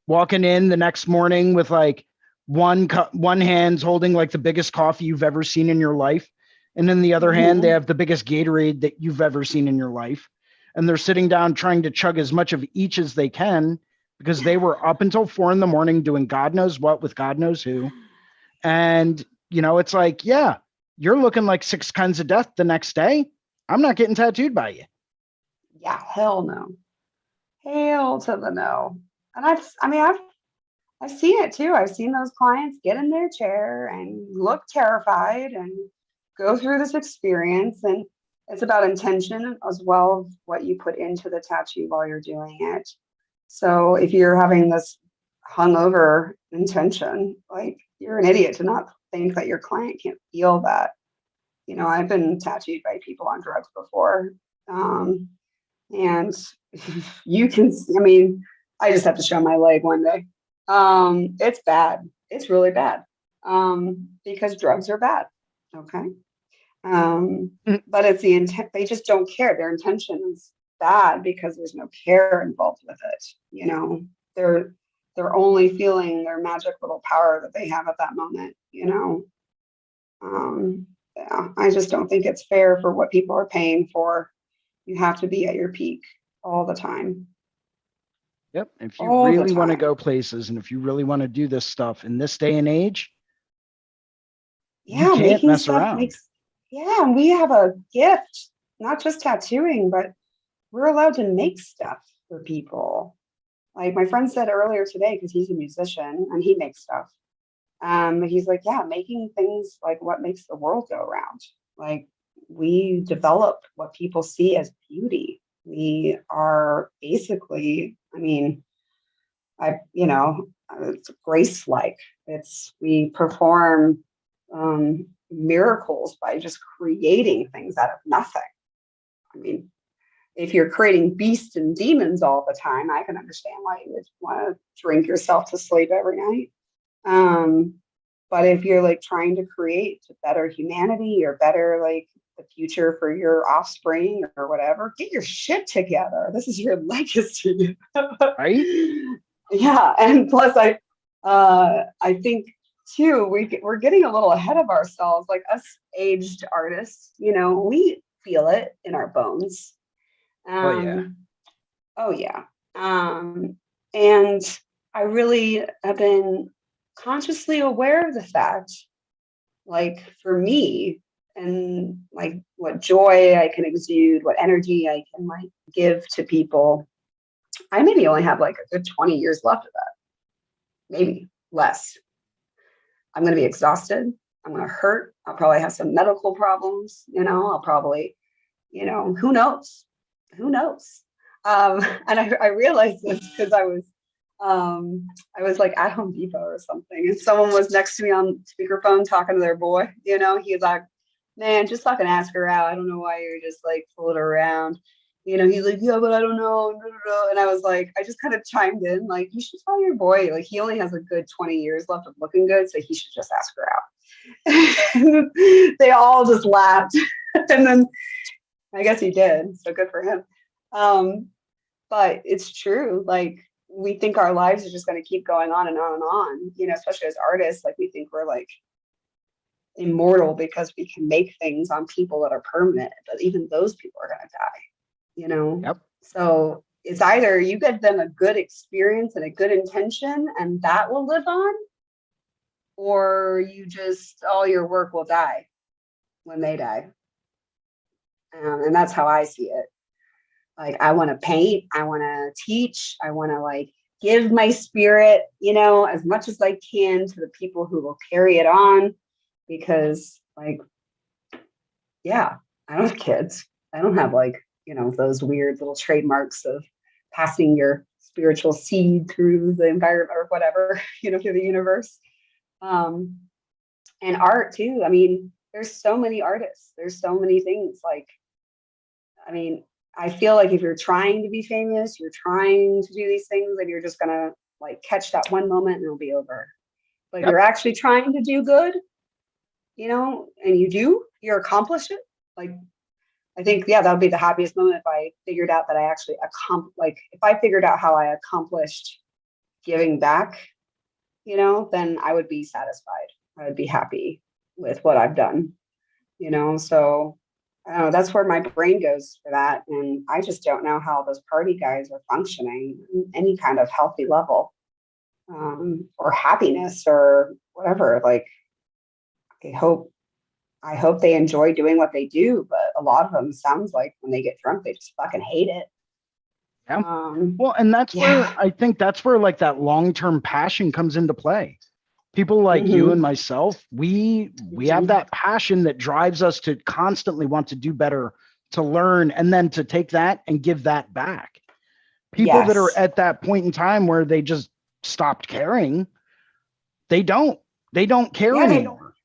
walking in the next morning with like one hand's holding like the biggest coffee you've ever seen in your life, and in the other hand they have the biggest Gatorade that you've ever seen in your life, and they're sitting down trying to chug as much of each as they can because they were up until 4 a.m. doing God knows what with God knows who. And it's like, yeah, you're looking like 6 kinds of death the next day. I'm not getting tattooed by you. Yeah, hell no. Hell to the no. And I've seen it too. I've seen those clients get in their chair and look terrified and go through this experience. And it's about intention as well as what you put into the tattoo while you're doing it. So if you're having this hungover intention, like, you're an idiot to not think that your client can't feel that. I've been tattooed by people on drugs before. And you can, I just have to show my leg one day. It's bad. It's really bad. Because drugs are bad. Okay. But it's the intent. They just don't care. Their intention is bad because there's no care involved with it. They're only feeling their magic little power that they have at that moment. Yeah, I just don't think it's fair for what people are paying for. You have to be at your peak all the time. Yep. If you All the really want to time. go places, and if you really want to do this stuff in this day and age, you Yeah, can't making mess stuff around. yeah, and we have a gift, not just tattooing, but we're allowed to make stuff for people. Like my friend said earlier today, because he's a musician and he makes stuff. He's like, yeah, making things like what makes the world go round. Like, we develop what people see as beauty. We are basically, it's grace-like. We perform miracles by just creating things out of nothing. If you're creating beasts and demons all the time, I can understand why you would want to drink yourself to sleep every night. But if you're like trying to create a better humanity or better like the future for your offspring or whatever, get your shit together. This is your legacy. Right? Yeah. And plus I think too, we're getting a little ahead of ourselves, like us aged artists, we feel it in our bones. Oh yeah. Oh yeah. And I really have been consciously aware of the fact, like for me, and like what joy I can exude, what energy I can like give to people. I maybe only have like a good 20 years left of that, maybe less. I'm going to be exhausted. I'm going to hurt. I'll probably have some medical problems. I'll probably, who knows? Who knows? And I realized this because I was like at Home Depot or something, and someone was next to me on speakerphone talking to their boy. He's like, man, just fucking ask her out. I don't know why you're just like fooling around. He's like, yeah, but I don't know. And I was like, I just kind of chimed in, like, you should tell your boy, like, he only has a good 20 years left of looking good, so he should just ask her out. They all just laughed. And then I guess he did. So good for him. But it's true. Like, we think our lives are just going to keep going on and on and on, especially as artists. Like, we think we're like immortal because we can make things on people that are permanent, but even those people are going to die. Yep. So it's either you get them a good experience and a good intention and that will live on, or you just, all your work will die when they die. And that's how I see it. Like, I want to paint, I want to teach, I want to like give my spirit, as much as I can to the people who will carry it on, because like, yeah, I don't have kids. I don't have like, those weird little trademarks of passing your spiritual seed through the environment or whatever, through the universe. And art too. There's so many artists. There's so many things. Like, I feel like if you're trying to be famous, you're trying to do these things, and you're just gonna like catch that one moment and it'll be over. But if you're actually trying to do good, and you accomplish it, like I think, yeah, that would be the happiest moment if I figured out that I actually if I figured out how I accomplished giving back, then I would be satisfied. I would be happy with what I've done, so I don't know, that's where my brain goes for that. And I just don't know how those party guys are functioning in any kind of healthy level, or happiness or whatever. Like, I hope they enjoy doing what they do, but a lot of them sounds like when they get drunk, they just fucking hate it. Yeah. Well, and that's where I think that's where like that long-term passion comes into play. People like you and myself, we have that passion that drives us to constantly want to do better, to learn, and then to take that and give that back. People that are at that point in time where they just stopped caring, they don't care anymore.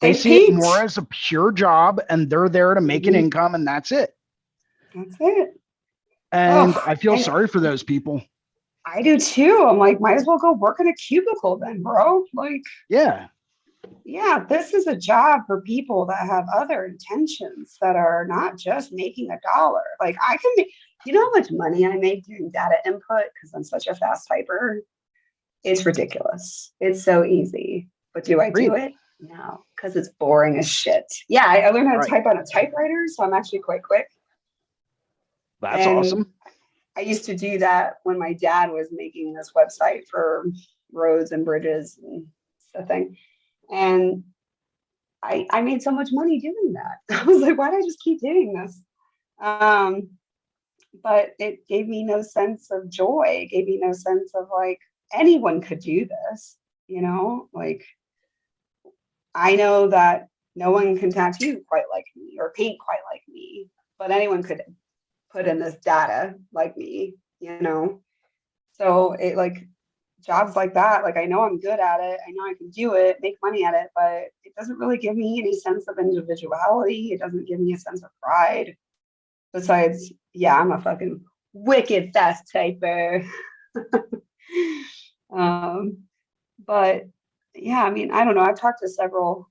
They see it more as a pure job, and they're there to make an income, and that's it. That's it. And I feel sorry for those people. I do too. I'm like, might as well go work in a cubicle then, bro. Like, yeah, this is a job for people that have other intentions that are not just making $1. Like, I can make, how much money I make doing data input because I'm such a fast typer? It's ridiculous. It's so easy. But do I do it? No, because it's boring as shit. Yeah, I learned how to type on a typewriter, so I'm actually quite quick. That's awesome. I used to do that when my dad was making this website for roads and bridges and stuff. And I made so much money doing that. I was like, why do I just keep doing this? But it gave me no sense of joy. It gave me no sense of like, anyone could do this, like, I know that no one can tattoo quite like me or paint quite like me, but anyone could put in this data like me, so it like jobs like that, like I know I'm good at it, I know I can do it, make money at it, but it doesn't really give me any sense of individuality. It doesn't give me a sense of pride. Besides, I'm a fucking wicked fast typer. But yeah, I mean, I don't know. I've talked to several,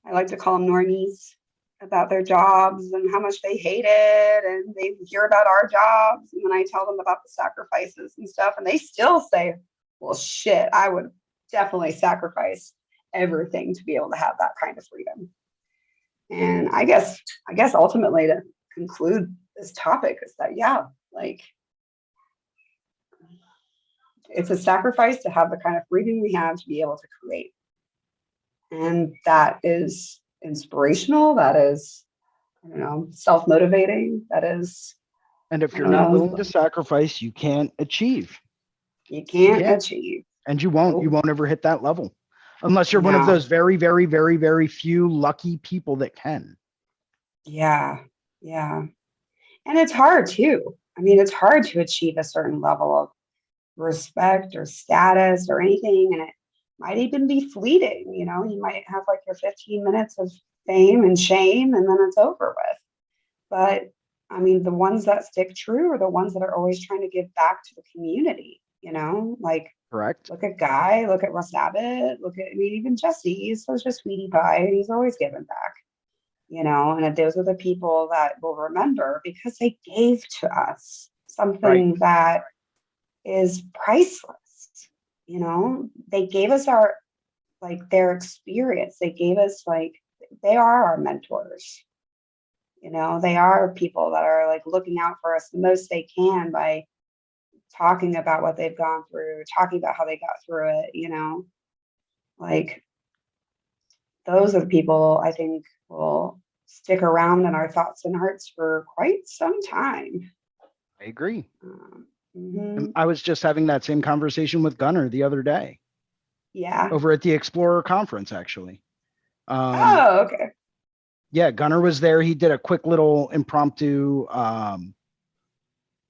I like to call them normies, about their jobs and how much they hate it. And they hear about our jobs. And then I tell them about the sacrifices and stuff. And they still say, well, shit, I would definitely sacrifice everything to be able to have that kind of freedom. And I guess ultimately to conclude this topic is that, like, it's a sacrifice to have the kind of freedom we have to be able to create. And that is inspirational. That is, self-motivating. That is. And if you're not willing to sacrifice, you can't achieve. You can't achieve. And you won't ever hit that level unless you're one of those very, very, very, very few lucky people that can. Yeah. Yeah. And it's hard too. I mean, it's hard to achieve a certain level of respect or status or anything, and it might even be fleeting. You might have like your 15 minutes of fame and shame, and then it's over with. But I mean, the ones that stick true are the ones that are always trying to give back to the community. Like, correct. Look at Guy, look at Russ Abbott, even Jesse. He's such a sweetie pie. He's always giving back. And those are the people that will remember because they gave to us something that is priceless. They gave us their experience. They gave us they are our mentors. They are people that are like looking out for us the most they can by talking about what they've gone through, talking about how they got through it, like those are the people I think will stick around in our thoughts and hearts for quite some time. I agree. I was just having that same conversation with Gunnar the other day. Yeah. Over at the Explorer conference, actually. Okay. Yeah, Gunnar was there. He did a quick little impromptu,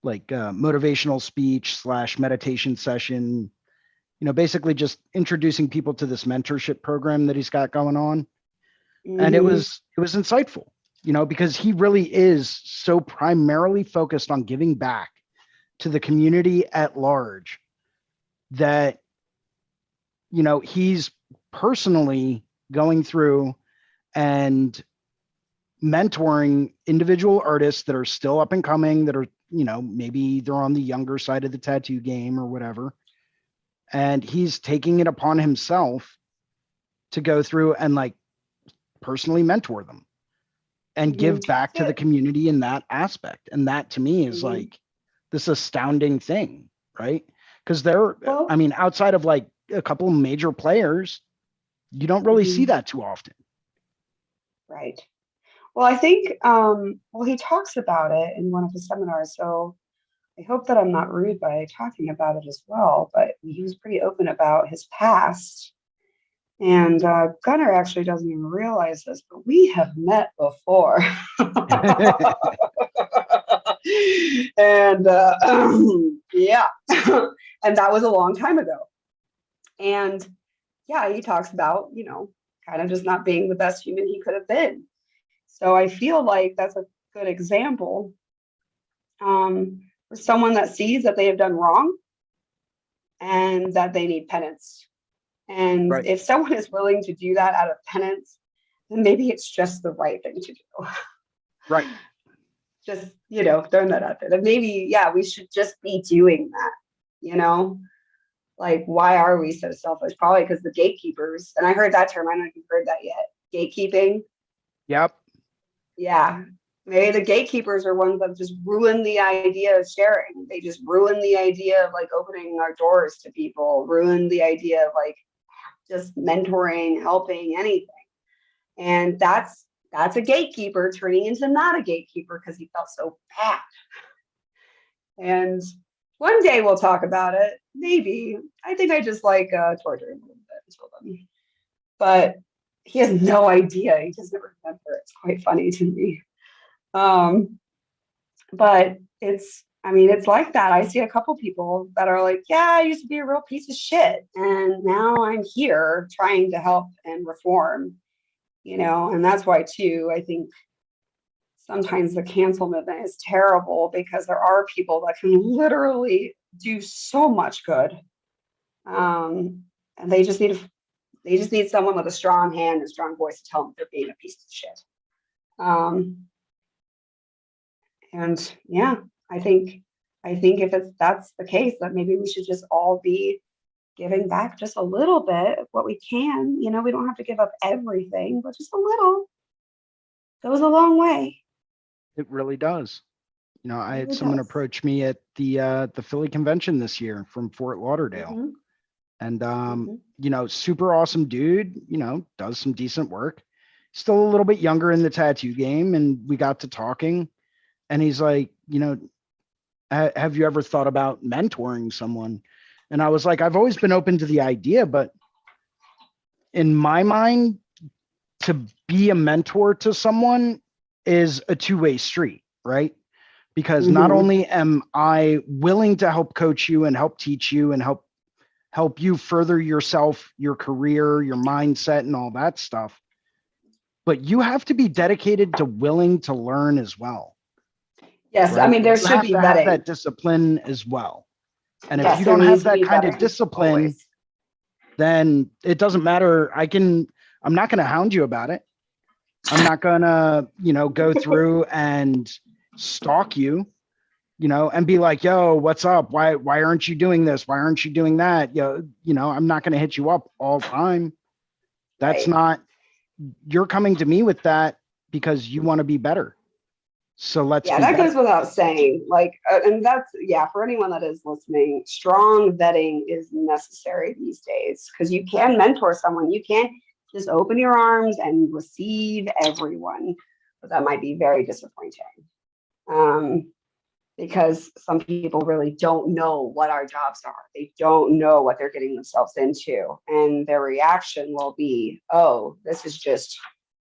motivational speech / meditation session. Basically just introducing people to this mentorship program that he's got going on. And it was insightful, because he really is so primarily focused on giving back to the community at large that, he's personally going through and mentoring individual artists that are still up and coming, that are, you know, maybe they're on the younger side of the tattoo game or whatever. And he's taking it upon himself to go through and like personally mentor them and give back to the community in that aspect. And that to me is like this astounding thing, right? Because I mean, outside of like a couple of major players, you don't really see that too often. Right. Well, I think, well, he talks about it in one of his seminars, so I hope that I'm not rude by talking about it as well, but he was pretty open about his past. And Gunnar actually doesn't even realize this, but we have met before. And yeah, and that was a long time ago. And yeah, he talks about, you know, kind of just not being the best human he could have been. So I feel like that's a good example for someone that sees that they have done wrong and that they need penance. And if someone is willing to do that out of penance, then maybe it's just the right thing to do. Right. Just, you know, throwing that out there. That maybe, yeah, we should just be doing that, you know? Like, why are we so selfish? Probably because the gatekeepers, and I heard that term, I don't know if you've heard that yet. Gatekeeping. Yep. Yeah. Maybe the gatekeepers are ones that just ruin the idea of sharing. They just ruin the idea of like opening our doors to people, ruin the idea of like just mentoring, helping, anything. And that's a gatekeeper turning into not a gatekeeper because he felt so bad. And one day we'll talk about it. Maybe. I think I just like torturing him a little bit until then. But he has no idea. He doesn't remember. It's quite funny to me. But it's like that. I see a couple people that are like, yeah, I used to be a real piece of shit. And now I'm here trying to help and reform, you know, and that's why too, I think sometimes the cancel movement is terrible because there are people that can literally do so much good. And they just need someone with a strong hand and strong voice to tell them they're being a piece of shit. And yeah, I think if that's the case, that maybe we should just all be giving back just a little bit of what we can. You know, we don't have to give up everything, but just a little goes a long way. It really does. You know, I had someone approach me at the Philly convention this year from Fort Lauderdale. And you know, super awesome dude, you know, does some decent work. Still a little bit younger in the tattoo game, and we got to talking. And he's like, you know, have you ever thought about mentoring someone? And I was like, I've always been open to the idea, but in my mind, to be a mentor to someone is a two-way street, right? Because not only am I willing to help coach you and help teach you and help you further yourself, your career, your mindset, and all that stuff, but you have to be dedicated to willing to learn as well. Yes, right? I mean, there should be have that discipline as well. And if yes, you don't have that kind of discipline, then it doesn't matter. I'm not going to hound you about it. I'm not going to, you know, go through and stalk you, you know, and be like, yo, what's up? Why aren't you doing this? Why aren't you doing that? You know, I'm not going to hit you up all the time. That's not, you're coming to me with that because you want to be better. So let's that goes without saying, like, and that's, for anyone that is listening, strong vetting is necessary these days because you can mentor someone. You can't just open your arms and receive everyone, but that might be very disappointing because some people really don't know what our jobs are. They don't know what they're getting themselves into, and their reaction will be, oh, this is just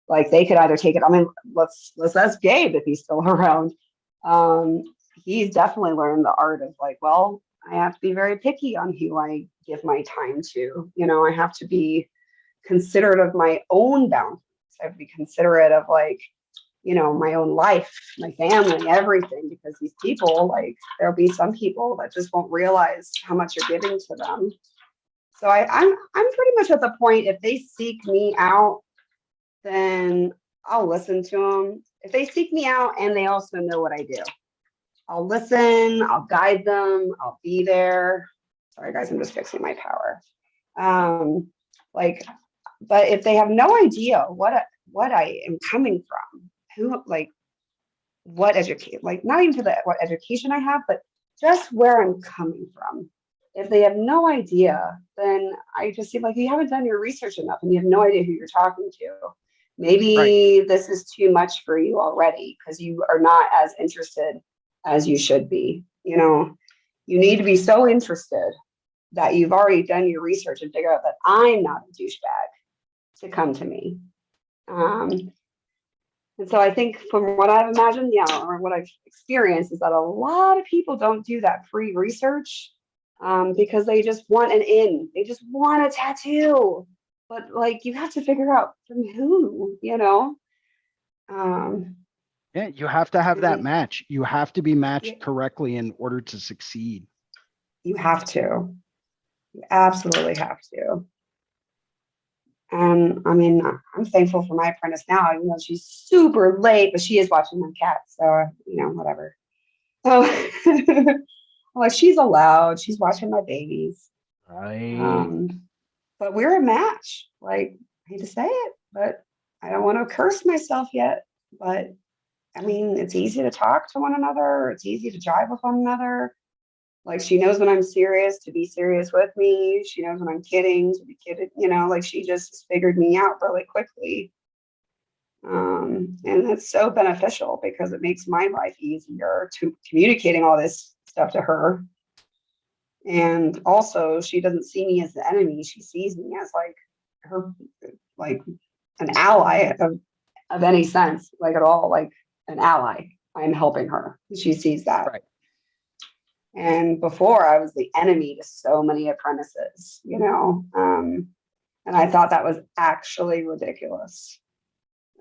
like, they could either take it. I mean, let's ask Gabe if he's still around. He's definitely learned the art of like, well, I have to be very picky on who I give my time to. You know, I have to be considerate of my own boundaries. I have to be considerate of like, you know, my own life, my family, everything, because these people, like, there'll be some people that just won't realize how much you're giving to them. So I'm pretty much at the point, if they seek me out, then I'll listen to them. If they seek me out and they also know what I do, I'll listen, I'll guide them, I'll be there. Sorry guys, I'm just fixing my power. Like, but if they have no idea what I am coming from, who, like, what educate, like not even to the what education I have, but just where I'm coming from. If they have no idea, then I just seem like you haven't done your research enough and you have no idea who you're talking to. Right. Maybe this is too much for you already because you are not as interested as you should be. You know, you need to be so interested that you've already done your research and figure out that I'm not a douchebag to come to me. And so I think from what I've imagined, yeah, or what I've experienced is that a lot of people don't do that pre-research because they just want an in. They just want a tattoo. But like you have to figure out from who, you know? Yeah, you have to have that And match. You have to be matched y- correctly in order to succeed. you have to. You absolutely have to. And I mean, I'm thankful for my apprentice now, even though she's super late, but she is watching my cat. So, you know, whatever. So, like, she's allowed. She's watching my babies. Right. But we're a match. Like, I hate to say it, but I don't want to curse myself yet. But I mean, it's easy to talk to one another. It's easy to jive with one another. Like she knows when I'm serious to be serious with me. She knows when I'm kidding to be kidding. You know, like she just figured me out really quickly. And it's so beneficial because it makes my life easier to communicating all this stuff to her. And also, she doesn't see me as the enemy. She sees me as like her, like an ally of any sense, like at all, like an ally. I'm helping her. She sees that. Right. And before I was the enemy to so many apprentices, you know, and I thought that was actually ridiculous.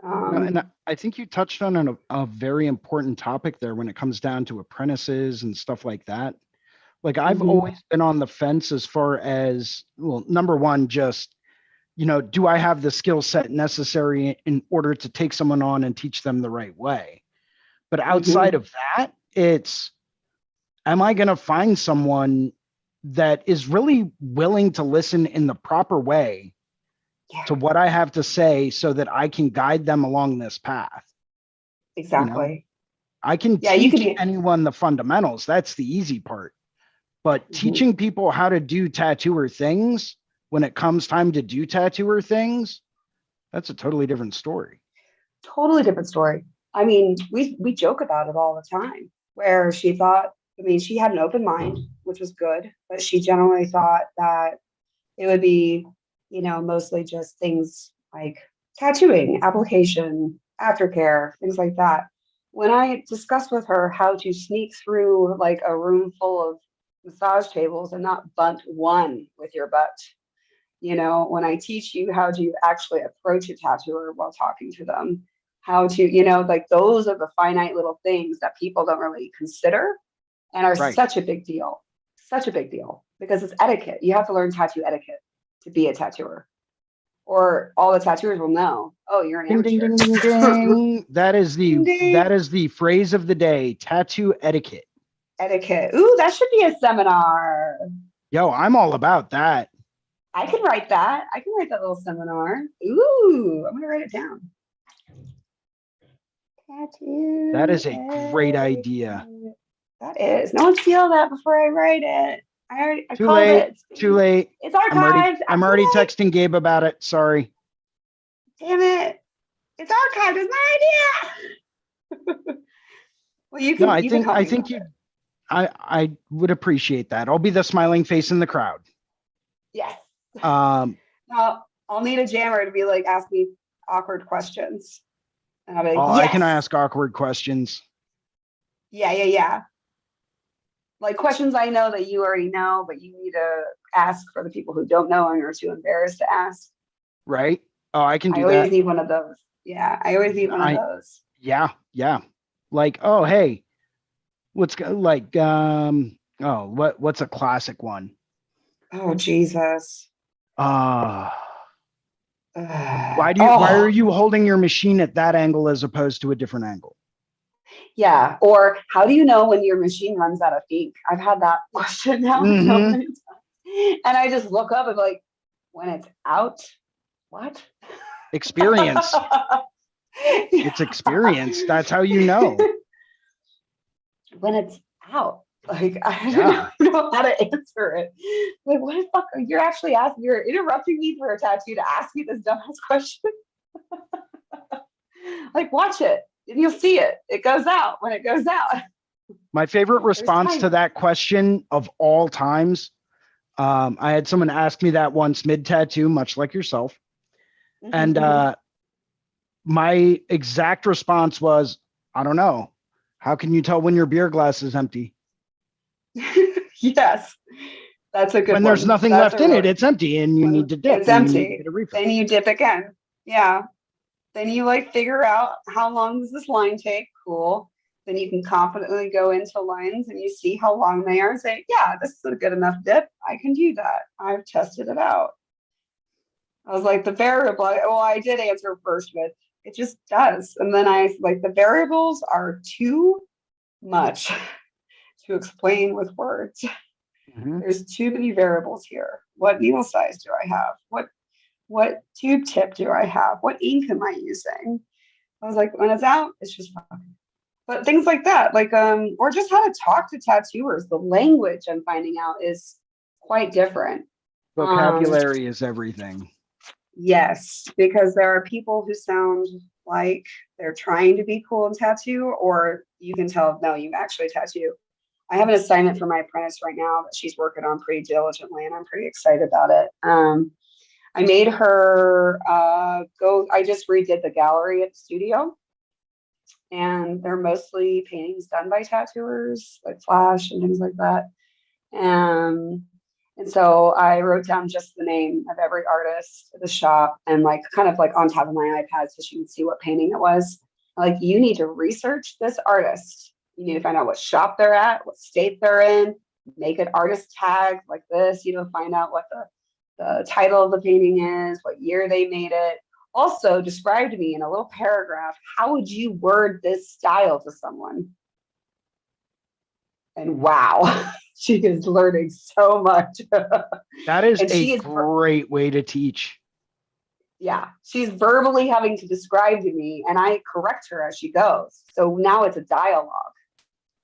No, and I think you touched on a very important topic there when it comes down to apprentices and stuff like that. Like I've Mhm. always been on the fence as far as, well, number one, just, do I have the skill set necessary in order to take someone on and teach them the right way? But outside Mhm. of that, it's, am I going to find someone that is really willing to listen in the proper way Yeah, to what I have to say so that I can guide them along this path? You know, exactly. I can Yeah, you could teach be. anyone the fundamentals. That's the easy part. But Mhm. teaching people how to do tattooer things when it comes time to do tattooer things, that's a totally different story. Totally different story. I mean, we joke about it all the time. Where she thought, I mean, she had an open mind, which was good, but she generally thought that it would be, you know, mostly just things like tattooing, application, aftercare, things like that. When I discussed with her how to sneak through like a room full of massage tables and not bunt one with your butt, you know, when I teach you how to actually approach a tattooer while talking to them, how to, you know, like those are the finite little things that people don't really consider and are Right. such a big deal because it's etiquette. You have to learn tattoo etiquette to be a tattooer, or all the tattooers will know, oh, you're an Ding, ding, amateur. ding, ding, ding. That is Ding, ding. the phrase of the day, tattoo etiquette. Etiquette. Ooh, that should be a seminar. Yo, I'm all about that. I can write that. I can write that little seminar. Ooh, I'm gonna write it down. That Tattoo is a great idea. etiquette. That is. No one steal that before I write it. I Too called late. it. Too late. It's archived. I'm Too already late. texting Gabe about it. Sorry. Damn it. It's archived. It's my idea. Well, No, you can help I me with think it. I would appreciate that. I'll be the smiling face in the crowd. Yes. Um, I'll need a jammer to be like, ask me awkward questions. And I'll be like, I can yes. ask awkward questions. Yeah, yeah, yeah. Like questions I know that you already know, but you need to ask for the people who don't know and are too embarrassed to ask. Right? Oh, I can I do always that. need one of those. Yeah, I always need one of those. Yeah. Like, oh, hey, what's a classic one? Oh, Jesus. Uh, Why Oh, are you holding your machine at that angle as opposed to a different angle? yeah. Or how do you know when your machine runs out of ink? I've had that question now so Hmm. many times. And I just look up and be like, when it's out, what? Experience. It's experience. That's how you know. When it's out. Like, I Yeah. don't know how to answer it. Like, what the fuck? You're actually asking, you're interrupting me for a tattoo to ask me this dumbass question. Like, watch it and you'll see it. It goes out when it goes out. My favorite There's response to time. that question of all times. I had someone ask me that once mid tattoo, much like yourself. And my exact response was, I don't know. How can you tell when your beer glass is empty? Yes, that's a good When there's one. nothing That's left a in it, really, it's empty and you need when to dip it's and you need to empty, get a refill. then you dip again. Yeah. Then you like figure out how long does this line take? Cool. Then you can confidently go into lines and you see how long they are and say, yeah, this is a good enough dip. I can do that. I've tested it out. I was like, the variable, well, I did answer first with it just does. And then I like the variables are too much to explain with words. Mhm. There's too many variables here. What needle size do I have? What tube tip do I have? What ink am I using? I was like, when it's out, it's just fun. But things like that, like or just how to talk to tattooers. The language I'm finding out is quite different. Um, Vocabulary is everything. yes, because there are people who sound like they're trying to be cool and tattoo, or you can tell, no, you actually tattoo. I have an assignment for my apprentice right now that she's working on pretty diligently, and I'm pretty excited about it. I made her go, I just redid the gallery at the studio, and they're mostly paintings done by tattooers, like Flash and things like that. And so I wrote down just the name of every artist at the shop and like kind of like on top of my iPad so she could see what painting it was. Like, you need to research this artist. You need to find out what shop they're at, what state they're in, make an artist tag like this, find out what the title of the painting is, what year they made it. Also, describe to me in a little paragraph, how would you word this style to someone? And wow, she is learning so much. That is And a she is, great way to teach. yeah, she's verbally having to describe to me, and I correct her as she goes. So now it's a dialogue.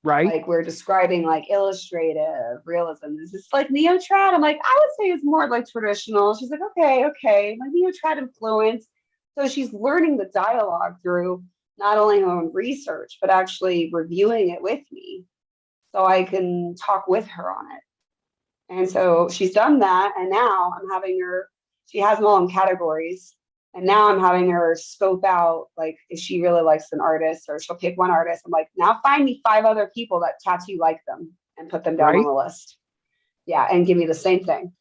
Right? Like, we're describing like illustrative realism. Is this like neo-trad? I'm like, I would say it's more like traditional. She's like, okay, like neo-trad influence. So she's learning the dialogue through not only her own research, but actually reviewing it with me so I can talk with her on it. And so she's done that. And now I'm having her, she has them all in categories. And now I'm having her scope out, like, if she really likes an artist, or she'll pick one artist. I'm like, now find me 5 other people that tattoo like them and put them down on Right? the list. Yeah. And give me the same thing.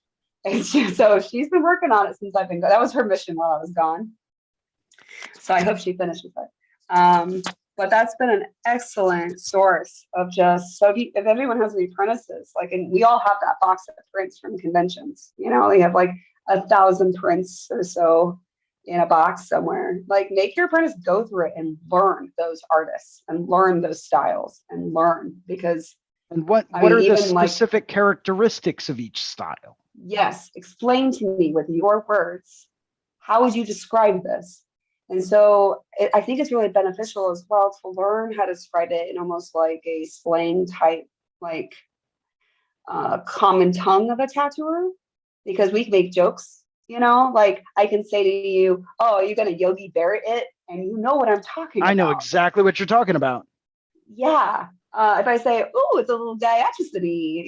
And so she's been working on it since I've been gone. That was her mission while I was gone. So I hope she finishes it. But that's been an excellent source of just, so if anyone has any apprentices, like, and we all have that box of prints from conventions, we have like 1,000 prints or so in a box somewhere. Like, make your apprentice go through it and learn those artists and learn those styles and learn, because And what I mean, are the even like, specific characteristics of each style? yes, explain to me with your words, how would you describe this? And so I think it's really beneficial as well to learn how to describe it in almost like a slang type, like common tongue of a tattooer, because we can make jokes, like I can say to you, oh, are you going to Yogi Bear it? And you know what I'm talking I know about. exactly what you're talking about. Yeah. If I say, oh, it's a little diatricity,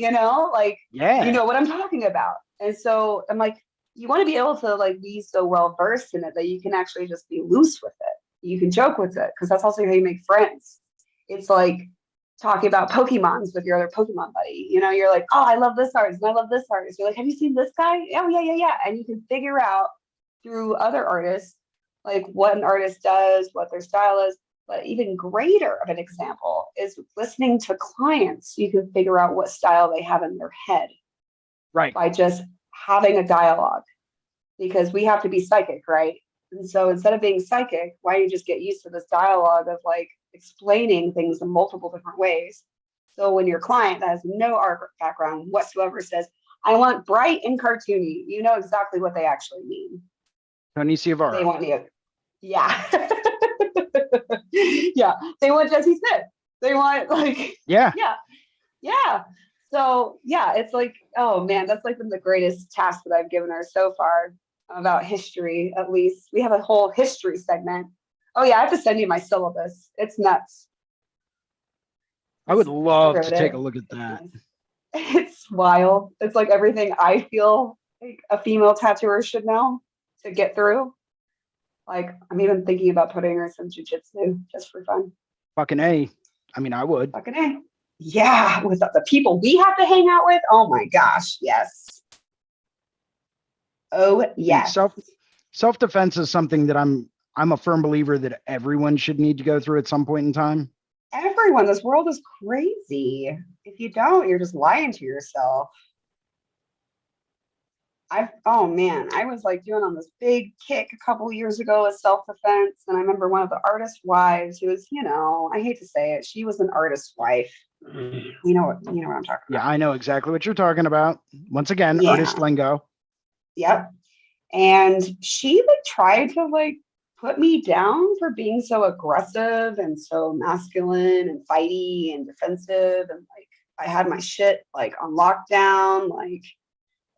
like, Yeah. you know what I'm talking about. And so I'm like, you want to be able to like be so well versed in it that you can actually just be loose with it. You can joke with it, because that's also how you make friends. It's like talking about Pokemons with your other Pokemon buddy. You're like, oh, I love this artist and I love this artist. You're like, have you seen this guy? Oh, yeah. And you can figure out through other artists, like what an artist does, what their style is. But even greater of an example is listening to clients. You can figure out what style they have in their head Right. by just having a dialogue. because we have to be psychic, right? And so instead of being psychic, why don't you just get used to this dialogue of like explaining things in multiple different ways? So when your client that has no art background whatsoever says, I want bright and cartoony, you know exactly what they actually mean. Tony They Siavara. want you. Yeah. Yeah. They want Jesse Smith. They want like, Yeah. yeah. Yeah. So yeah, it's like, oh man, that's like been the greatest task that I've given her so far about history. At least we have a whole history segment. Oh yeah, I have to send you my syllabus. It's nuts. I would I love wrote to take it. a look at that. It's wild. It's like everything I feel like a female tattooer should know to get through. Like I'm even thinking about putting her some jujitsu just for fun. Fucking A. I mean, I would. Fucking A. Yeah, with the people we have to hang out with. Oh my gosh, yes. Oh yes. Self-defense is something that I'm a firm believer that everyone should need to go through at some point in time. Everyone, this world is crazy. If you don't, you're just lying to yourself. Oh man, I was like doing on this big kick a couple years ago with self-defense. And I remember one of the artist wives who was, I hate to say it, she was an artist wife. You know what I'm talking Yeah, about. I know exactly what you're talking about. Once again, Yeah. artist lingo. Yep. And she like tried to like put me down for being so aggressive and so masculine and fighty and defensive. And like I had my shit like on lockdown, like,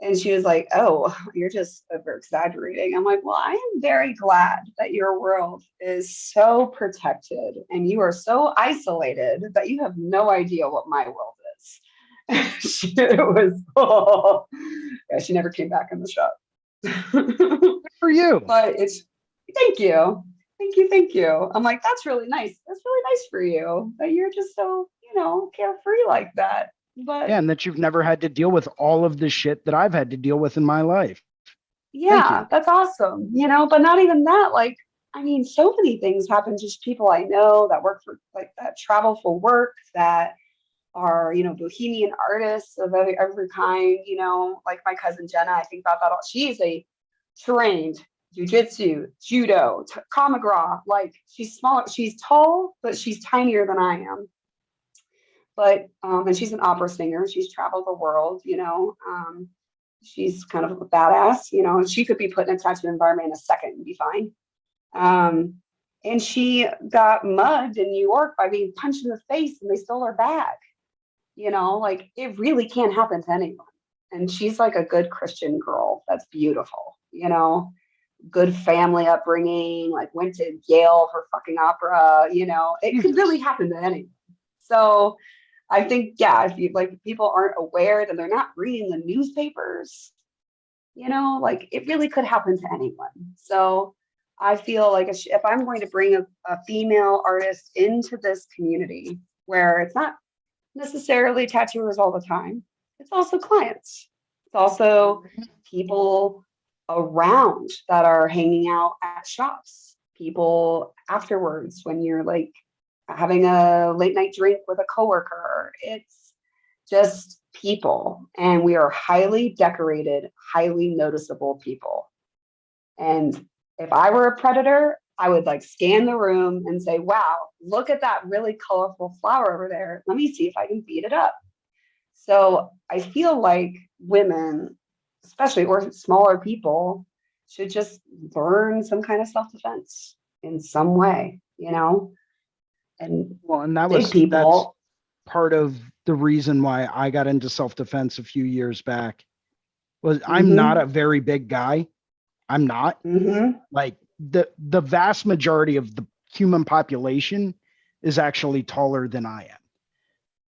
and she was like, oh, you're just over exaggerating. I'm like, well, I am very glad that your world is so protected and you are so isolated that you have no idea what my world is. Yeah, she never came back in the shop. Good for you. But it's thank you. Thank you. I'm like, that's really nice. That's really nice for you that you're just so, carefree like that. But yeah, and that you've never had to deal with all of the shit that I've had to deal with in my life. yeah, that's awesome. But not even that. Like, I mean, so many things happen to just people I know that work for like that travel for work, that are, bohemian artists of every kind, like my cousin Jenna, I think about that all. She is a trained jujitsu, judo, kamagra. Like she's small, she's tall, but she's tinier than I am. But and she's an opera singer. She's traveled the world, she's kind of a badass, and she could be put in a tattoo environment in a second and be fine. And she got mugged in New York by being punched in the face and they stole her bag. Like it really can't happen to anyone. And she's like a good Christian girl. That's beautiful, good family upbringing, like went to Yale for fucking opera, it could really happen to anyone. So I think, yeah, if you like people aren't aware, then they're not reading the newspapers, like it really could happen to anyone. So I feel like if I'm going to bring a female artist into this community where it's not necessarily tattooers all the time, it's also clients. It's also people around that are hanging out at shops, people afterwards when you're like having a late night drink with a coworker. It's just people, and we are highly decorated, highly noticeable people. And if I were a predator, I would like scan the room and say, wow, look at that really colorful flower over there. Let me see if I can beat it up. So I feel like women, especially or smaller people, should just learn some kind of self-defense in some way, and Well, and that's part of the reason why I got into self-defense a few years back was I'm mm-hmm. not a very big guy. I'm not. Mm-hmm. Like the vast majority of the human population is actually taller than I am.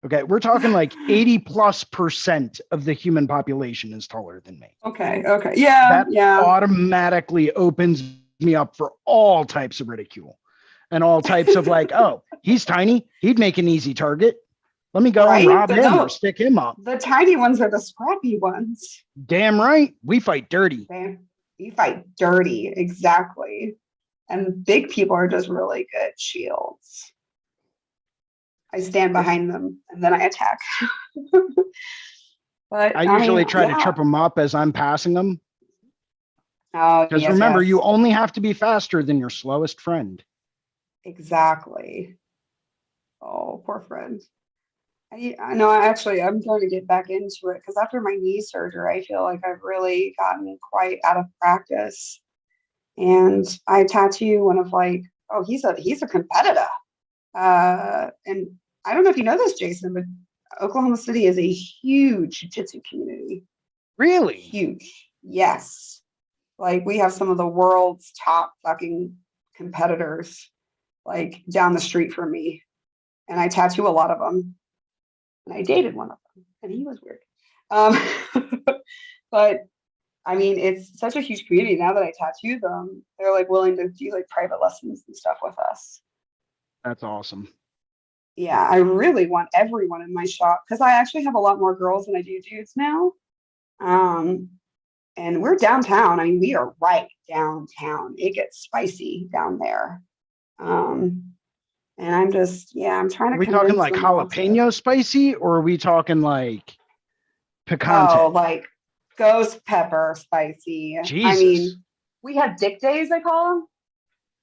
Okay, we're talking like 80+% of the human population is taller than me. Okay. Yeah. That automatically opens me up for all types of ridicule and all types of like, oh, he's tiny. He'd make an easy target. Let me go and rob him or stick him up. The tiny ones are the scrappy ones. Damn right. We fight dirty. You fight dirty. Exactly. And big people are just really good shields. I stand behind them and then I attack. But I usually try to trip them up as I'm passing them. Oh, Because yes, remember, yes. you only have to be faster than your slowest friend. Exactly. Oh, poor friend. I know, I'm trying to get back into it because after my knee surgery, I feel like I've really gotten quite out of practice. And I tattoo one of like, oh, he's a competitor. And I don't know if you know this, Jason, but Oklahoma City is a huge jiu-jitsu community. Really? Huge. Yes. Like we have some of the world's top fucking competitors like down the street from me. And I tattoo a lot of them. And I dated one of them, and he was weird. Um, but I mean, it's such a huge community now that I tattoo them. They're like willing to do like private lessons and stuff with us. That's awesome. Yeah, I really want everyone in my shop because I actually have a lot more girls than I do dudes now. And we're downtown. I mean, we are right downtown. It gets spicy down there. And I'm just, yeah, I'm trying to Are we talking convince like them all jalapeno spicy, or are we talking like picante? Oh, like ghost pepper spicy. I Jesus. mean, we have dick days, I call them,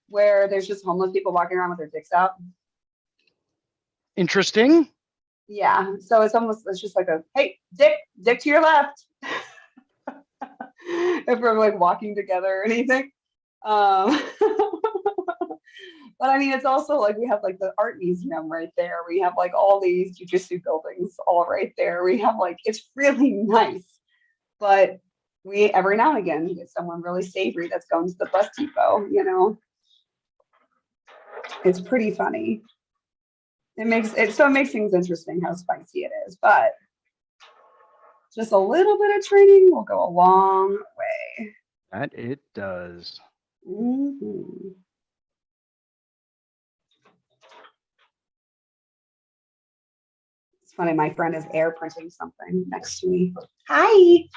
where there's just homeless people walking around with their dicks out. Interesting. Yeah. So it's just like a, hey, dick to your left. If we're like walking together or anything. Um, but I mean, it's also like we have like the art museum right there. We have like all these jujitsu buildings all right there. We have like, it's really nice. But we every now and again get someone really savory that's going to the bus depot, you know. It's pretty funny. It makes things interesting how spicy it is, but just a little bit of training will go a long way. That it does. Mhm. It's funny, my friend is air printing something next to me. Hi.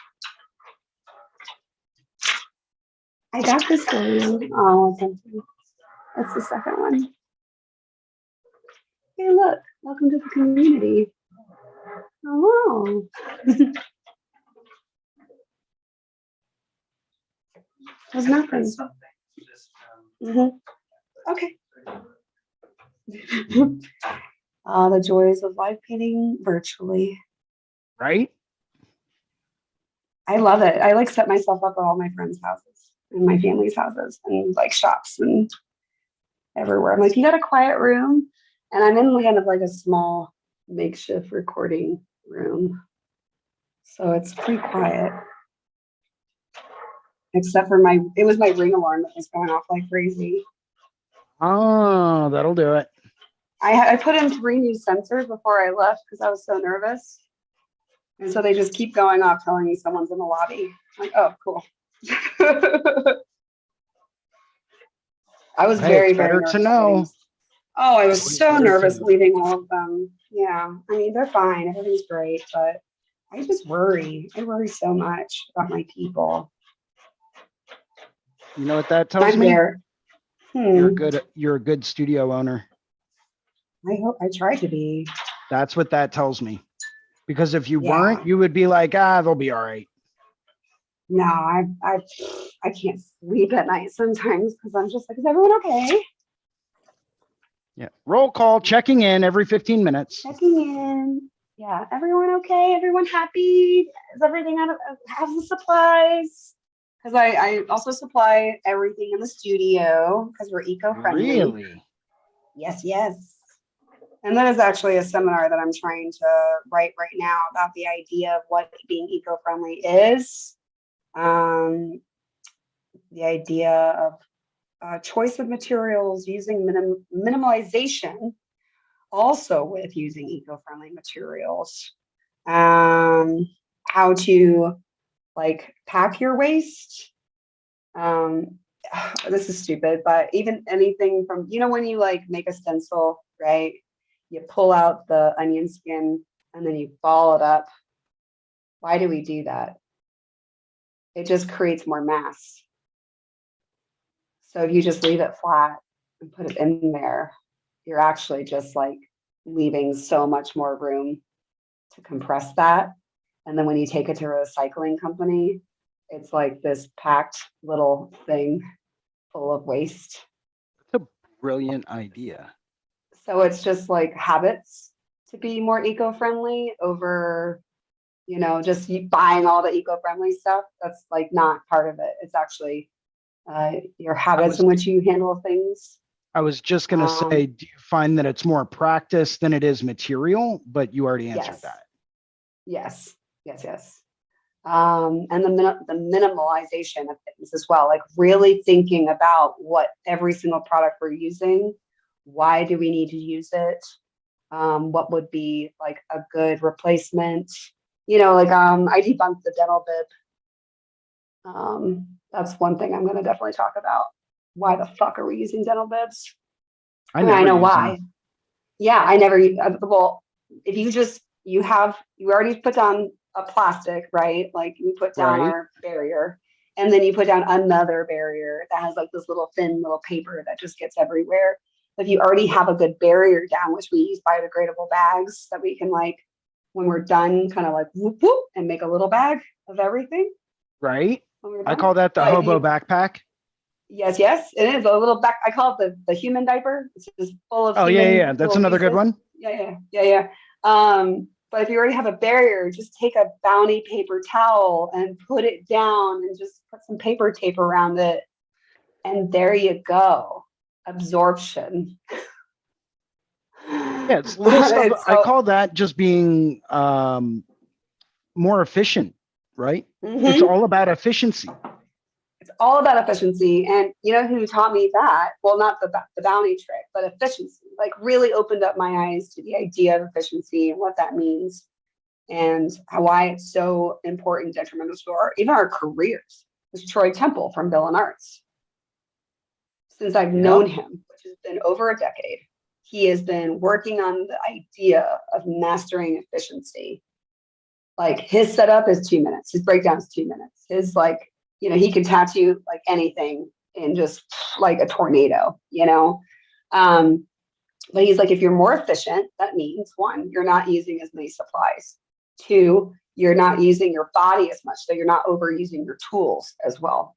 I got this for you. Oh, thank you. That's the second one. Hey, look, welcome to the community. Oh, there's nothing. Okay. The joys of live painting virtually. Right? I love it. I like set myself up at all my friends' houses and my family's houses and like shops and everywhere. I'm like, you got a quiet room? And I'm in kind of like a small makeshift recording room. So it's pretty quiet. Except for it was my ring alarm that was going off like crazy. Oh, that'll do it. I put in 3 new sensors before I left because I was so nervous. And so they just keep going off telling me someone's in the lobby. I'm like, oh, cool. I was Hey, very, it's very better to nervous. know. Oh, I was Always so better to nervous know. leaving all of them. Yeah. I mean, they're fine. Everything's great. But I just worry. I worry so much about my people. You know what that tells I'm me? there. You're a good studio owner. I hope I try to be. That's what that tells me. Because if you Yeah. weren't, you would be like, they'll be all right. No, I can't sleep at night sometimes because I'm just like, is everyone okay? Yeah. Roll call, checking in every 15 minutes. Checking in. Yeah, everyone okay? Everyone happy? Is everything have the supplies? Because I also supply everything in the studio because we're eco-friendly. Really? Yes, yes. And that is actually a seminar that I'm trying to write right now about the idea of what being eco-friendly is. The idea of choice of materials, using minimalization, also with using eco-friendly materials. How to like pack your waste. This is stupid, but even anything from, when you like make a stencil, right? You pull out the onion skin and then you ball it up. Why do we do that? It just creates more mass. So if you just leave it flat and put it in there, you're actually just like leaving so much more room to compress that. And then when you take it to a recycling company, It's like this packed little thing full of waste. It's a brilliant idea. So it's just like habits to be more eco-friendly over, just buying all the eco-friendly stuff. That's like not part of it. It's actually your habits in which you handle things. I was just going to say, do you find that it's more practice than it is material? But you already answered that. Yes. And the minimalization of things as well, like really thinking about what every single product we're using, why do we need to use it? What would be like a good replacement? I debunked the dental bib. That's one thing I'm going to definitely talk about. Why the fuck are we using dental bibs? I know why. Yeah, I never. Well, if you already put down a plastic, right? Like you put down our barrier, and then you put down another barrier that has like this little thin little paper that just gets everywhere. If you already have a good barrier down, which we use biodegradable bags that we can like, when we're done, kind of like whoop whoop and make a little bag of everything. Right. I call that the hobo backpack. Yes, it is a little back. I call it the human diaper. It's just full of. Oh yeah. That's another good one. Yeah. But if you already have a barrier, just take a Bounty paper towel and put it down and just put some paper tape around it, and there you go. Absorption. Yeah, it's little stuff. I call that just being more efficient, right? Mm-hmm. It's all about efficiency. It's all about efficiency. And you know who taught me that? Well, not the Bounty trick, but efficiency. Like really opened up my eyes to the idea of efficiency and what that means and why it's so important, detrimental to even our careers. Was Troy Temple from Bill and Arts. Since I've known him, which has been over a decade, he has been working on the idea of mastering efficiency. Like his setup is 2 minutes. His breakdown is 2 minutes. His he can tattoo like anything in just like a tornado, But he's like, if you're more efficient, that means 1, you're not using as many supplies. 2, you're not using your body as much. So you're not overusing your tools as well.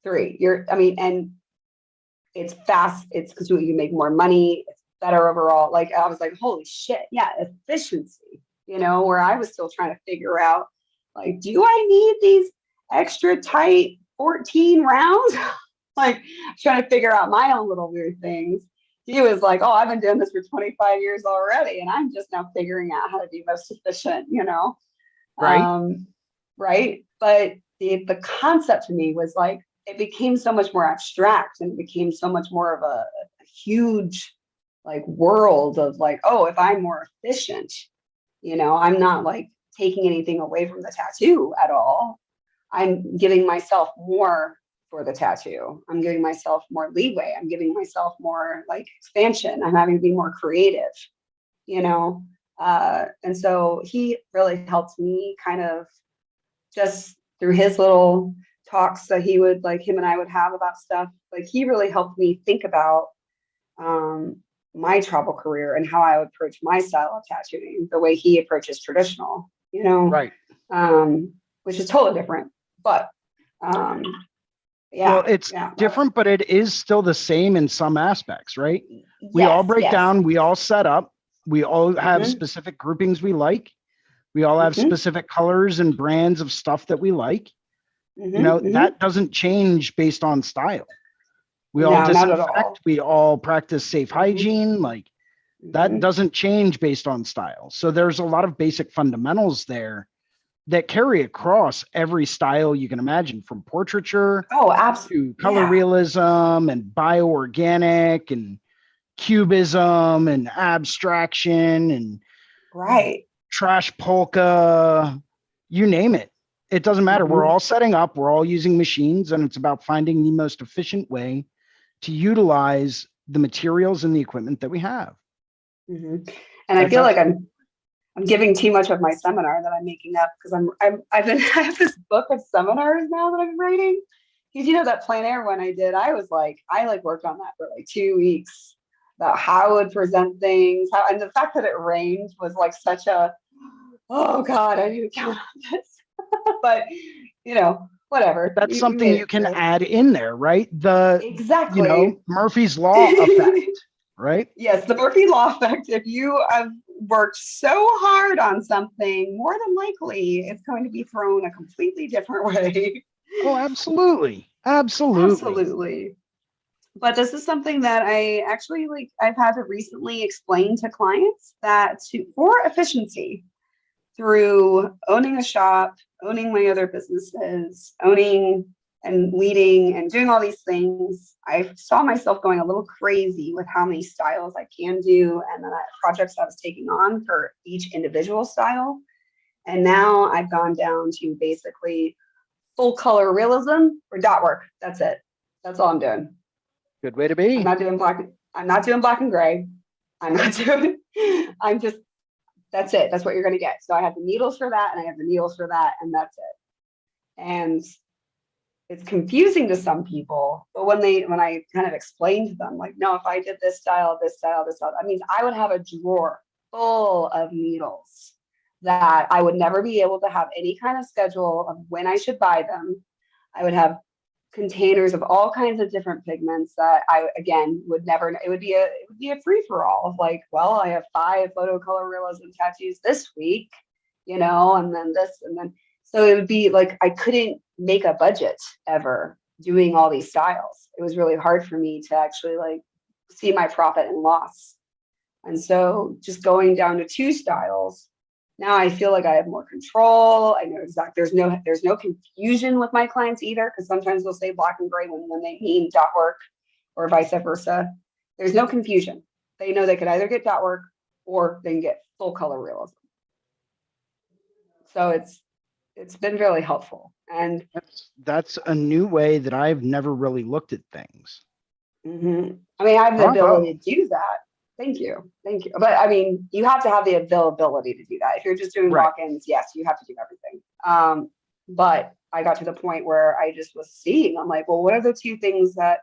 3, and it's fast. It's because you make more money. It's better overall. Like I was like, holy shit. Yeah. Efficiency, where I was still trying to figure out like, do I need these extra tight 14 rounds? Like trying to figure out my own little weird things. He was like, oh, I've been doing this for 25 years already. And I'm just now figuring out how to be most efficient, Right. Right. But the concept to me was like, it became so much more abstract and it became so much more of a huge like world of like, oh, if I'm more efficient, I'm not like taking anything away from the tattoo at all. I'm giving myself more for the tattoo. I'm giving myself more leeway. I'm giving myself more like expansion. I'm having to be more creative, and so he really helped me kind of just through his little talks that he would like him and I would have about stuff. Like he really helped me think about my travel career and how I would approach my style of tattooing, the way he approaches traditional, Right. Which is totally different. But well, it's different, but it is still the same in some aspects, right? We all break down, we all set up, we all have specific groupings we like, we all have specific colors and brands of stuff that we like. That doesn't change based on style. We all disinfect, we all practice safe hygiene, like that doesn't change based on style. So there's a lot of basic fundamentals there that carry across every style you can imagine, from portraiture to color realism and bioorganic and cubism and abstraction and trash polka, you name it. It doesn't matter. We're all setting up, we're all using machines, and it's about finding the most efficient way to utilize the materials and the equipment that we have. And I feel like I'm giving too much of my seminar that I'm making up because I have this book of seminars now that I'm writing. Because that plein air one I did, I worked on that for like 2 weeks about how I would present things, and the fact that it rained was like such a, oh God, I need to count on this. But whatever. That's something made you it can through. add in there, right? The, Exactly. Murphy's Law effect, right? Yes, the Murphy Law effect. If you have worked so hard on something, more than likely it's going to be thrown a completely different way. Oh, absolutely. Absolutely. Absolutely. But this is something that I actually like, I've had to recently explain to clients that for efficiency through owning a shop, owning my other businesses, owning and leading and doing all these things, I saw myself going a little crazy with how many styles I can do and the projects I was taking on for each individual style. And now I've gone down to basically full color realism or dot work. That's it. That's all I'm doing. Good way to be. I'm not doing black and gray. I'm not doing, I'm just, that's it. That's what you're going to get. So I have the needles for that and I have the needles for that and that's it. And it's confusing to some people, but when I kind of explained to them, like, no, if I did this style, I mean, I would have a drawer full of needles that I would never be able to have any kind of schedule of when I should buy them. I would have containers of all kinds of different pigments that I, again, would never, it would be a free for all of like, well, I have 5 photo color realism tattoos this week, and then this, and then, so it would be like, I couldn't make a budget ever doing all these styles. It was really hard for me to actually like see my profit and loss. And so just going down to 2 styles, now I feel like I have more control. I know exactly, there's no confusion with my clients either, because sometimes they'll say black and gray when they mean dot work or vice versa. There's no confusion. They know they could either get dot work or they can get full color realism. So it's been really helpful. And that's a new way that I've never really looked at things. I mean, I have the ability to do that. Thank you. But I mean, you have to have the availability to do that. If you're just doing walk-ins, yes, you have to do everything. But I got to the point where I just was seeing, I'm like, well, what are the 2 things that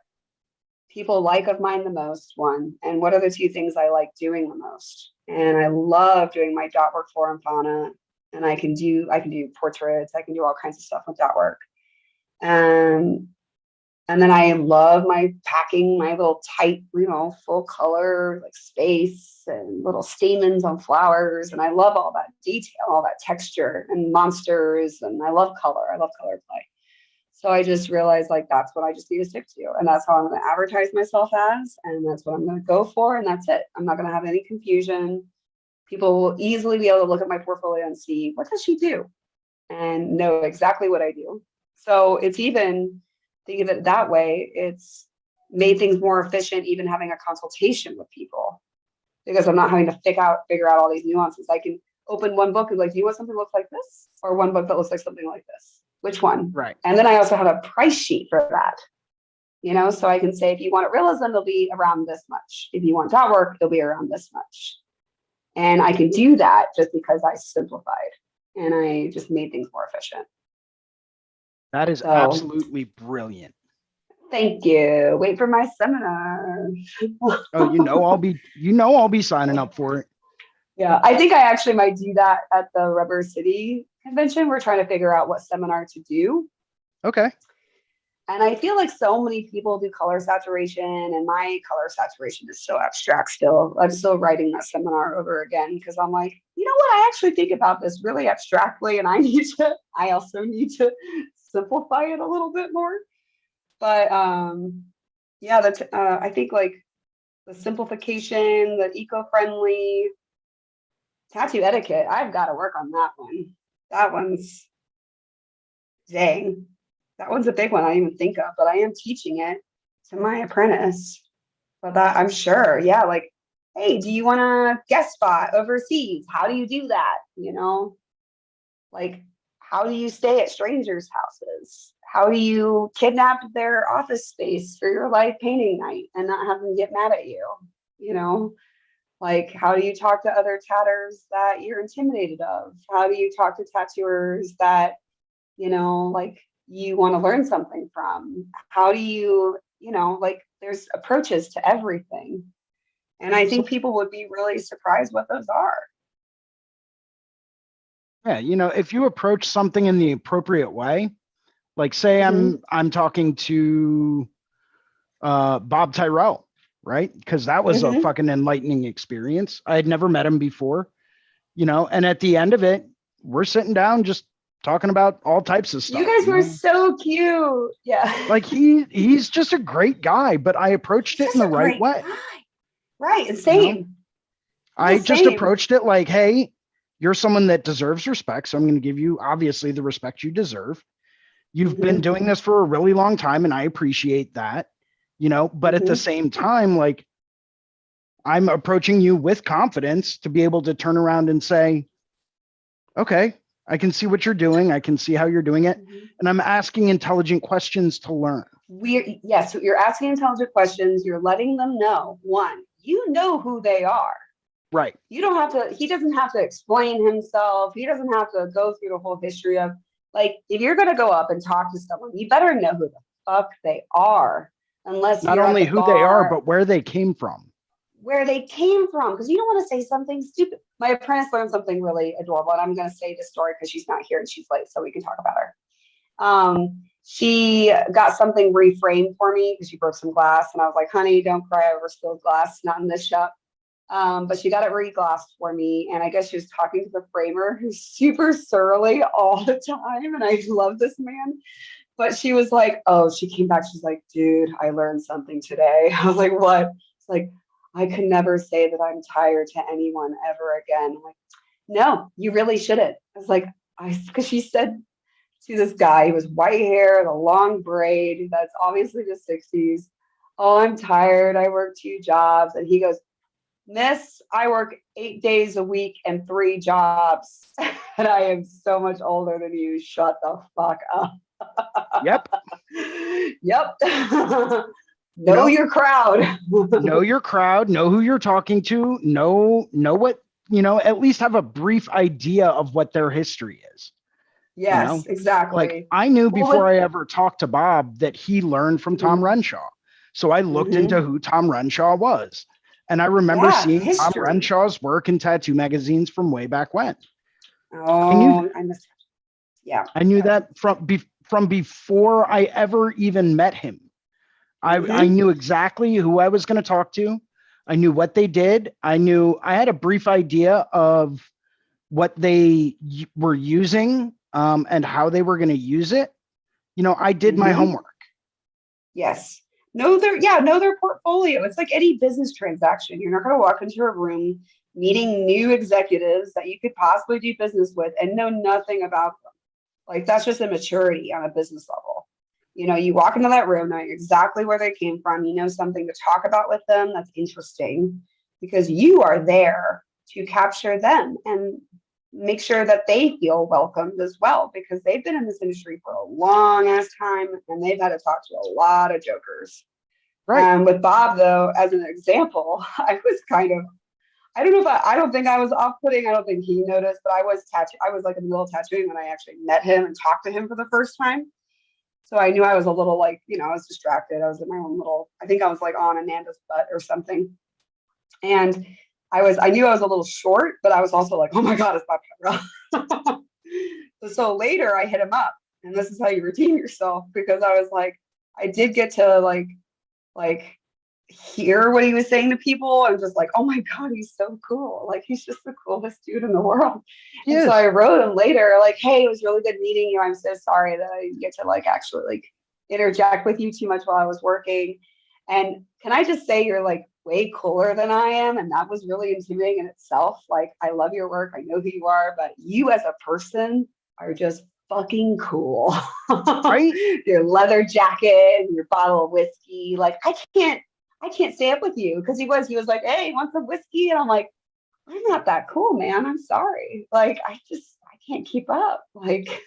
people like of mine the most? One, and what are the 2 things I like doing the most? And I love doing my dot work flora and fauna, and I can do portraits, I can do all kinds of stuff with dot work. And then I love my packing, my little tight, full color, like space and little stamens on flowers. And I love all that detail, all that texture and monsters. And I love color. I love color play. So I just realized like, that's what I just need to stick to. And that's how I'm going to advertise myself as. And that's what I'm going to go for. And that's it. I'm not going to have any confusion. People will easily be able to look at my portfolio and see, what does she do? And know exactly what I do. So it's even, think of it that way, it's made things more efficient, even having a consultation with people, because I'm not having to figure out all these nuances. I can open one book and like, do you want something that looks like this? Or one book that looks like something like this? Which one? Right. And then I also have a price sheet for that, so I can say, if you want it realism, it'll be around this much. If you want dot work, it'll be around this much. And I can do that just because I simplified and I just made things more efficient. That is absolutely brilliant. Thank you. Wait for my seminar. Oh, I'll be signing up for it. Yeah, I think I actually might do that at the Rubber City convention. We're trying to figure out what seminar to do. Okay. And I feel like so many people do color saturation, and my color saturation is so abstract still. I'm still writing that seminar over again because I'm like, you know what? I actually think about this really abstractly, and I also need to simplify it a little bit more. But yeah, I think like the simplification, the eco-friendly tattoo etiquette, I've got to work on that one. That one's that one's a big one I didn't even think of, but I am teaching it to my apprentice. But that I'm sure, yeah, like, hey, do you want a guest spot overseas? How do you do that? Like, how do you stay at strangers' houses? How do you kidnap their office space for your live painting night and not have them get mad at you? Like, how do you talk to other tatters that you're intimidated of? How do you talk to tattooers that, like you want to learn something from? How do you, like there's approaches to everything. And I think people would be really surprised what those are. Yeah, if you approach something in the appropriate way, Like say I'm talking to Bob Tyrell, right? Because that was a fucking enlightening experience. I had never met him before, you know, and at the end of it, we're sitting down just talking about all types of stuff. You guys were so cute. Yeah. Like he's just a great guy, but I approached it in the right way. Guy. Right. Same. You know? I just approached it like, hey, you're someone that deserves respect. So I'm going to give you obviously the respect you deserve. You've been doing this for a really long time and I appreciate that, you know, but at the same time, like I'm approaching you with confidence to be able to turn around and say, okay, I can see what you're doing. I can see how you're doing it. And I'm asking intelligent questions to learn. Yes, so you're asking intelligent questions. You're letting them know, one, you know who they are. Right. You don't have to, he doesn't have to explain himself. He doesn't have to go through the whole history of, like, if you're going to go up and talk to someone, you better know who the fuck they are. Unless not only who they are, but where they came from. Where they came from, because you don't want to say something stupid. My apprentice learned something really adorable, and I'm going to say this story because she's not here and she's late, so we can talk about her. She got something reframed for me because she broke some glass, and I was like, honey, don't cry over spilled glass, not in this shop. But she got it reglassed for me, and I guess she was talking to the framer, who's super surly all the time, and I love this man. But she was like, oh, she came back, she's like, dude, I learned something today. I was like, what? It's like, I could never say that I'm tired to anyone ever again. I'm like, no, you really shouldn't. I was like, because she said to this guy, he was white hair, the long braid, that's obviously the 60s. Oh, I'm tired. I work 2 jobs. And he goes, Miss, I work 8 days a week and 3 jobs. And I am so much older than you. Shut the fuck up. Yep. Yep. Know your crowd. Know your crowd, know who you're talking to, know what, you know, at least have a brief idea of what their history is. Yes, you know? exactly. Like I knew before I ever talked to Bob that he learned from Tom Renshaw. So I looked into who Tom Renshaw was. And I remember seeing Tom Renshaw's work in tattoo magazines from way back when. Oh, I knew that from before I ever even met him. I knew exactly who I was going to talk to. I knew what they did. I had a brief idea of what they were using and how they were going to use it. You know, I did my homework. Yes. Know their portfolio. It's like any business transaction. You're not going to walk into a room meeting new executives that you could possibly do business with and know nothing about them. Like that's just immaturity on a business level. You know, you walk into that room knowing exactly where they came from. You know something to talk about with them that's interesting because you are there to capture them and make sure that they feel welcomed as well because they've been in this industry for a long ass time and they've had to talk to a lot of jokers. Right. With Bob, though, as an example, I was kind of, I don't think I was off-putting. I don't think he noticed, but I was like in the middle of tattooing when I actually met him and talked to him for the first time. So I knew I was a little like, you know, I was distracted. I was in my own little, I think I was like on Amanda's butt or something. And I knew I was a little short, but I was also like, oh my God, it's Bob Tyrell. So later I hit him up and this is how you redeem yourself because I was like, I did get to like hear what he was saying to people and just like, oh my God, he's so cool. Like he's just the coolest dude in the world. Yes. And so I wrote him later, like, hey, it was really good meeting you. I'm so sorry that I didn't get to like actually like interject with you too much while I was working. And can I just say you're like way cooler than I am? And that was really intimidating in itself. Like, I love your work. I know who you are, but you as a person are just fucking cool. Right? Your leather jacket and your bottle of whiskey. Like, I can't stay up with you because he was like, hey, you want some whiskey? And I'm like, I'm not that cool, man. I'm sorry. Like, I can't keep up. Like,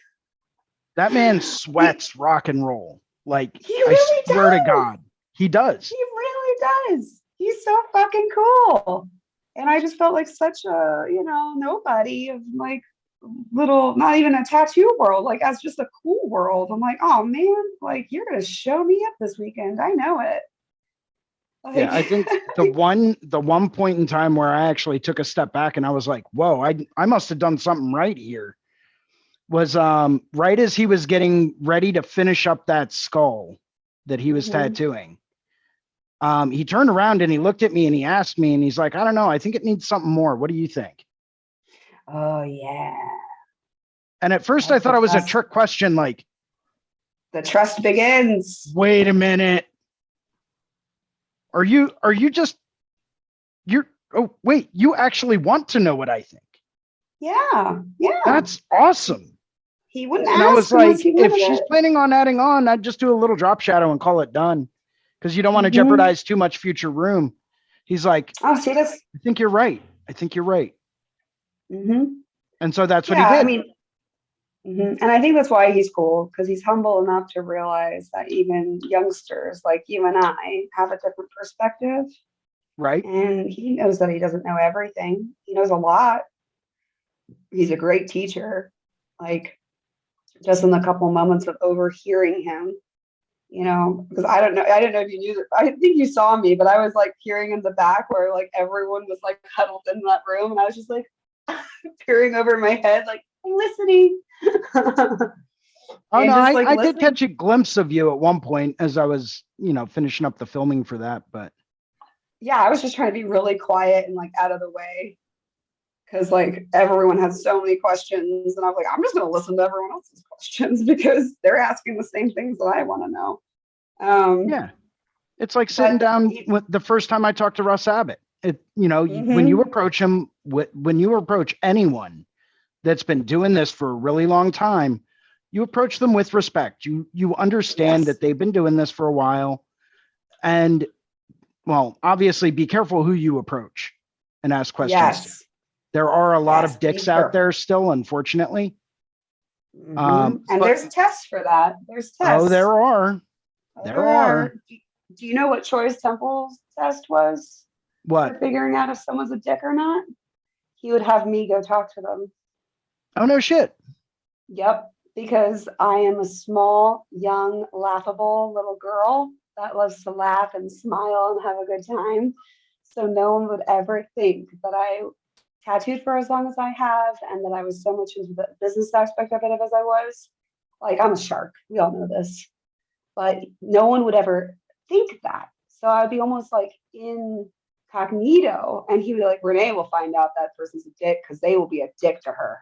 that man sweats rock and roll. Like, really I swear to God, he does. He really does. He's so fucking cool. And I just felt like such a, you know, nobody of like little, not even a tattoo world, like as just a cool world. I'm like, oh man, like you're going to show me up this weekend. I know it. Like, yeah, I think the one point in time where I actually took a step back and I was like, whoa, I must have done something right here. was right as he was getting ready to finish up that skull that he was tattooing. He turned around and he looked at me and he asked me, and he's like, I don't know, I think it needs something more. What do you think? Oh yeah. And at first I That's thought the it was a best. trick question, like, The trust begins. wait a minute. Are you just, oh, wait, you actually want to know what I think? Yeah. Yeah. That's awesome. He wouldn't And I was ask unless like, he if wanted she's it. planning on adding on, I'd just do a little drop shadow and call it done, because you don't want to Mhm. jeopardize too much future room. He's like, Oh, see this? I think you're right. I think you're right. Mm-hmm. And so that's what Yeah, he I did. mean, and I think that's why he's cool, because he's humble enough to realize that even youngsters like you and I have a different perspective. Right. And he knows that he doesn't know everything. He knows a lot. He's a great teacher. Like, just in the couple moments of overhearing him, because I don't know, I didn't know if you knew that. I think you saw me, but I was like peering in the back where like everyone was like huddled in that room, and I was just like peering over my head, like, I'm listening. Oh And no, just like I did listening. catch a glimpse of you at one point as I was, finishing up the filming for that. But Yeah, I was just trying to be really quiet and like out of the way, because like everyone has so many questions, and I was like, I'm just going to listen to everyone else's questions because they're asking the same things that I want to know. yeah, it's like sitting But down with the first time I talked to Russ Abbott. When you Mhm. approach him, when you approach anyone that's been doing this for a really long time, you approach them with respect. You understand Yes. that they've been doing this for a while, and well, obviously, be careful who you approach and ask questions to. Yes. There are a lot Yes. of Be dicks out careful. there still, unfortunately. And But there's tests for that. There's oh, tests. there are. Do you know what Troy's Temple's test was for What? figuring out if someone's a dick or not? He would have me go talk to them. Oh no, shit. Yep, because I am a small, young, laughable little girl that loves to laugh and smile and have a good time. So no one would ever think that I tattooed for as long as I have and that I was so much into the business aspect of it as I was. Like, I'm a shark. We all know this. But no one would ever think that. So I'd be almost like incognito. And he would be like, Renee will find out that person's a dick because they will be a dick to her.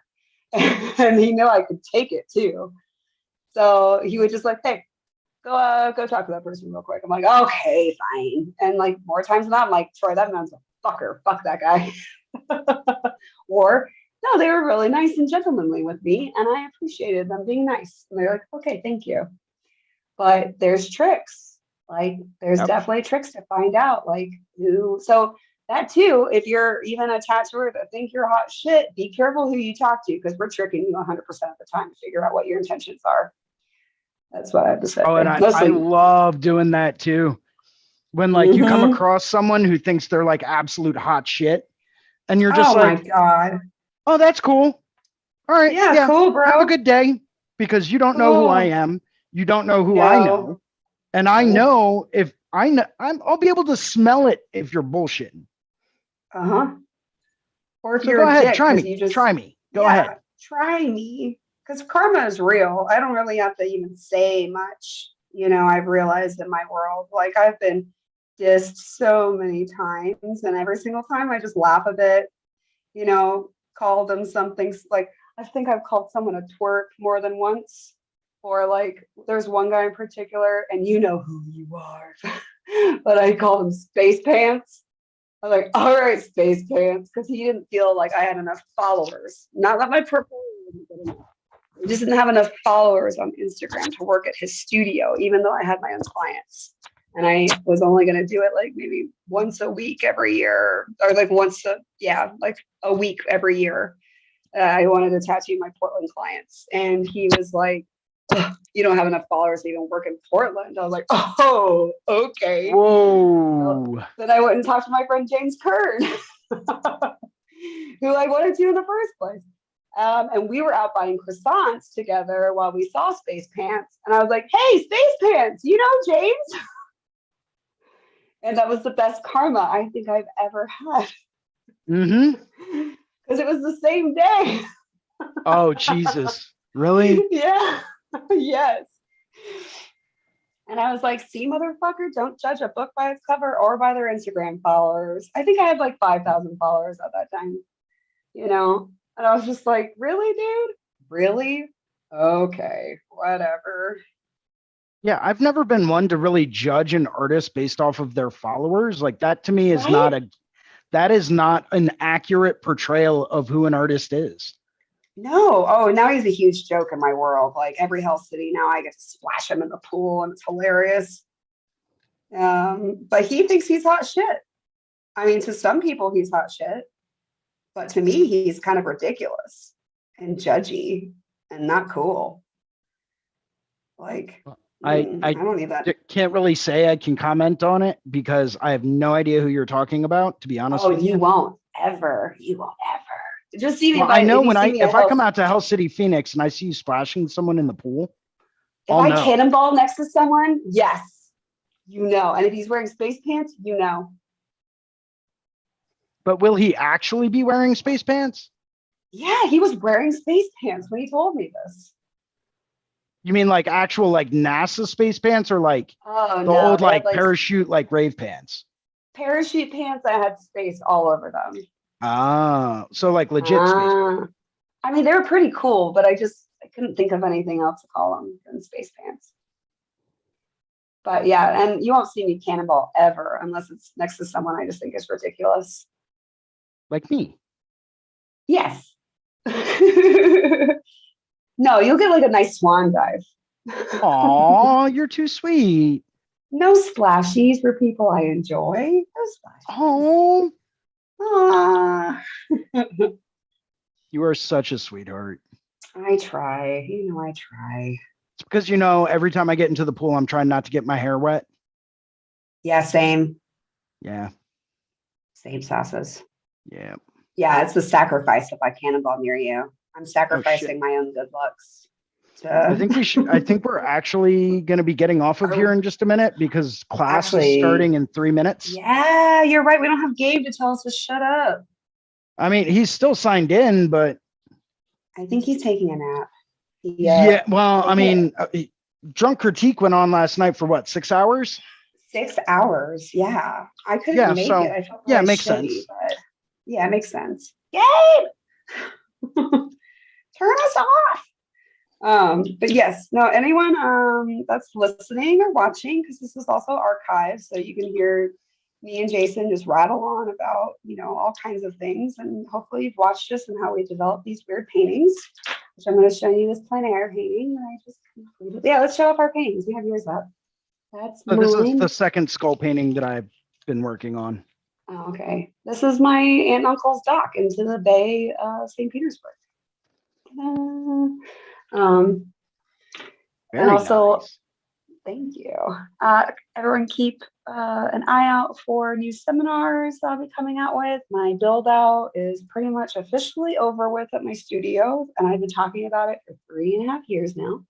And he knew I could take it too. So he would just like, hey, go talk to that person real quick. I'm like, okay, fine. And like more times than not, I'm like, Troy, that man's a fucker. Fuck that guy. Or no, they were really nice and gentlemanly with me, and I appreciated them being nice. And they're like, okay, thank you. But there's tricks. Like there's Yep. definitely tricks to find out like who. So that too, if you're even a tattooer that think you're hot shit, be careful who you talk to, because we're tricking you 100% of the time to figure out what your intentions are. That's what I have to say. Oh, and I Mostly. love doing that too. When like you come across someone who thinks they're like absolute hot shit, and you're just Oh my like, God. oh, that's cool. All right, Yeah, cool, bro. have a good day, because you don't know who I Cool. am. You don't know who I know. And I know if I know, I'll be able to smell it if you're bullshitting. Uh-huh. Or if So you're go a ahead, dick, try because me. you just Try me. Go yeah, ahead. try me. Because karma is real. I don't really have to even say much. I've realized in my world, like I've been dissed so many times, and every single time I just laugh a bit, call them something like, I think I've called someone a twerp more than once. Or like there's one guy in particular, and you know who you are, but I called him Space Pants. I was like, all right, Space Pants, because he didn't feel like I had enough followers. Not that my portfolio wasn't good enough. I just didn't have enough followers on Instagram to work at his studio, even though I had my own clients. And I was only going to do it like maybe once a week every year, or like like a week every year. I wanted to tattoo my Portland clients. And he was like, you don't have enough followers to even work in Portland. I was like, oh, okay. Whoa. So then I went and talked to my friend James Kern, who I wanted to in the first place. And we were out buying croissants together while we saw Space Pants. And I was like, hey, Space Pants, you know James? And that was the best karma I think I've ever had. Mm-hmm. Because it was the same day. Oh, Jesus. Really? Yeah. Yes. And I was like, see, motherfucker, don't judge a book by its cover or by their Instagram followers. I think I had like 5,000 followers at that time, you know? And I was just like, really, dude? Really? Okay, whatever. Yeah, I've never been one to really judge an artist based off of their followers. Like that to me is Right? that is not an accurate portrayal of who an artist is. No. Oh, now he's a huge joke in my world. Like every Hell City now I get to splash him in the pool and it's hilarious. But he thinks he's hot shit. I mean, to some people he's hot shit, but to me he's kind of ridiculous and judgy and not cool. Like, I don't need that. Can't really say I can comment on it because I have no idea who you're talking about, to be honest Oh, with you you. won't ever. You won't ever. Just see me. Well, I know if you when see me at if I Hell, come out to Hell City, Phoenix, and I see you splashing someone in the pool, if I'll I know. cannonball next to someone, yes, you know. And if he's wearing space pants, you know. But will he actually be wearing space pants? Yeah, he was wearing space pants when he told me this. You mean like actual like NASA space pants or like Oh the no, old they had like like parachute like rave pants? parachute pants that had space all over them. Ah, so like legit space. I mean, they were pretty cool, but I couldn't think of anything else to call them than space pants. But yeah, and you won't see me cannonball ever unless it's next to someone I just think is ridiculous. Like me. Yes. No, you'll get like a nice swan dive. Aw, you're too sweet. No splashies for people I enjoy. No splashies. Oh, Aw. you are such a sweetheart. I try. You know, I try. It's because you know every time I get into the pool, I'm trying not to get my hair wet. Yeah, same. Yeah, Same sauces. yeah. Yeah, it's the sacrifice if I cannonball near you. I'm Oh shit. sacrificing my own good looks. I think we should. I think we're actually going to be getting off of here in just a minute because class is Actually, starting in 3 minutes. yeah, you're right. We don't have Gabe to tell us to shut up. I mean, he's still signed in, but I think he's taking a nap. yeah. Well, I mean, drunk critique went on last night for what, 6 hours? 6 hours. Yeah, I couldn't Yeah. make So it. I felt yeah, it really makes shitty, sense. but yeah, it makes sense. Gabe, turn us off. But yes, no, anyone that's listening or watching, because this is also archived, so you can hear me and Jason just rattle on about, you know, all kinds of things. And hopefully you've watched us and how we develop these weird paintings, which I'm going to show you this plein air painting that I just completed. Yeah, let's show off our paintings. We have yours up. That's So this is mine. the second skull painting that I've been working on. Oh, okay. This is my aunt and uncle's dock into the bay of St. Petersburg. Ta-da. Very And also, nice. thank you. Everyone keep an eye out for new seminars I'll be coming out with. My build out is pretty much officially over with at my studio, and I've been talking about it for 3.5 years now.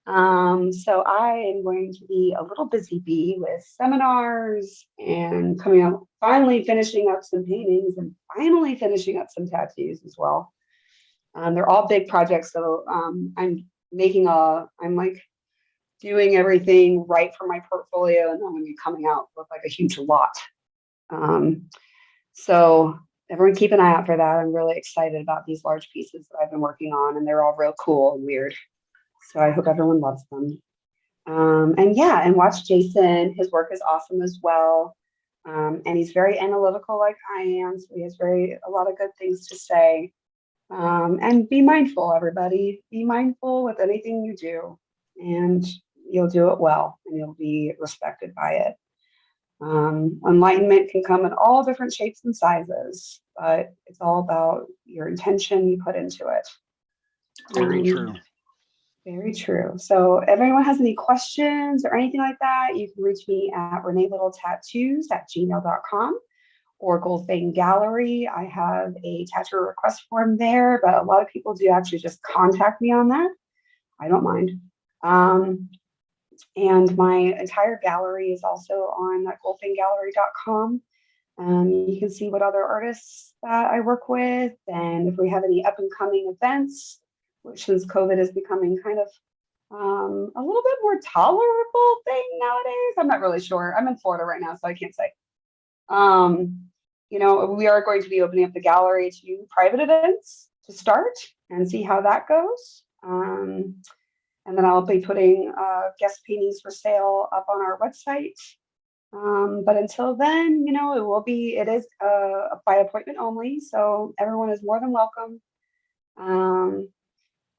So I am going to be a little busy bee with seminars and coming out, finally finishing up some paintings and finally finishing up some tattoos as well. They're all big projects, so I'm like doing everything right for my portfolio, and I'm going to be coming out with like a huge lot. So everyone keep an eye out for that. I'm really excited about these large pieces that I've been working on, and they're all real cool and weird. So I hope everyone loves them. And yeah, and watch Jason. His work is awesome as well. And he's very analytical like I am. So he has a lot of good things to say. And be mindful, everybody. Be mindful with anything you do, and you'll do it well, and you'll be respected by it. Enlightenment can come in all different shapes and sizes, but it's all about your intention you put into it. Very true. Very true. So if anyone has any questions or anything like that, you can reach me at reneelittletattoos@gmail.com or Goldfang Gallery. I have a tattoo request form there, but a lot of people do actually just contact me on that. I don't mind. And my entire gallery is also on goldfanggallery.com. You can see what other artists that I work with, and if we have any up and coming events, which since COVID is becoming kind of a little bit more tolerable thing nowadays. I'm not really sure. I'm in Florida right now, so I can't say. You know, we are going to be opening up the gallery to private events to start and see how that goes. And then I'll be putting guest paintings for sale up on our website. But until then, you know, it is by appointment only. So everyone is more than welcome.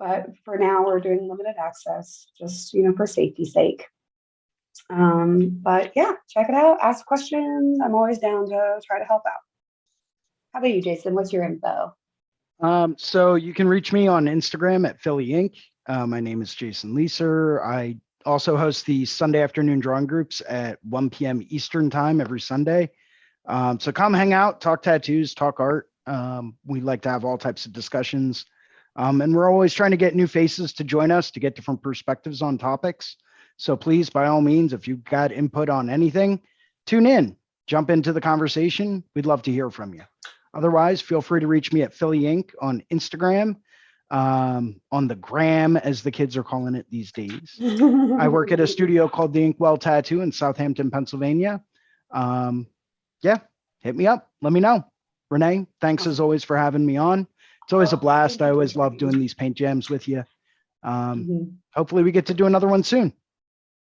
But for now, we're doing limited access, just, you know, for safety's sake. But yeah, check it out. Ask questions. I'm always down to try to help out. How about you, Jason? What's your info? So you can reach me on Instagram at Philly Inc. My name is Jason Leeser. I also host the Sunday afternoon drawing groups at 1 p.m. Eastern time every Sunday. So come hang out, talk tattoos, talk art. We like to have all types of discussions. And we're always trying to get new faces to join us to get different perspectives on topics. So please, by all means, if you've got input on anything, tune in, jump into the conversation. We'd love to hear from you. Otherwise, feel free to reach me at Philly Inc. on Instagram, on the gram, as the kids are calling it these days. I work at a studio called The Inkwell Tattoo in Southampton, Pennsylvania. Yeah, hit me up. Let me know. Renee, thanks as always for having me on. It's always a blast. I always love doing these paint jams with you. Hopefully we get to do another one soon.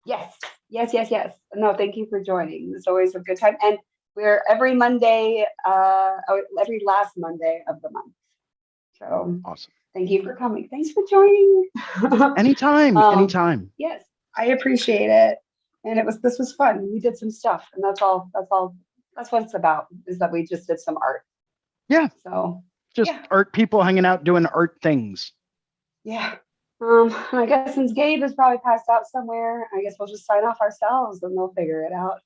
Yes. No, thank you for joining. It's always a good time. And we're every Monday, every last Monday of the month. So awesome. Thank you for coming. Thanks for joining. Anytime. Yes, I appreciate it. And this was fun. We did some stuff, and that's what it's about, is that we just did some art. Yeah. So just art people hanging out doing art things. Yeah. I guess since Gabe is probably passed out somewhere, I guess we'll just sign off ourselves and they'll figure it out.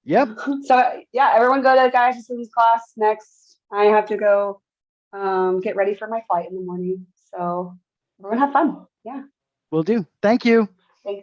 Yep. So yeah, everyone go to Guy Hutchinson's class next. I have to go get ready for my flight in the morning. So everyone have fun. Yeah. Will do. Thank you. Thanks.